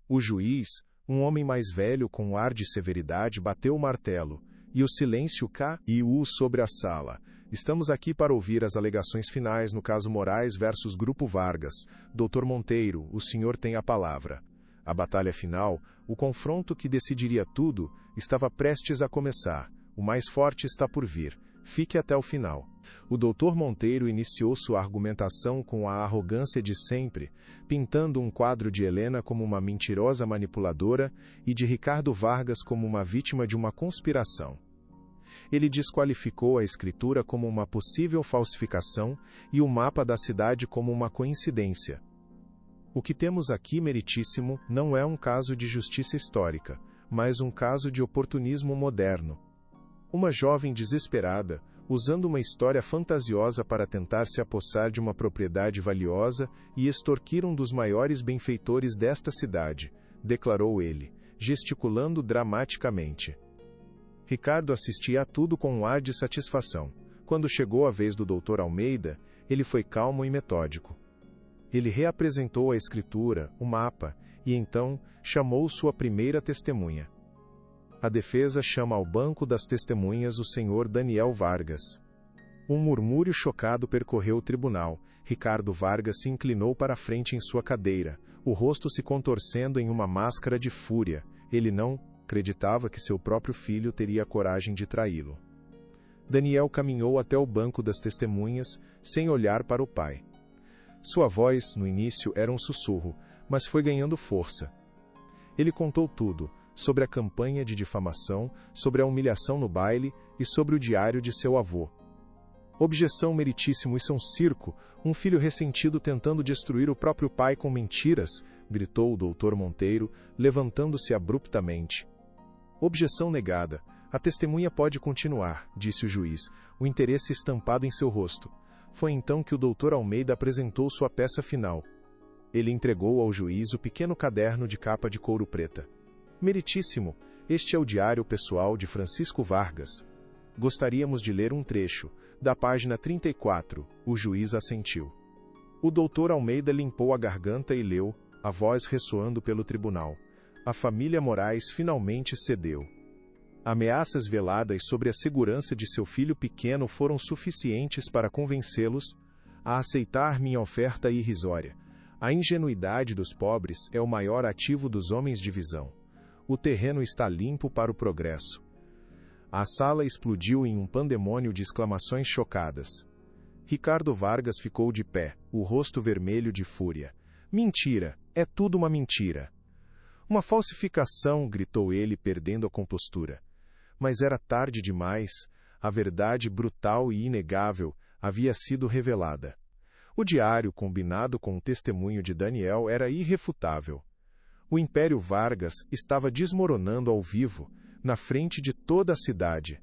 O juiz, um homem mais velho com um ar de severidade, bateu o martelo, e o silêncio caiu sobre a sala. Estamos aqui para ouvir as alegações finais no caso Moraes versus Grupo Vargas. Dr. Monteiro, o senhor tem a palavra. A batalha final, o confronto que decidiria tudo, estava prestes a começar. O mais forte está por vir. Fique até o final. O Dr. Monteiro iniciou sua argumentação com a arrogância de sempre, pintando um quadro de Helena como uma mentirosa manipuladora e de Ricardo Vargas como uma vítima de uma conspiração. Ele desqualificou a escritura como uma possível falsificação e o mapa da cidade como uma coincidência. O que temos aqui, meritíssimo, não é um caso de justiça histórica, mas um caso de oportunismo moderno. Uma jovem desesperada, usando uma história fantasiosa para tentar se apossar de uma propriedade valiosa e extorquir um dos maiores benfeitores desta cidade, declarou ele, gesticulando dramaticamente. Ricardo assistia a tudo com um ar de satisfação. Quando chegou a vez do Dr. Almeida, ele foi calmo e metódico. Ele reapresentou a escritura, o mapa, e então chamou sua primeira testemunha. A defesa chama ao banco das testemunhas o senhor Daniel Vargas. Um murmúrio chocado percorreu o tribunal. Ricardo Vargas se inclinou para a frente em sua cadeira, o rosto se contorcendo em uma máscara de fúria. Ele não acreditava que seu próprio filho teria a coragem de traí-lo. Daniel caminhou até o banco das testemunhas, sem olhar para o pai. Sua voz, no início, era um sussurro, mas foi ganhando força. Ele contou tudo, sobre a campanha de difamação, sobre a humilhação no baile e sobre o diário de seu avô. Objeção, meritíssimo, isso é um circo, um filho ressentido tentando destruir o próprio pai com mentiras, gritou o Dr. Monteiro, levantando-se abruptamente. Objeção negada. A testemunha pode continuar, disse o juiz, o interesse estampado em seu rosto. Foi então que o Dr. Almeida apresentou sua peça final. Ele entregou ao juiz o pequeno caderno de capa de couro preta. Meritíssimo, este é o diário pessoal de Francisco Vargas. Gostaríamos de ler um trecho, da página 34, o juiz assentiu. O doutor Almeida limpou a garganta e leu, a voz ressoando pelo tribunal. A família Moraes finalmente cedeu. Ameaças veladas sobre a segurança de seu filho pequeno foram suficientes para convencê-los a aceitar minha oferta irrisória. A ingenuidade dos pobres é o maior ativo dos homens de visão. O terreno está limpo para o progresso. A sala explodiu em um pandemônio de exclamações chocadas. Ricardo Vargas ficou de pé, o rosto vermelho de fúria. Mentira! É tudo uma mentira! Uma falsificação, gritou ele, perdendo a compostura. Mas era tarde demais, a verdade brutal e inegável havia sido revelada. O diário, combinado com o testemunho de Daniel, era irrefutável. O Império Vargas estava desmoronando ao vivo, na frente de toda a cidade.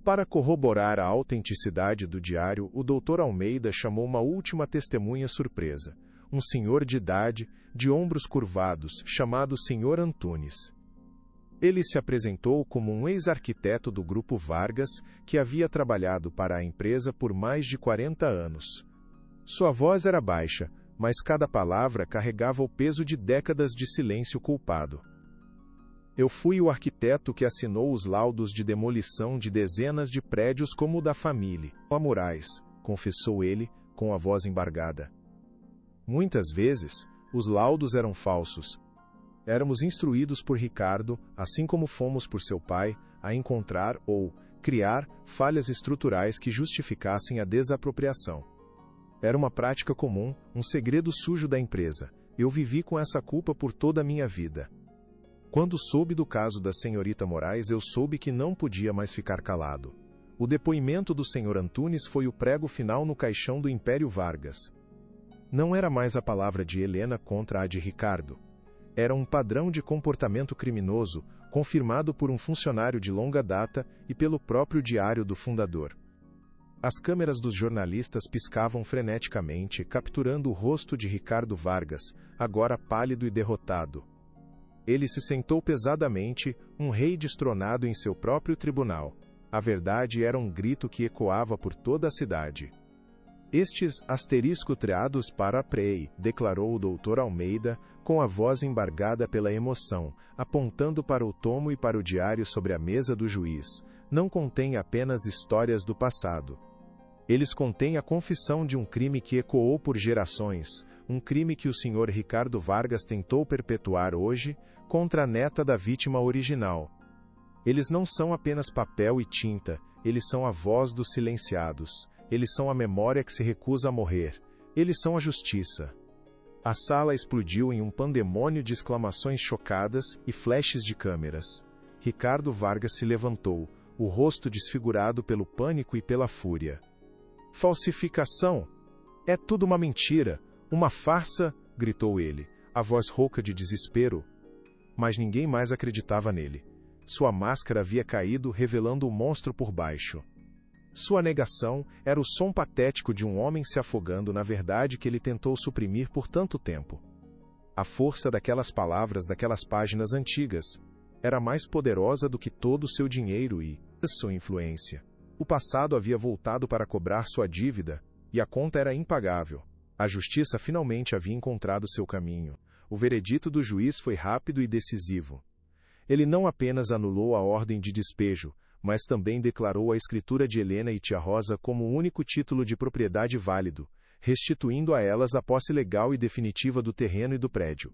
Para corroborar a autenticidade do diário, o Dr. Almeida chamou uma última testemunha surpresa, um senhor de idade, de ombros curvados, chamado Sr. Antunes. Ele se apresentou como um ex-arquiteto do Grupo Vargas, que havia trabalhado para a empresa por mais de 40 anos. Sua voz era baixa, mas cada palavra carregava o peso de décadas de silêncio culpado. Eu fui o arquiteto que assinou os laudos de demolição de dezenas de prédios como o da família Moraes, confessou ele, com a voz embargada. Muitas vezes, os laudos eram falsos. Éramos instruídos por Ricardo, assim como fomos por seu pai, a encontrar ou criar falhas estruturais que justificassem a desapropriação. Era uma prática comum, um segredo sujo da empresa. Eu vivi com essa culpa por toda a minha vida. Quando soube do caso da senhorita Moraes, eu soube que não podia mais ficar calado. O depoimento do Sr. Antunes foi o prego final no caixão do Império Vargas. Não era mais a palavra de Helena contra a de Ricardo. Era um padrão de comportamento criminoso, confirmado por um funcionário de longa data e pelo próprio diário do fundador. As câmeras dos jornalistas piscavam freneticamente, capturando o rosto de Ricardo Vargas, agora pálido e derrotado. Ele se sentou pesadamente, um rei destronado em seu próprio tribunal. A verdade era um grito que ecoava por toda a cidade. Estes asterisco triados para a prei, declarou o Dr. Almeida, com a voz embargada pela emoção, apontando para o tomo e para o diário sobre a mesa do juiz, não contém apenas histórias do passado. Eles contêm a confissão de um crime que ecoou por gerações, um crime que o Sr. Ricardo Vargas tentou perpetuar hoje, contra a neta da vítima original. Eles não são apenas papel e tinta, eles são a voz dos silenciados. Eles são a memória que se recusa a morrer. Eles são a justiça. A sala explodiu em um pandemônio de exclamações chocadas e flashes de câmeras. Ricardo Vargas se levantou, o rosto desfigurado pelo pânico e pela fúria. Falsificação! É tudo uma mentira, uma farsa, gritou ele, a voz rouca de desespero. Mas ninguém mais acreditava nele. Sua máscara havia caído, revelando o monstro por baixo. Sua negação era o som patético de um homem se afogando na verdade que ele tentou suprimir por tanto tempo. A força daquelas palavras, daquelas páginas antigas, era mais poderosa do que todo o seu dinheiro e sua influência. O passado havia voltado para cobrar sua dívida, e a conta era impagável. A justiça finalmente havia encontrado seu caminho. O veredito do juiz foi rápido e decisivo. Ele não apenas anulou a ordem de despejo, mas também declarou a escritura de Helena e Tia Rosa como o único título de propriedade válido, restituindo a elas a posse legal e definitiva do terreno e do prédio.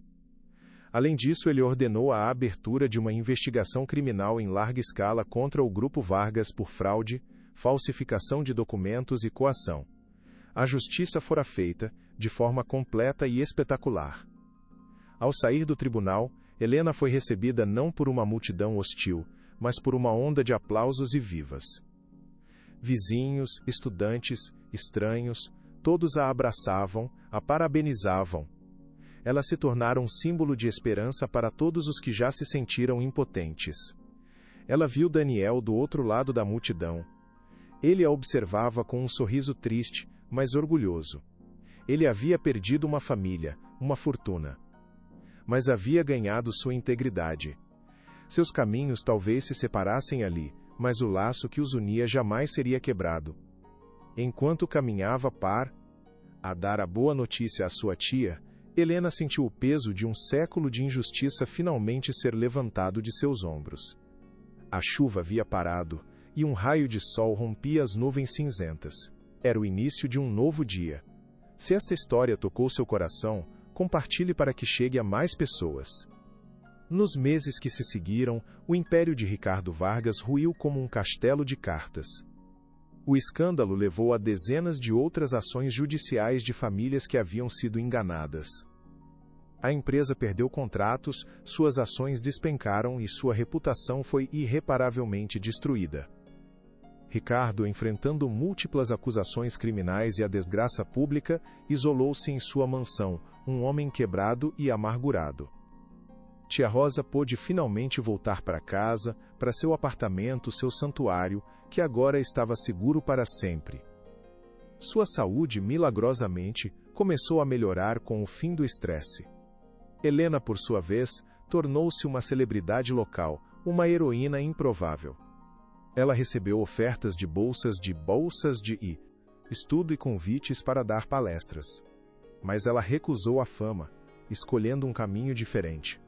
Além disso, ele ordenou a abertura de uma investigação criminal em larga escala contra o Grupo Vargas por fraude, falsificação de documentos e coação. A justiça fora feita, de forma completa e espetacular. Ao sair do tribunal, Helena foi recebida não por uma multidão hostil, mas por uma onda de aplausos e vivas. Vizinhos, estudantes, estranhos, todos a abraçavam, a parabenizavam. Ela se tornara um símbolo de esperança para todos os que já se sentiram impotentes. Ela viu Daniel do outro lado da multidão. Ele a observava com um sorriso triste, mas orgulhoso. Ele havia perdido uma família, uma fortuna. Mas havia ganhado sua integridade. Seus caminhos talvez se separassem ali, mas o laço que os unia jamais seria quebrado. Enquanto caminhava a dar a boa notícia à sua tia, Helena sentiu o peso de um século de injustiça finalmente ser levantado de seus ombros. A chuva havia parado, e um raio de sol rompia as nuvens cinzentas. Era o início de um novo dia. Se esta história tocou seu coração, compartilhe para que chegue a mais pessoas. Nos meses que se seguiram, o império de Ricardo Vargas ruiu como um castelo de cartas. O escândalo levou a dezenas de outras ações judiciais de famílias que haviam sido enganadas. A empresa perdeu contratos, suas ações despencaram e sua reputação foi irreparavelmente destruída. Ricardo, enfrentando múltiplas acusações criminais e a desgraça pública, isolou-se em sua mansão, um homem quebrado e amargurado. Tia Rosa pôde finalmente voltar para casa, para seu apartamento, seu santuário, que agora estava seguro para sempre. Sua saúde, milagrosamente, começou a melhorar com o fim do estresse. Helena, por sua vez, tornou-se uma celebridade local, uma heroína improvável. Ela recebeu ofertas de bolsas de estudo e convites para dar palestras. Mas ela recusou a fama, escolhendo um caminho diferente.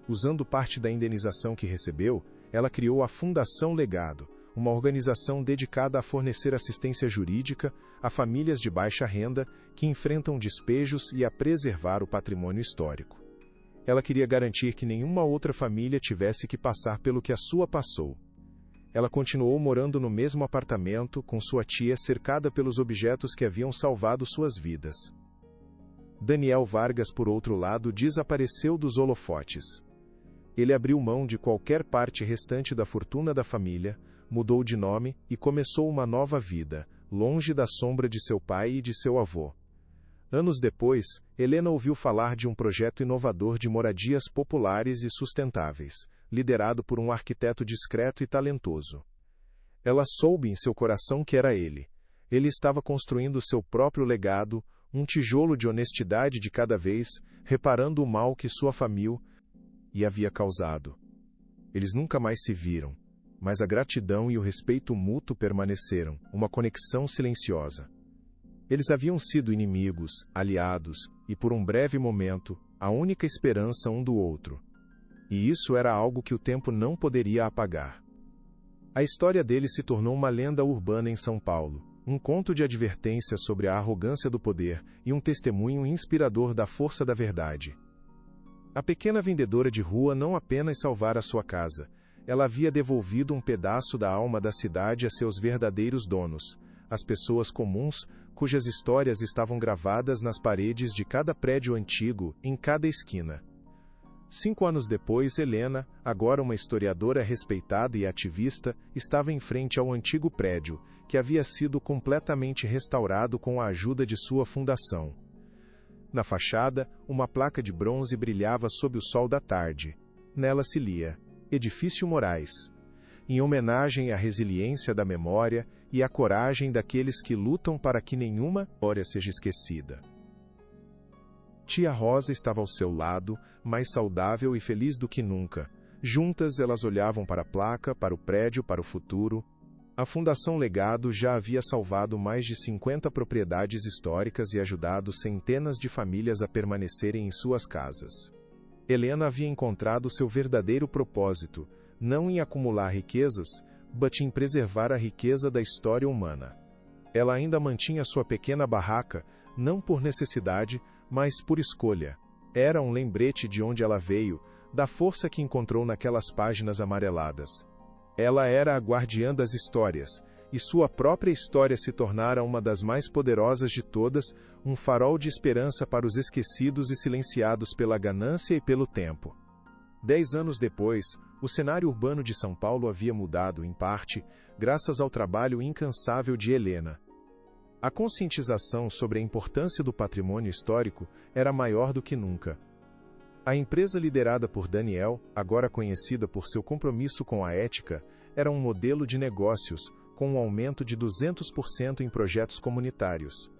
Usando parte da indenização que recebeu, ela criou a Fundação Legado, uma organização dedicada a fornecer assistência jurídica a famílias de baixa renda que enfrentam despejos e a preservar o patrimônio histórico. Ela queria garantir que nenhuma outra família tivesse que passar pelo que a sua passou. Ela continuou morando no mesmo apartamento, com sua tia cercada pelos objetos que haviam salvado suas vidas. Daniel Vargas, por outro lado, desapareceu dos holofotes. Ele abriu mão de qualquer parte restante da fortuna da família, mudou de nome e começou uma nova vida, longe da sombra de seu pai e de seu avô. Anos depois, Helena ouviu falar de um projeto inovador de moradias populares e sustentáveis, liderado por um arquiteto discreto e talentoso. Ela soube em seu coração que era ele. Ele estava construindo seu próprio legado, um tijolo de honestidade de cada vez, reparando o mal que sua família havia causado. Eles nunca mais se viram, mas a gratidão e o respeito mútuo permaneceram, uma conexão silenciosa. Eles haviam sido inimigos, aliados, e por um breve momento, a única esperança um do outro. E isso era algo que o tempo não poderia apagar. A história deles se tornou uma lenda urbana em São Paulo, um conto de advertência sobre a arrogância do poder e um testemunho inspirador da força da verdade. A pequena vendedora de rua não apenas salvara sua casa, ela havia devolvido um pedaço da alma da cidade a seus verdadeiros donos, as pessoas comuns, cujas histórias estavam gravadas nas paredes de cada prédio antigo, em cada esquina. 5 anos depois, Helena, agora uma historiadora respeitada e ativista, estava em frente ao antigo prédio, que havia sido completamente restaurado com a ajuda de sua fundação. Na fachada, uma placa de bronze brilhava sob o sol da tarde. Nela se lia: Edifício Moraes, em homenagem à resiliência da memória e à coragem daqueles que lutam para que nenhuma história seja esquecida. Tia Rosa estava ao seu lado, mais saudável e feliz do que nunca. Juntas elas olhavam para a placa, para o prédio, para o futuro. A Fundação Legado já havia salvado mais de 50 propriedades históricas e ajudado centenas de famílias a permanecerem em suas casas. Helena havia encontrado seu verdadeiro propósito, não em acumular riquezas, mas em preservar a riqueza da história humana. Ela ainda mantinha sua pequena barraca, não por necessidade, mas por escolha. Era um lembrete de onde ela veio, da força que encontrou naquelas páginas amareladas. Ela era a guardiã das histórias, e sua própria história se tornara uma das mais poderosas de todas, um farol de esperança para os esquecidos e silenciados pela ganância e pelo tempo. 10 anos depois, o cenário urbano de São Paulo havia mudado, em parte, graças ao trabalho incansável de Helena. A conscientização sobre a importância do patrimônio histórico era maior do que nunca. A empresa liderada por Daniel, agora conhecida por seu compromisso com a ética, era um modelo de negócios, com um aumento de 200% em projetos comunitários.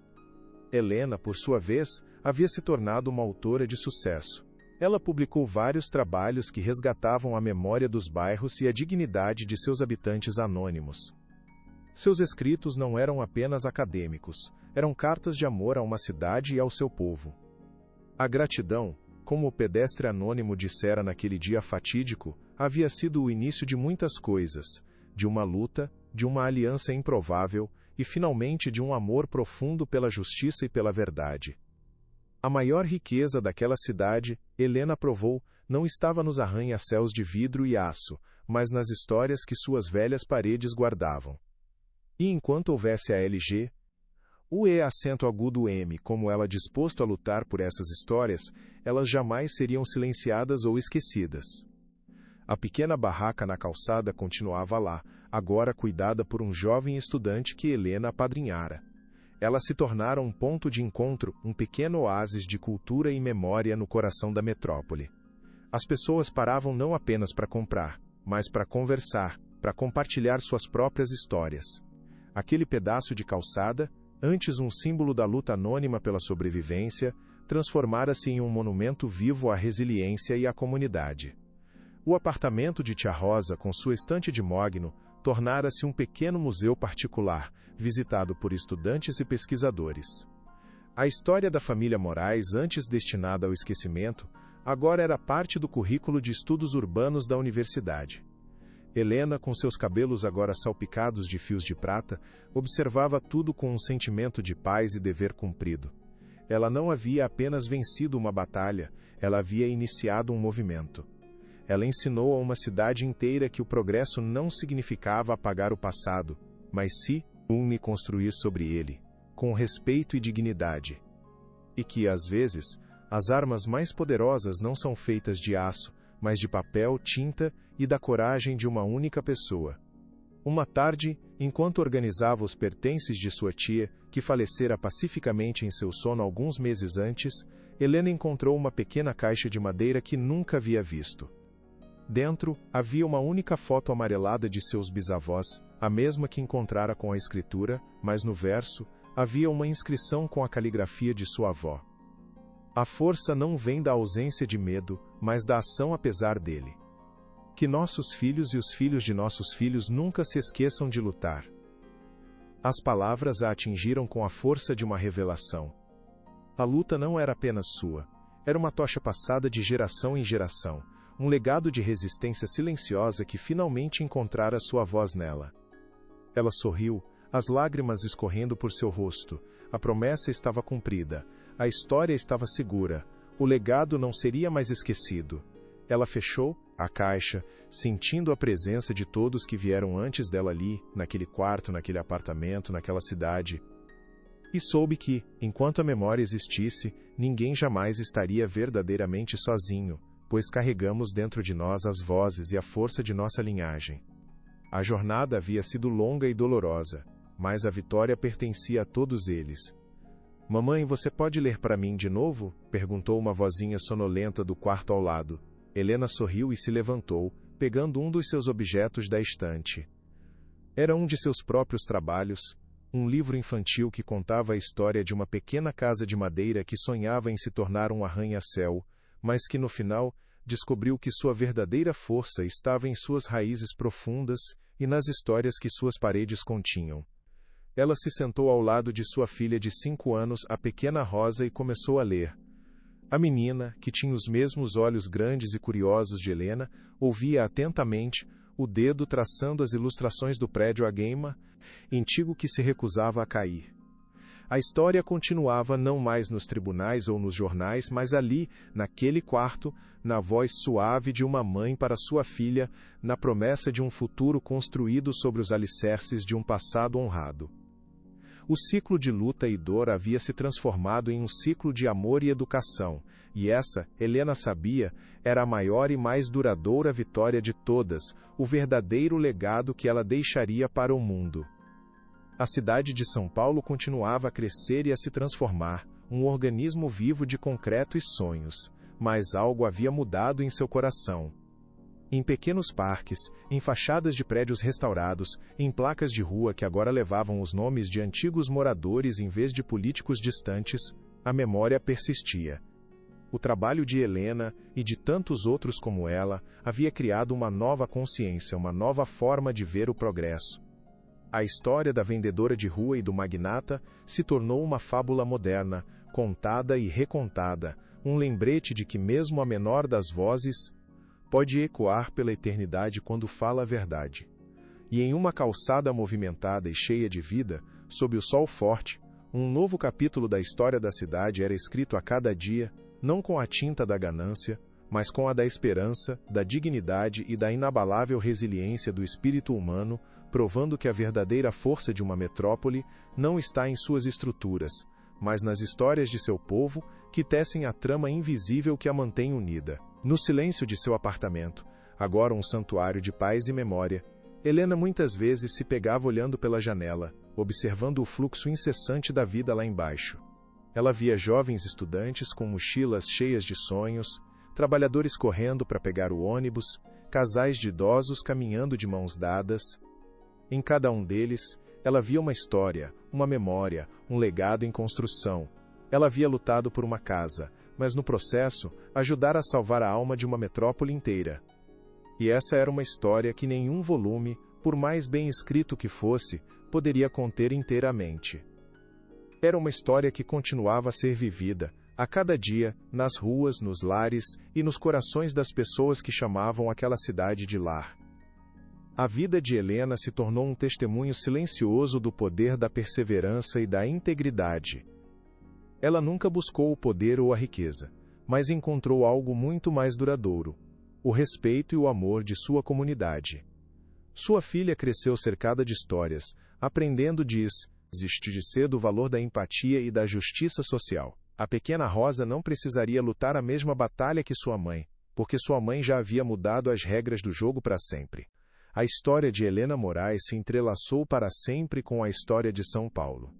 Helena, por sua vez, havia se tornado uma autora de sucesso. Ela publicou vários trabalhos que resgatavam a memória dos bairros e a dignidade de seus habitantes anônimos. Seus escritos não eram apenas acadêmicos, eram cartas de amor a uma cidade e ao seu povo. A gratidão, como o pedestre anônimo dissera naquele dia fatídico, havia sido o início de muitas coisas, de uma luta, de uma aliança improvável e, finalmente, de um amor profundo pela justiça e pela verdade. A maior riqueza daquela cidade, Helena provou, não estava nos arranha-céus de vidro e aço, mas nas histórias que suas velhas paredes guardavam. E enquanto houvesse a LG, o E acento agudo M, como ela disposto a lutar por essas histórias, elas jamais seriam silenciadas ou esquecidas. A pequena barraca na calçada continuava lá, agora cuidada por um jovem estudante que Helena apadrinhara. Elas se tornaram um ponto de encontro, um pequeno oásis de cultura e memória no coração da metrópole. As pessoas paravam não apenas para comprar, mas para conversar, para compartilhar suas próprias histórias. Aquele pedaço de calçada, antes um símbolo da luta anônima pela sobrevivência, transformara-se em um monumento vivo à resiliência e à comunidade. O apartamento de Tia Rosa, com sua estante de mogno, tornara-se um pequeno museu particular, visitado por estudantes e pesquisadores. A história da família Moraes, antes destinada ao esquecimento, agora era parte do currículo de estudos urbanos da universidade. Helena, com seus cabelos agora salpicados de fios de prata, observava tudo com um sentimento de paz e dever cumprido. Ela não havia apenas vencido uma batalha, ela havia iniciado um movimento. Ela ensinou a uma cidade inteira que o progresso não significava apagar o passado, mas sim construir sobre ele, com respeito e dignidade. E que, às vezes, as armas mais poderosas não são feitas de aço, mas de papel, tinta e da coragem de uma única pessoa. Uma tarde, enquanto organizava os pertences de sua tia, que falecera pacificamente em seu sono alguns meses antes, Helena encontrou uma pequena caixa de madeira que nunca havia visto. Dentro, havia uma única foto amarelada de seus bisavós, a mesma que encontrara com a escritura, mas no verso, havia uma inscrição com a caligrafia de sua avó. A força não vem da ausência de medo, mas da ação apesar dele. Que nossos filhos e os filhos de nossos filhos nunca se esqueçam de lutar. As palavras a atingiram com a força de uma revelação. A luta não era apenas sua, era uma tocha passada de geração em geração, um legado de resistência silenciosa que finalmente encontrara sua voz nela. Ela sorriu, as lágrimas escorrendo por seu rosto. A promessa estava cumprida, a história estava segura, o legado não seria mais esquecido. Ela fechou a caixa, sentindo a presença de todos que vieram antes dela ali, naquele quarto, naquele apartamento, naquela cidade. E soube que, enquanto a memória existisse, ninguém jamais estaria verdadeiramente sozinho, pois carregamos dentro de nós as vozes e a força de nossa linhagem. A jornada havia sido longa e dolorosa, mas a vitória pertencia a todos eles. "Mamãe, você pode ler para mim de novo?" perguntou uma vozinha sonolenta do quarto ao lado. Helena sorriu e se levantou, pegando um dos seus objetos da estante. Era um de seus próprios trabalhos, um livro infantil que contava a história de uma pequena casa de madeira que sonhava em se tornar um arranha-céu, mas que no final descobriu que sua verdadeira força estava em suas raízes profundas e nas histórias que suas paredes continham. Ela se sentou ao lado de sua filha de 5 anos, a pequena Rosa, e começou a ler. A menina, que tinha os mesmos olhos grandes e curiosos de Helena, ouvia atentamente, o dedo traçando as ilustrações do prédio Agaima, antigo que se recusava a cair. A história continuava não mais nos tribunais ou nos jornais, mas ali, naquele quarto, na voz suave de uma mãe para sua filha, na promessa de um futuro construído sobre os alicerces de um passado honrado. O ciclo de luta e dor havia se transformado em um ciclo de amor e educação, e essa, Helena sabia, era a maior e mais duradoura vitória de todas, o verdadeiro legado que ela deixaria para o mundo. A cidade de São Paulo continuava a crescer e a se transformar, um organismo vivo de concreto e sonhos, mas algo havia mudado em seu coração. Em pequenos parques, em fachadas de prédios restaurados, em placas de rua que agora levavam os nomes de antigos moradores em vez de políticos distantes, a memória persistia. O trabalho de Helena, e de tantos outros como ela, havia criado uma nova consciência, uma nova forma de ver o progresso. A história da vendedora de rua e do magnata se tornou uma fábula moderna, contada e recontada, um lembrete de que mesmo a menor das vozes pode ecoar pela eternidade quando fala a verdade. E em uma calçada movimentada e cheia de vida, sob o sol forte, um novo capítulo da história da cidade era escrito a cada dia, não com a tinta da ganância, mas com a da esperança, da dignidade e da inabalável resiliência do espírito humano, provando que a verdadeira força de uma metrópole não está em suas estruturas, mas nas histórias de seu povo, que tecem a trama invisível que a mantém unida. No silêncio de seu apartamento, agora um santuário de paz e memória, Helena muitas vezes se pegava olhando pela janela, observando o fluxo incessante da vida lá embaixo. Ela via jovens estudantes com mochilas cheias de sonhos, trabalhadores correndo para pegar o ônibus, casais de idosos caminhando de mãos dadas. Em cada um deles, ela via uma história, uma memória, um legado em construção. Ela havia lutado por uma casa, mas no processo, ajudar a salvar a alma de uma metrópole inteira. E essa era uma história que nenhum volume, por mais bem escrito que fosse, poderia conter inteiramente. Era uma história que continuava a ser vivida, a cada dia, nas ruas, nos lares e nos corações das pessoas que chamavam aquela cidade de lar. A vida de Helena se tornou um testemunho silencioso do poder da perseverança e da integridade. Ela nunca buscou o poder ou a riqueza, mas encontrou algo muito mais duradouro: o respeito e o amor de sua comunidade. Sua filha cresceu cercada de histórias, aprendendo desde cedo o valor da empatia e da justiça social. A pequena Rosa não precisaria lutar a mesma batalha que sua mãe, porque sua mãe já havia mudado as regras do jogo para sempre. A história de Helena Moraes se entrelaçou para sempre com a história de São Paulo.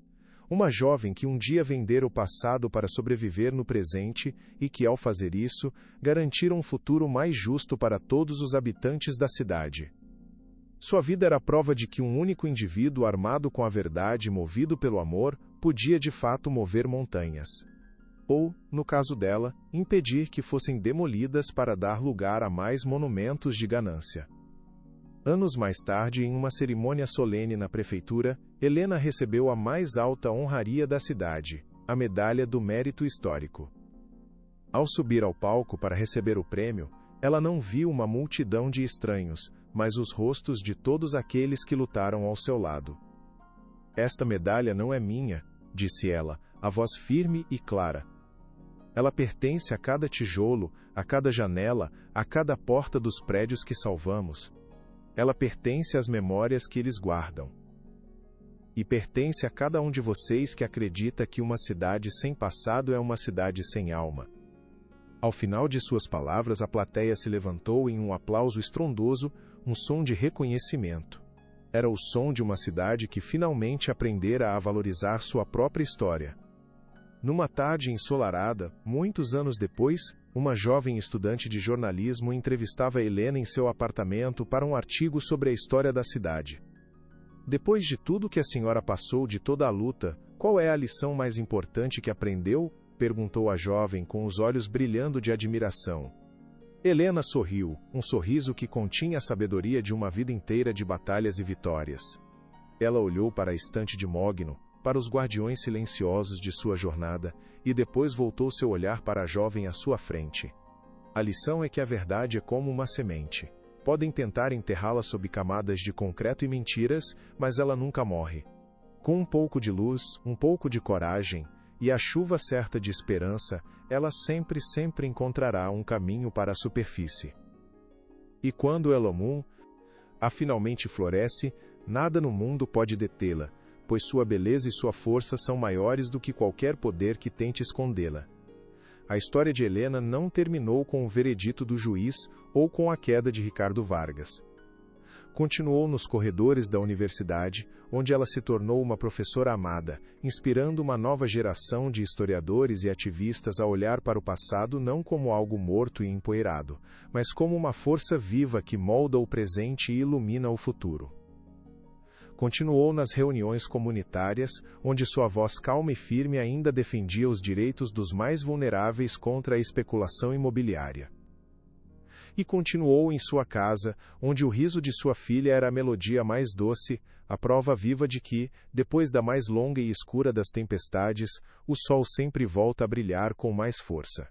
Uma jovem que um dia vendera o passado para sobreviver no presente e que, ao fazer isso, garantiram um futuro mais justo para todos os habitantes da cidade. Sua vida era a prova de que um único indivíduo armado com a verdade e movido pelo amor podia de fato mover montanhas. Ou, no caso dela, impedir que fossem demolidas para dar lugar a mais monumentos de ganância. Anos mais tarde, em uma cerimônia solene na prefeitura, Helena recebeu a mais alta honraria da cidade, a Medalha do Mérito Histórico. Ao subir ao palco para receber o prêmio, ela não viu uma multidão de estranhos, mas os rostos de todos aqueles que lutaram ao seu lado. "Esta medalha não é minha", disse ela, a voz firme e clara. "Ela pertence a cada tijolo, a cada janela, a cada porta dos prédios que salvamos. Ela pertence às memórias que eles guardam. E pertence a cada um de vocês que acredita que uma cidade sem passado é uma cidade sem alma." Ao final de suas palavras, a plateia se levantou em um aplauso estrondoso, um som de reconhecimento. Era o som de uma cidade que finalmente aprendera a valorizar sua própria história. Numa tarde ensolarada, muitos anos depois, uma jovem estudante de jornalismo entrevistava Helena em seu apartamento para um artigo sobre a história da cidade. "Depois de tudo que a senhora passou, de toda a luta, qual é a lição mais importante que aprendeu?", perguntou a jovem com os olhos brilhando de admiração. Helena sorriu, um sorriso que continha a sabedoria de uma vida inteira de batalhas e vitórias. Ela olhou para a estante de mogno, para os guardiões silenciosos de sua jornada, e depois voltou seu olhar para a jovem à sua frente. "A lição é que a verdade é como uma semente. Podem tentar enterrá-la sob camadas de concreto e mentiras, mas ela nunca morre. Com um pouco de luz, um pouco de coragem, e a chuva certa de esperança, ela sempre encontrará um caminho para a superfície. E quando Elomum finalmente floresce, nada no mundo pode detê-la, pois sua beleza e sua força são maiores do que qualquer poder que tente escondê-la." A história de Helena não terminou com o veredito do juiz ou com a queda de Ricardo Vargas. Continuou nos corredores da universidade, onde ela se tornou uma professora amada, inspirando uma nova geração de historiadores e ativistas a olhar para o passado não como algo morto e empoeirado, mas como uma força viva que molda o presente e ilumina o futuro. Continuou nas reuniões comunitárias, onde sua voz calma e firme ainda defendia os direitos dos mais vulneráveis contra a especulação imobiliária. E continuou em sua casa, onde o riso de sua filha era a melodia mais doce, a prova viva de que, depois da mais longa e escura das tempestades, o sol sempre volta a brilhar com mais força.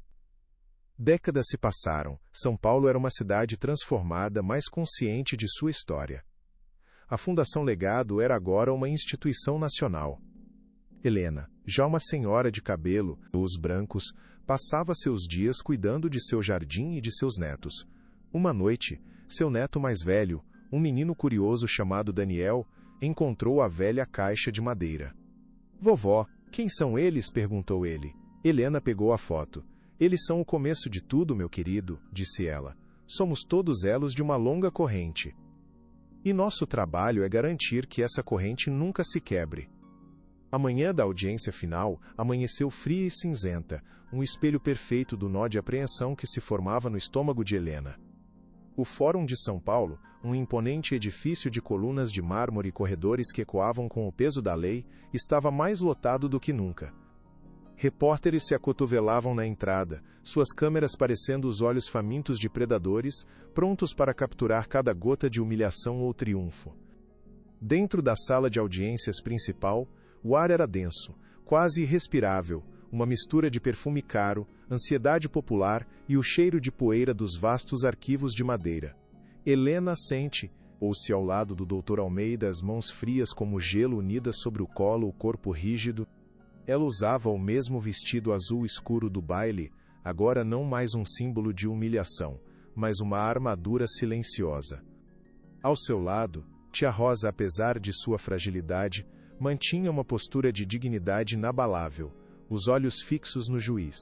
Décadas se passaram, São Paulo era uma cidade transformada, mais consciente de sua história. A Fundação Legado era agora uma instituição nacional. Helena, já uma senhora de cabelo, os brancos, passava seus dias cuidando de seu jardim e de seus netos. Uma noite, seu neto mais velho, um menino curioso chamado Daniel, encontrou a velha caixa de madeira. Vovó, quem são eles? Perguntou ele. Helena pegou a foto. Eles são o começo de tudo, meu querido, disse ela. Somos todos elos de uma longa corrente. E nosso trabalho é garantir que essa corrente nunca se quebre. A manhã da audiência final amanheceu fria e cinzenta, um espelho perfeito do nó de apreensão que se formava no estômago de Helena. O Fórum de São Paulo, um imponente edifício de colunas de mármore e corredores que ecoavam com o peso da lei, estava mais lotado do que nunca. Repórteres se acotovelavam na entrada, suas câmeras parecendo os olhos famintos de predadores, prontos para capturar cada gota de humilhação ou triunfo. Dentro da sala de audiências principal, o ar era denso, quase irrespirável, uma mistura de perfume caro, ansiedade popular e o cheiro de poeira dos vastos arquivos de madeira. Helena sentou-se ao lado do Dr. Almeida, as mãos frias como gelo unidas sobre o colo, o corpo rígido. Ela usava o mesmo vestido azul escuro do baile, agora não mais um símbolo de humilhação, mas uma armadura silenciosa. Ao seu lado, tia Rosa, apesar de sua fragilidade, mantinha uma postura de dignidade inabalável, os olhos fixos no juiz.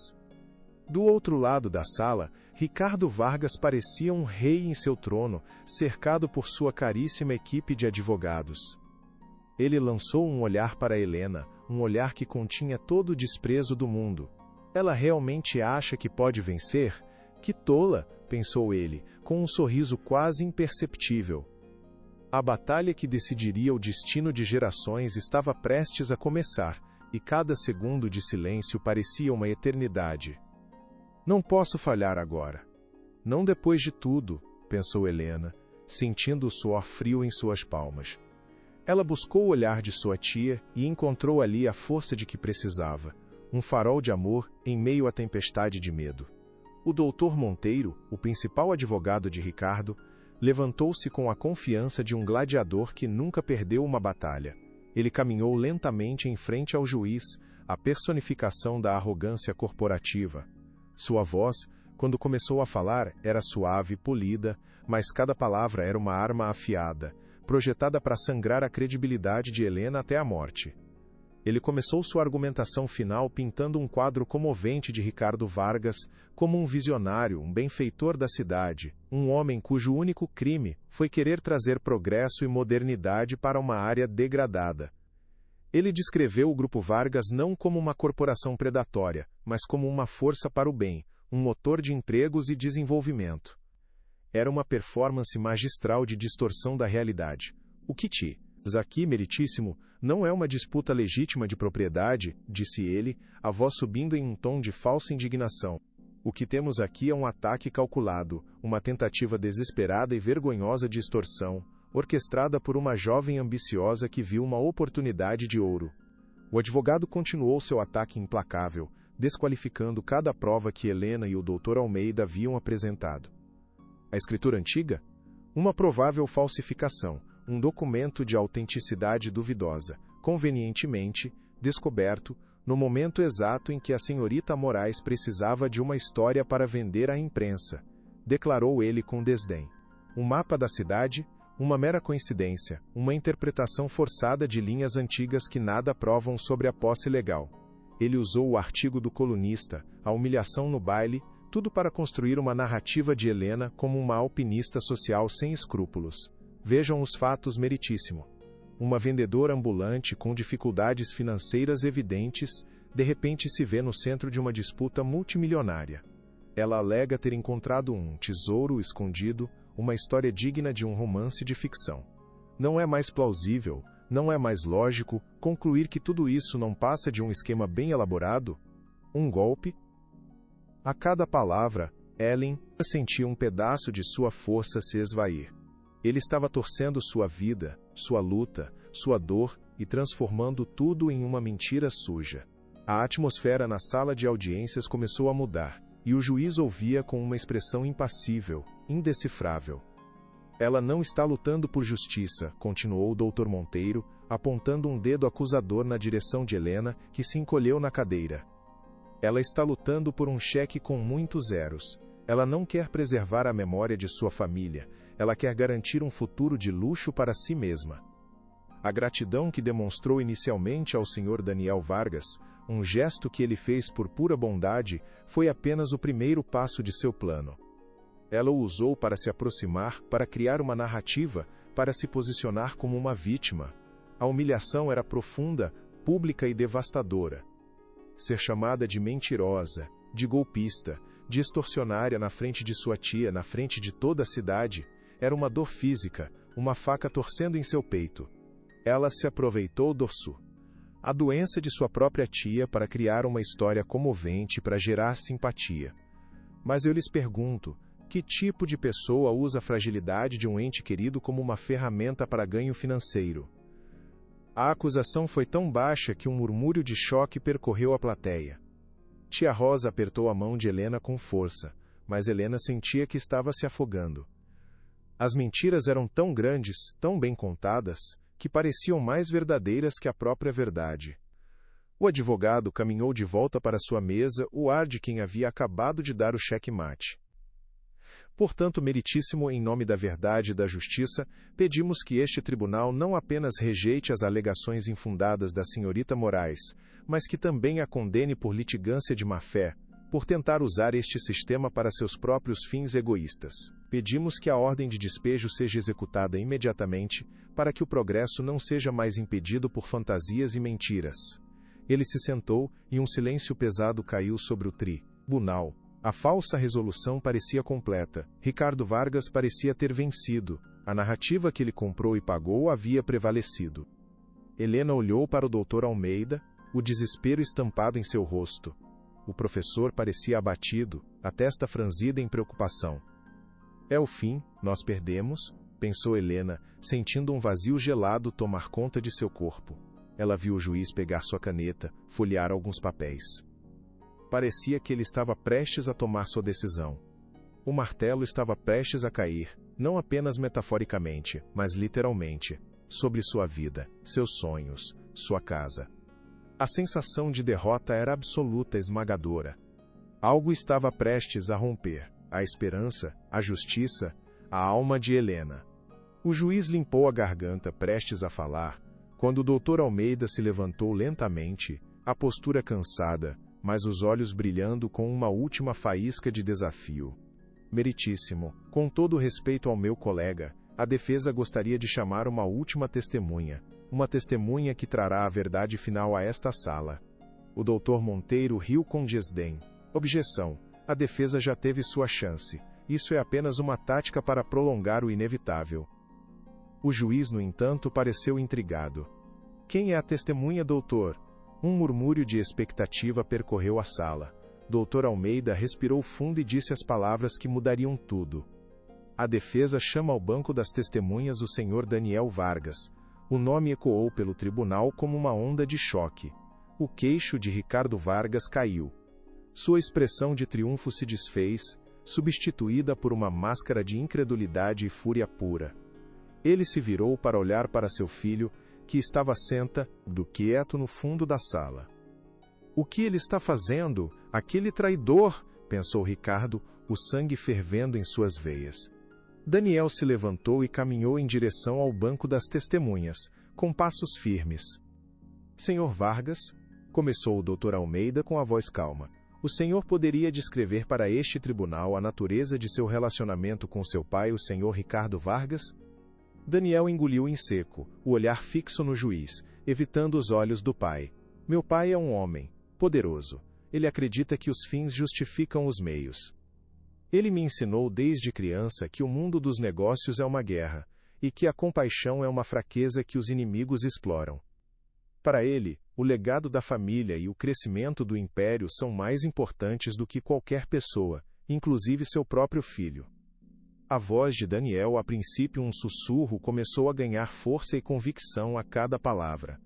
Do outro lado da sala, Ricardo Vargas parecia um rei em seu trono, cercado por sua caríssima equipe de advogados. Ele lançou um olhar para Helena, um olhar que continha todo o desprezo do mundo. Ela realmente acha que pode vencer? Que tola, pensou ele, com um sorriso quase imperceptível. A batalha que decidiria o destino de gerações estava prestes a começar, e cada segundo de silêncio parecia uma eternidade. Não posso falhar agora. Não depois de tudo, pensou Helena, sentindo o suor frio em suas palmas. Ela buscou o olhar de sua tia e encontrou ali a força de que precisava, um farol de amor em meio à tempestade de medo. O doutor Monteiro, o principal advogado de Ricardo, levantou-se com a confiança de um gladiador que nunca perdeu uma batalha. Ele caminhou lentamente em frente ao juiz, a personificação da arrogância corporativa. Sua voz, quando começou a falar, era suave e polida, mas cada palavra era uma arma afiada, projetada para sangrar a credibilidade de Helena até a morte. Ele começou sua argumentação final pintando um quadro comovente de Ricardo Vargas como um visionário, um benfeitor da cidade, um homem cujo único crime foi querer trazer progresso e modernidade para uma área degradada. Ele descreveu o Grupo Vargas não como uma corporação predatória, mas como uma força para o bem, um motor de empregos e desenvolvimento. Era uma performance magistral de distorção da realidade. O que aqui, meritíssimo, não é uma disputa legítima de propriedade, disse ele, a voz subindo em um tom de falsa indignação. O que temos aqui é um ataque calculado, uma tentativa desesperada e vergonhosa de extorsão, orquestrada por uma jovem ambiciosa que viu uma oportunidade de ouro. O advogado continuou seu ataque implacável, desqualificando cada prova que Helena e o Dr. Almeida haviam apresentado. A escritura antiga? Uma provável falsificação, um documento de autenticidade duvidosa, convenientemente descoberto no momento exato em que a senhorita Moraes precisava de uma história para vender à imprensa, declarou ele com desdém. Um mapa da cidade? Uma mera coincidência, uma interpretação forçada de linhas antigas que nada provam sobre a posse legal. Ele usou o artigo do colunista, a humilhação no baile, tudo para construir uma narrativa de Helena como uma alpinista social sem escrúpulos. Vejam os fatos, meritíssimo. Uma vendedora ambulante com dificuldades financeiras evidentes, de repente se vê no centro de uma disputa multimilionária. Ela alega ter encontrado um tesouro escondido, uma história digna de um romance de ficção. Não é mais plausível, Não é mais lógico concluir que tudo isso não passa de um esquema bem elaborado? Um golpe? A cada palavra, Ellen sentia um pedaço de sua força se esvair. Ele estava torcendo sua vida, sua luta, sua dor e transformando tudo em uma mentira suja. A atmosfera na sala de audiências começou a mudar, e o juiz ouvia com uma expressão impassível, indecifrável. Ela não está lutando por justiça, continuou o Dr. Monteiro, apontando um dedo acusador na direção de Helena, que se encolheu na cadeira. Ela está lutando por um cheque com muitos zeros. Ela não quer preservar a memória de sua família, ela quer garantir um futuro de luxo para si mesma. A gratidão que demonstrou inicialmente ao Sr. Daniel Vargas, um gesto que ele fez por pura bondade, foi apenas o primeiro passo de seu plano. Ela o usou para se aproximar, para criar uma narrativa, para se posicionar como uma vítima. A humilhação era profunda, pública e devastadora. Ser chamada de mentirosa, de golpista, de extorsionária na frente de sua tia, na frente de toda a cidade, era uma dor física, uma faca torcendo em seu peito. Ela se aproveitou a doença de sua própria tia para criar uma história comovente para gerar simpatia. Mas eu lhes pergunto, que tipo de pessoa usa a fragilidade de um ente querido como uma ferramenta para ganho financeiro? A acusação foi tão baixa que um murmúrio de choque percorreu a plateia. Tia Rosa apertou a mão de Helena com força, mas Helena sentia que estava se afogando. As mentiras eram tão grandes, tão bem contadas, que pareciam mais verdadeiras que a própria verdade. O advogado caminhou de volta para sua mesa, o ar de quem havia acabado de dar o cheque-mate. Portanto, meritíssimo, em nome da verdade e da justiça, pedimos que este tribunal não apenas rejeite as alegações infundadas da senhorita Moraes, mas que também a condene por litigância de má-fé, por tentar usar este sistema para seus próprios fins egoístas. Pedimos que a ordem de despejo seja executada imediatamente, para que o progresso não seja mais impedido por fantasias e mentiras. Ele se sentou, e um silêncio pesado caiu sobre o tribunal. A falsa resolução parecia completa. Ricardo Vargas parecia ter vencido. A narrativa que ele comprou e pagou havia prevalecido. Helena olhou para o Dr. Almeida, o desespero estampado em seu rosto. O professor parecia abatido, a testa franzida em preocupação. É o fim, nós perdemos, pensou Helena, sentindo um vazio gelado tomar conta de seu corpo. Ela viu o juiz pegar sua caneta, folhear alguns papéis. Parecia que ele estava prestes a tomar sua decisão. O martelo estava prestes a cair, não apenas metaforicamente, mas literalmente, sobre sua vida, seus sonhos, sua casa. A sensação de derrota era absoluta, esmagadora. Algo estava prestes a romper, a esperança, a justiça, a alma de Helena. O juiz limpou a garganta prestes a falar, quando o Dr. Almeida se levantou lentamente, a postura cansada, mas os olhos brilhando com uma última faísca de desafio. Meritíssimo, com todo o respeito ao meu colega, a defesa gostaria de chamar uma última testemunha, uma testemunha que trará a verdade final a esta sala. O Dr. Monteiro riu com desdém. Objeção. A defesa já teve sua chance. Isso é apenas uma tática para prolongar o inevitável. O juiz, no entanto, pareceu intrigado. Quem é a testemunha, doutor? Um murmúrio de expectativa percorreu a sala. Dr. Almeida respirou fundo e disse as palavras que mudariam tudo. A defesa chama ao banco das testemunhas o Sr. Daniel Vargas. O nome ecoou pelo tribunal como uma onda de choque. O queixo de Ricardo Vargas caiu. Sua expressão de triunfo se desfez, substituída por uma máscara de incredulidade e fúria pura. Ele se virou para olhar para seu filho, que estava sentado quieto no fundo da sala. O que ele está fazendo? Aquele traidor, pensou Ricardo, o sangue fervendo em suas veias. Daniel se levantou e caminhou em direção ao banco das testemunhas, com passos firmes. Senhor Vargas, começou o Dr. Almeida com a voz calma, o senhor poderia descrever para este tribunal a natureza de seu relacionamento com seu pai, o senhor Ricardo Vargas? Daniel engoliu em seco, o olhar fixo no juiz, evitando os olhos do pai. Meu pai é um homem poderoso. Ele acredita que os fins justificam os meios. Ele me ensinou desde criança que o mundo dos negócios é uma guerra. e que a compaixão é uma fraqueza que os inimigos exploram. Para ele, o legado da família e o crescimento do império são mais importantes do que qualquer pessoa, inclusive seu próprio filho. A voz de Daniel, a princípio um sussurro, começou a ganhar força e convicção a cada palavra.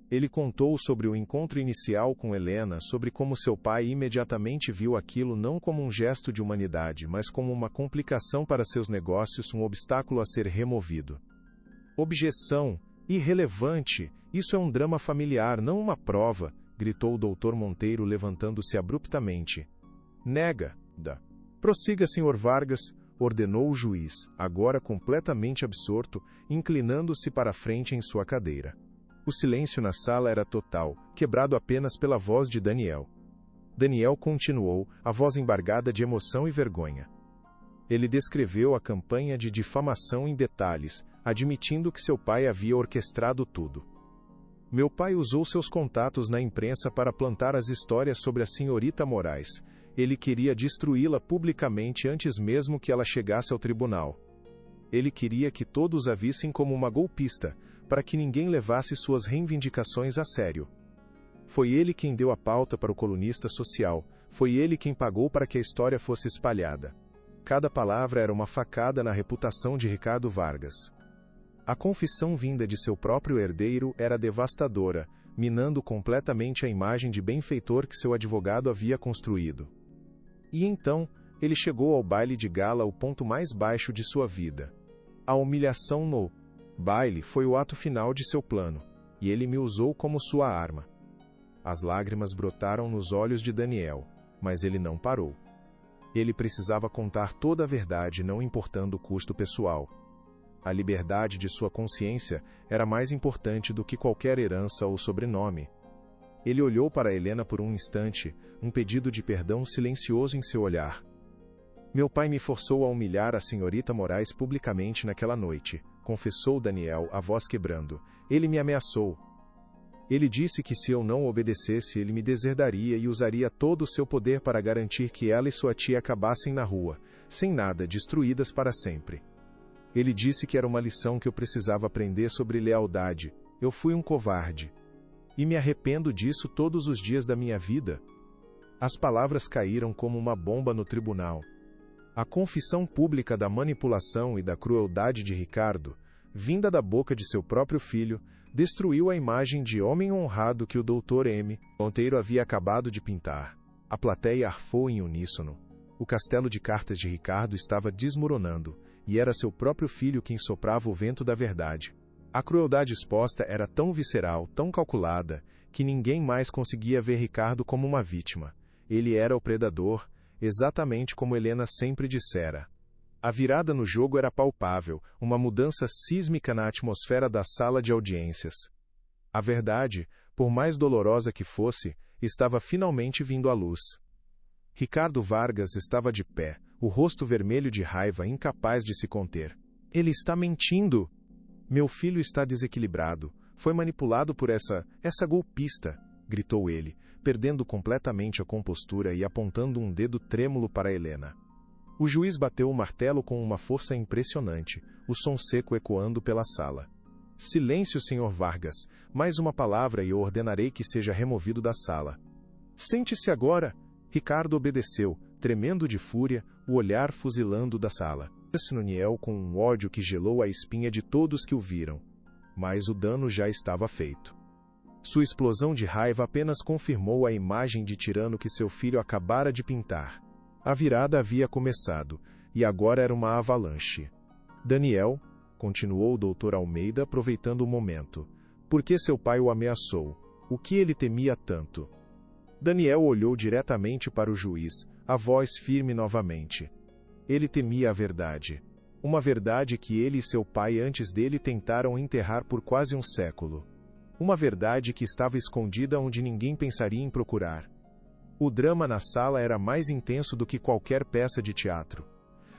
Ele contou sobre o encontro inicial com Helena, sobre como seu pai imediatamente viu aquilo não como um gesto de humanidade, mas como uma complicação para seus negócios, um obstáculo a ser removido. Objeção! Irrelevante! Isso é um drama familiar, não uma prova, gritou o Dr. Monteiro levantando-se abruptamente. Nega! Prossiga, Sr. Vargas, ordenou o juiz, agora completamente absorto, inclinando-se para a frente em sua cadeira. O silêncio na sala era total, quebrado apenas pela voz de Daniel. Daniel continuou, a voz embargada de emoção e vergonha. Ele descreveu a campanha de difamação em detalhes, admitindo que seu pai havia orquestrado tudo. Meu pai usou seus contatos na imprensa para plantar as histórias sobre a senhorita Moraes. Ele queria destruí-la publicamente antes mesmo que ela chegasse ao tribunal. Ele queria que todos a vissem como uma golpista, para que ninguém levasse suas reivindicações a sério. Foi ele quem deu a pauta para o colunista social, foi ele quem pagou para que a história fosse espalhada. Cada palavra era uma facada na reputação de Ricardo Vargas. A confissão vinda de seu próprio herdeiro era devastadora, minando completamente a imagem de benfeitor que seu advogado havia construído. E então, ele chegou ao baile de gala, o ponto mais baixo de sua vida. A humilhação no baile foi o ato final de seu plano, e ele me usou como sua arma. As lágrimas brotaram nos olhos de Daniel, mas ele não parou. Ele precisava contar toda a verdade, não importando o custo pessoal. A liberdade de sua consciência era mais importante do que qualquer herança ou sobrenome. Ele olhou para Helena por um instante, um pedido de perdão silencioso em seu olhar. Meu pai me forçou a humilhar a senhorita Moraes publicamente naquela noite, confessou Daniel, a voz quebrando. Ele me ameaçou. Ele disse que se eu não obedecesse, ele me deserdaria e usaria todo o seu poder para garantir que ela e sua tia acabassem na rua, sem nada, destruídas para sempre. Ele disse que era uma lição que eu precisava aprender sobre lealdade. Eu fui um covarde. E me arrependo disso todos os dias da minha vida. As palavras caíram como uma bomba no tribunal. A confissão pública da manipulação e da crueldade de Ricardo, vinda da boca de seu próprio filho, destruiu a imagem de homem honrado que o Dr. M. Monteiro havia acabado de pintar. A plateia arfou em uníssono. O castelo de cartas de Ricardo estava desmoronando, e era seu próprio filho quem soprava o vento da verdade. A crueldade exposta era tão visceral, tão calculada, que ninguém mais conseguia ver Ricardo como uma vítima. Ele era o predador, exatamente como Helena sempre dissera. A virada no jogo era palpável, uma mudança sísmica na atmosfera da sala de audiências. A verdade, por mais dolorosa que fosse, estava finalmente vindo à luz. Ricardo Vargas estava de pé, o rosto vermelho de raiva, incapaz de se conter. Ele está mentindo! Meu filho está desequilibrado. Foi manipulado por essa golpista, gritou ele, perdendo completamente a compostura e apontando um dedo trêmulo para Helena. O juiz bateu o martelo com uma força impressionante, o som seco ecoando pela sala. Silêncio, Sr. Vargas. Mais uma palavra e eu ordenarei que seja removido da sala. Sente-se agora! Ricardo obedeceu, tremendo de fúria, o olhar fuzilando da sala. Daniel com um ódio que gelou a espinha de todos que o viram. Mas o dano já estava feito. Sua explosão de raiva apenas confirmou a imagem de tirano que seu filho acabara de pintar. A virada havia começado, e agora era uma avalanche. Daniel, continuou o Dr. Almeida aproveitando o momento, por que seu pai o ameaçou? O que ele temia tanto? Daniel olhou diretamente para o juiz, a voz firme novamente. Ele temia a verdade. Uma verdade que ele e seu pai antes dele tentaram enterrar por quase um século. Uma verdade que estava escondida onde ninguém pensaria em procurar. O drama na sala era mais intenso do que qualquer peça de teatro.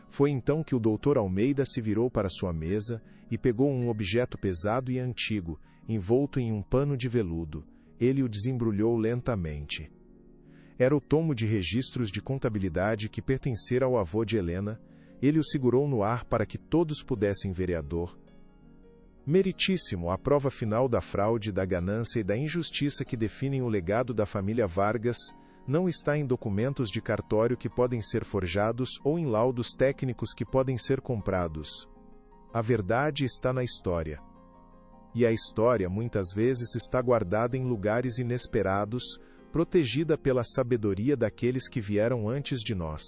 Foi então que o Dr. Almeida se virou para sua mesa e pegou um objeto pesado e antigo, envolto em um pano de veludo. Ele o desembrulhou lentamente. Era o tomo de registros de contabilidade que pertencera ao avô de Helena, Ele o segurou no ar para que todos pudessem ver. Meritíssimo, a prova final da fraude, da ganância e da injustiça que definem o legado da família Vargas não está em documentos de cartório que podem ser forjados ou em laudos técnicos que podem ser comprados. A verdade está na história. E a história muitas vezes está guardada em lugares inesperados, protegida pela sabedoria daqueles que vieram antes de nós.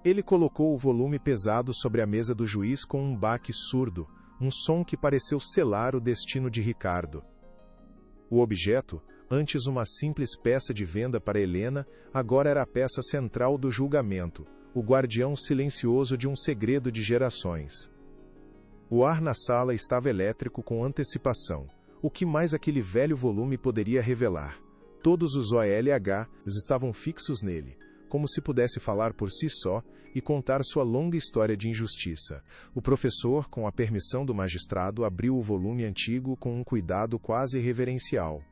Ele colocou o volume pesado sobre a mesa do juiz com um baque surdo, um som que pareceu selar o destino de Ricardo. O objeto, antes uma simples peça de venda para Helena, agora era a peça central do julgamento, o guardião silencioso de um segredo de gerações. O ar na sala estava elétrico com antecipação. O que mais aquele velho volume poderia revelar? Todos os OLH estavam fixos nele, como se pudesse falar por si só e contar sua longa história de injustiça. O professor, com a permissão do magistrado, abriu o volume antigo com um cuidado quase reverencial.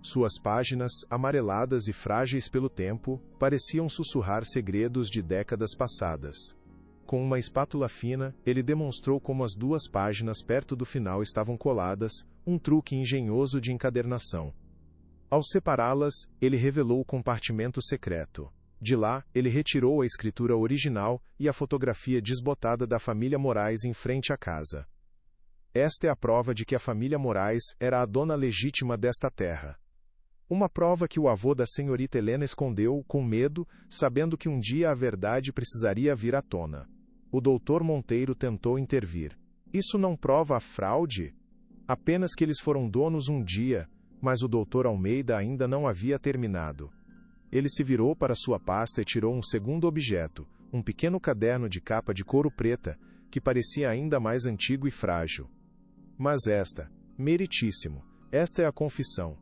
Suas páginas, amareladas e frágeis pelo tempo, pareciam sussurrar segredos de décadas passadas. Com uma espátula fina, ele demonstrou como as duas páginas perto do final estavam coladas, um truque engenhoso de encadernação. Ao separá-las, ele revelou o compartimento secreto. De lá, ele retirou a escritura original e a fotografia desbotada da família Moraes em frente à casa. Esta é a prova de que a família Moraes era a dona legítima desta terra. Uma prova que o avô da senhorita Helena escondeu, com medo, sabendo que um dia a verdade precisaria vir à tona. O doutor Monteiro tentou intervir. Isso não prova a fraude? Apenas que eles foram donos um dia, mas o doutor Almeida ainda não havia terminado. Ele se virou para sua pasta e tirou um segundo objeto, um pequeno caderno de capa de couro preta, que parecia ainda mais antigo e frágil. Mas meritíssimo, esta é a confissão.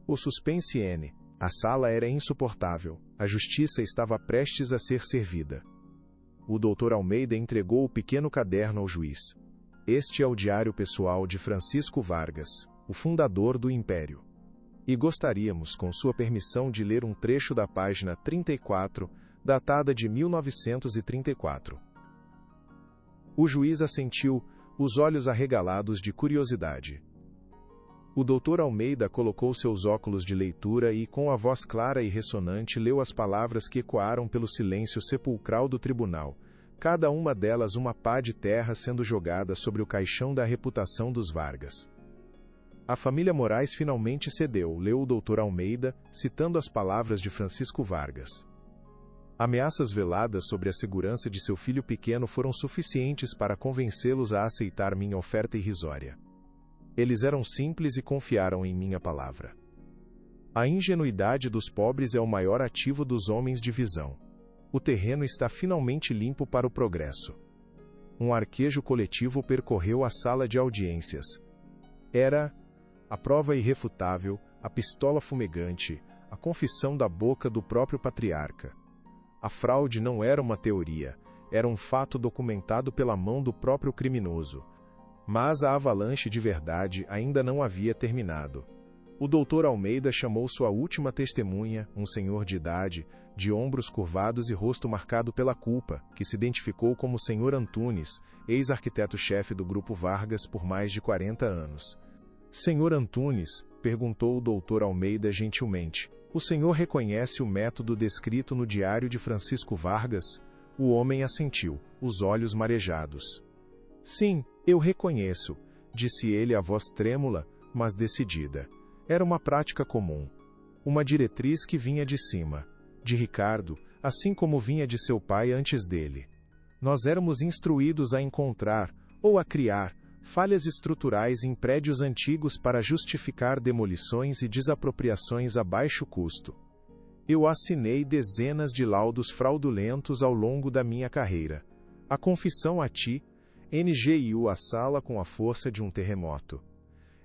O suspense N. A sala era insuportável, a justiça estava prestes a ser servida. O doutor Almeida entregou o pequeno caderno ao juiz. Este é o diário pessoal de Francisco Vargas, o fundador do Império. E gostaríamos, com sua permissão, de ler um trecho da página 34, datada de 1934. O juiz assentiu, os olhos arregalados de curiosidade. O doutor Almeida colocou seus óculos de leitura e, com a voz clara e ressonante, leu as palavras que ecoaram pelo silêncio sepulcral do tribunal, cada uma delas uma pá de terra sendo jogada sobre o caixão da reputação dos Vargas. A família Moraes finalmente cedeu, leu o doutor Almeida, citando as palavras de Francisco Vargas. Ameaças veladas sobre a segurança de seu filho pequeno foram suficientes para convencê-los a aceitar minha oferta irrisória. Eles eram simples e confiaram em minha palavra. A ingenuidade dos pobres é o maior ativo dos homens de visão. O terreno está finalmente limpo para o progresso. Um arquejo coletivo percorreu a sala de audiências. Era a prova irrefutável, a pistola fumegante, a confissão da boca do próprio patriarca. A fraude não era uma teoria, era um fato documentado pela mão do próprio criminoso. Mas a avalanche de verdade ainda não havia terminado. O doutor Almeida chamou sua última testemunha, um senhor de idade, de ombros curvados e rosto marcado pela culpa, que se identificou como Sr. Antunes, ex-arquiteto-chefe do Grupo Vargas por mais de 40 anos. Sr. Antunes, perguntou o doutor Almeida gentilmente, o senhor reconhece o método descrito no diário de Francisco Vargas? O homem assentiu, os olhos marejados. Sim, eu reconheço, disse ele a voz trêmula, mas decidida. Era uma prática comum. Uma diretriz que vinha de cima, de Ricardo, assim como vinha de seu pai antes dele. Nós éramos instruídos a encontrar, ou a criar, falhas estruturais em prédios antigos para justificar demolições e desapropriações a baixo custo. Eu assinei dezenas de laudos fraudulentos ao longo da minha carreira. A confissão a ti, NGIU a sala com a força de um terremoto.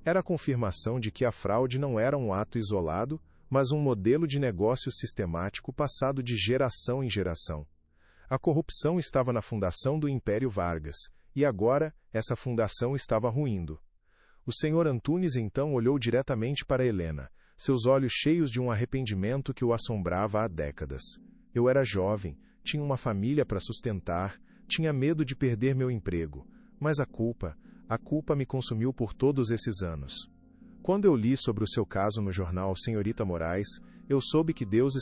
Era a confirmação de que a fraude não era um ato isolado, mas um modelo de negócio sistemático passado de geração em geração. A corrupção estava na fundação do Império Vargas, e agora essa fundação estava ruindo. O senhor Antunes então olhou diretamente para Helena, seus olhos cheios de um arrependimento que o assombrava há décadas. Eu era jovem, tinha uma família para sustentar, Tinha medo de perder meu emprego, mas a culpa me consumiu por todos esses anos. Quando eu li sobre o seu caso no jornal Senhorita Moraes, eu soube que Deus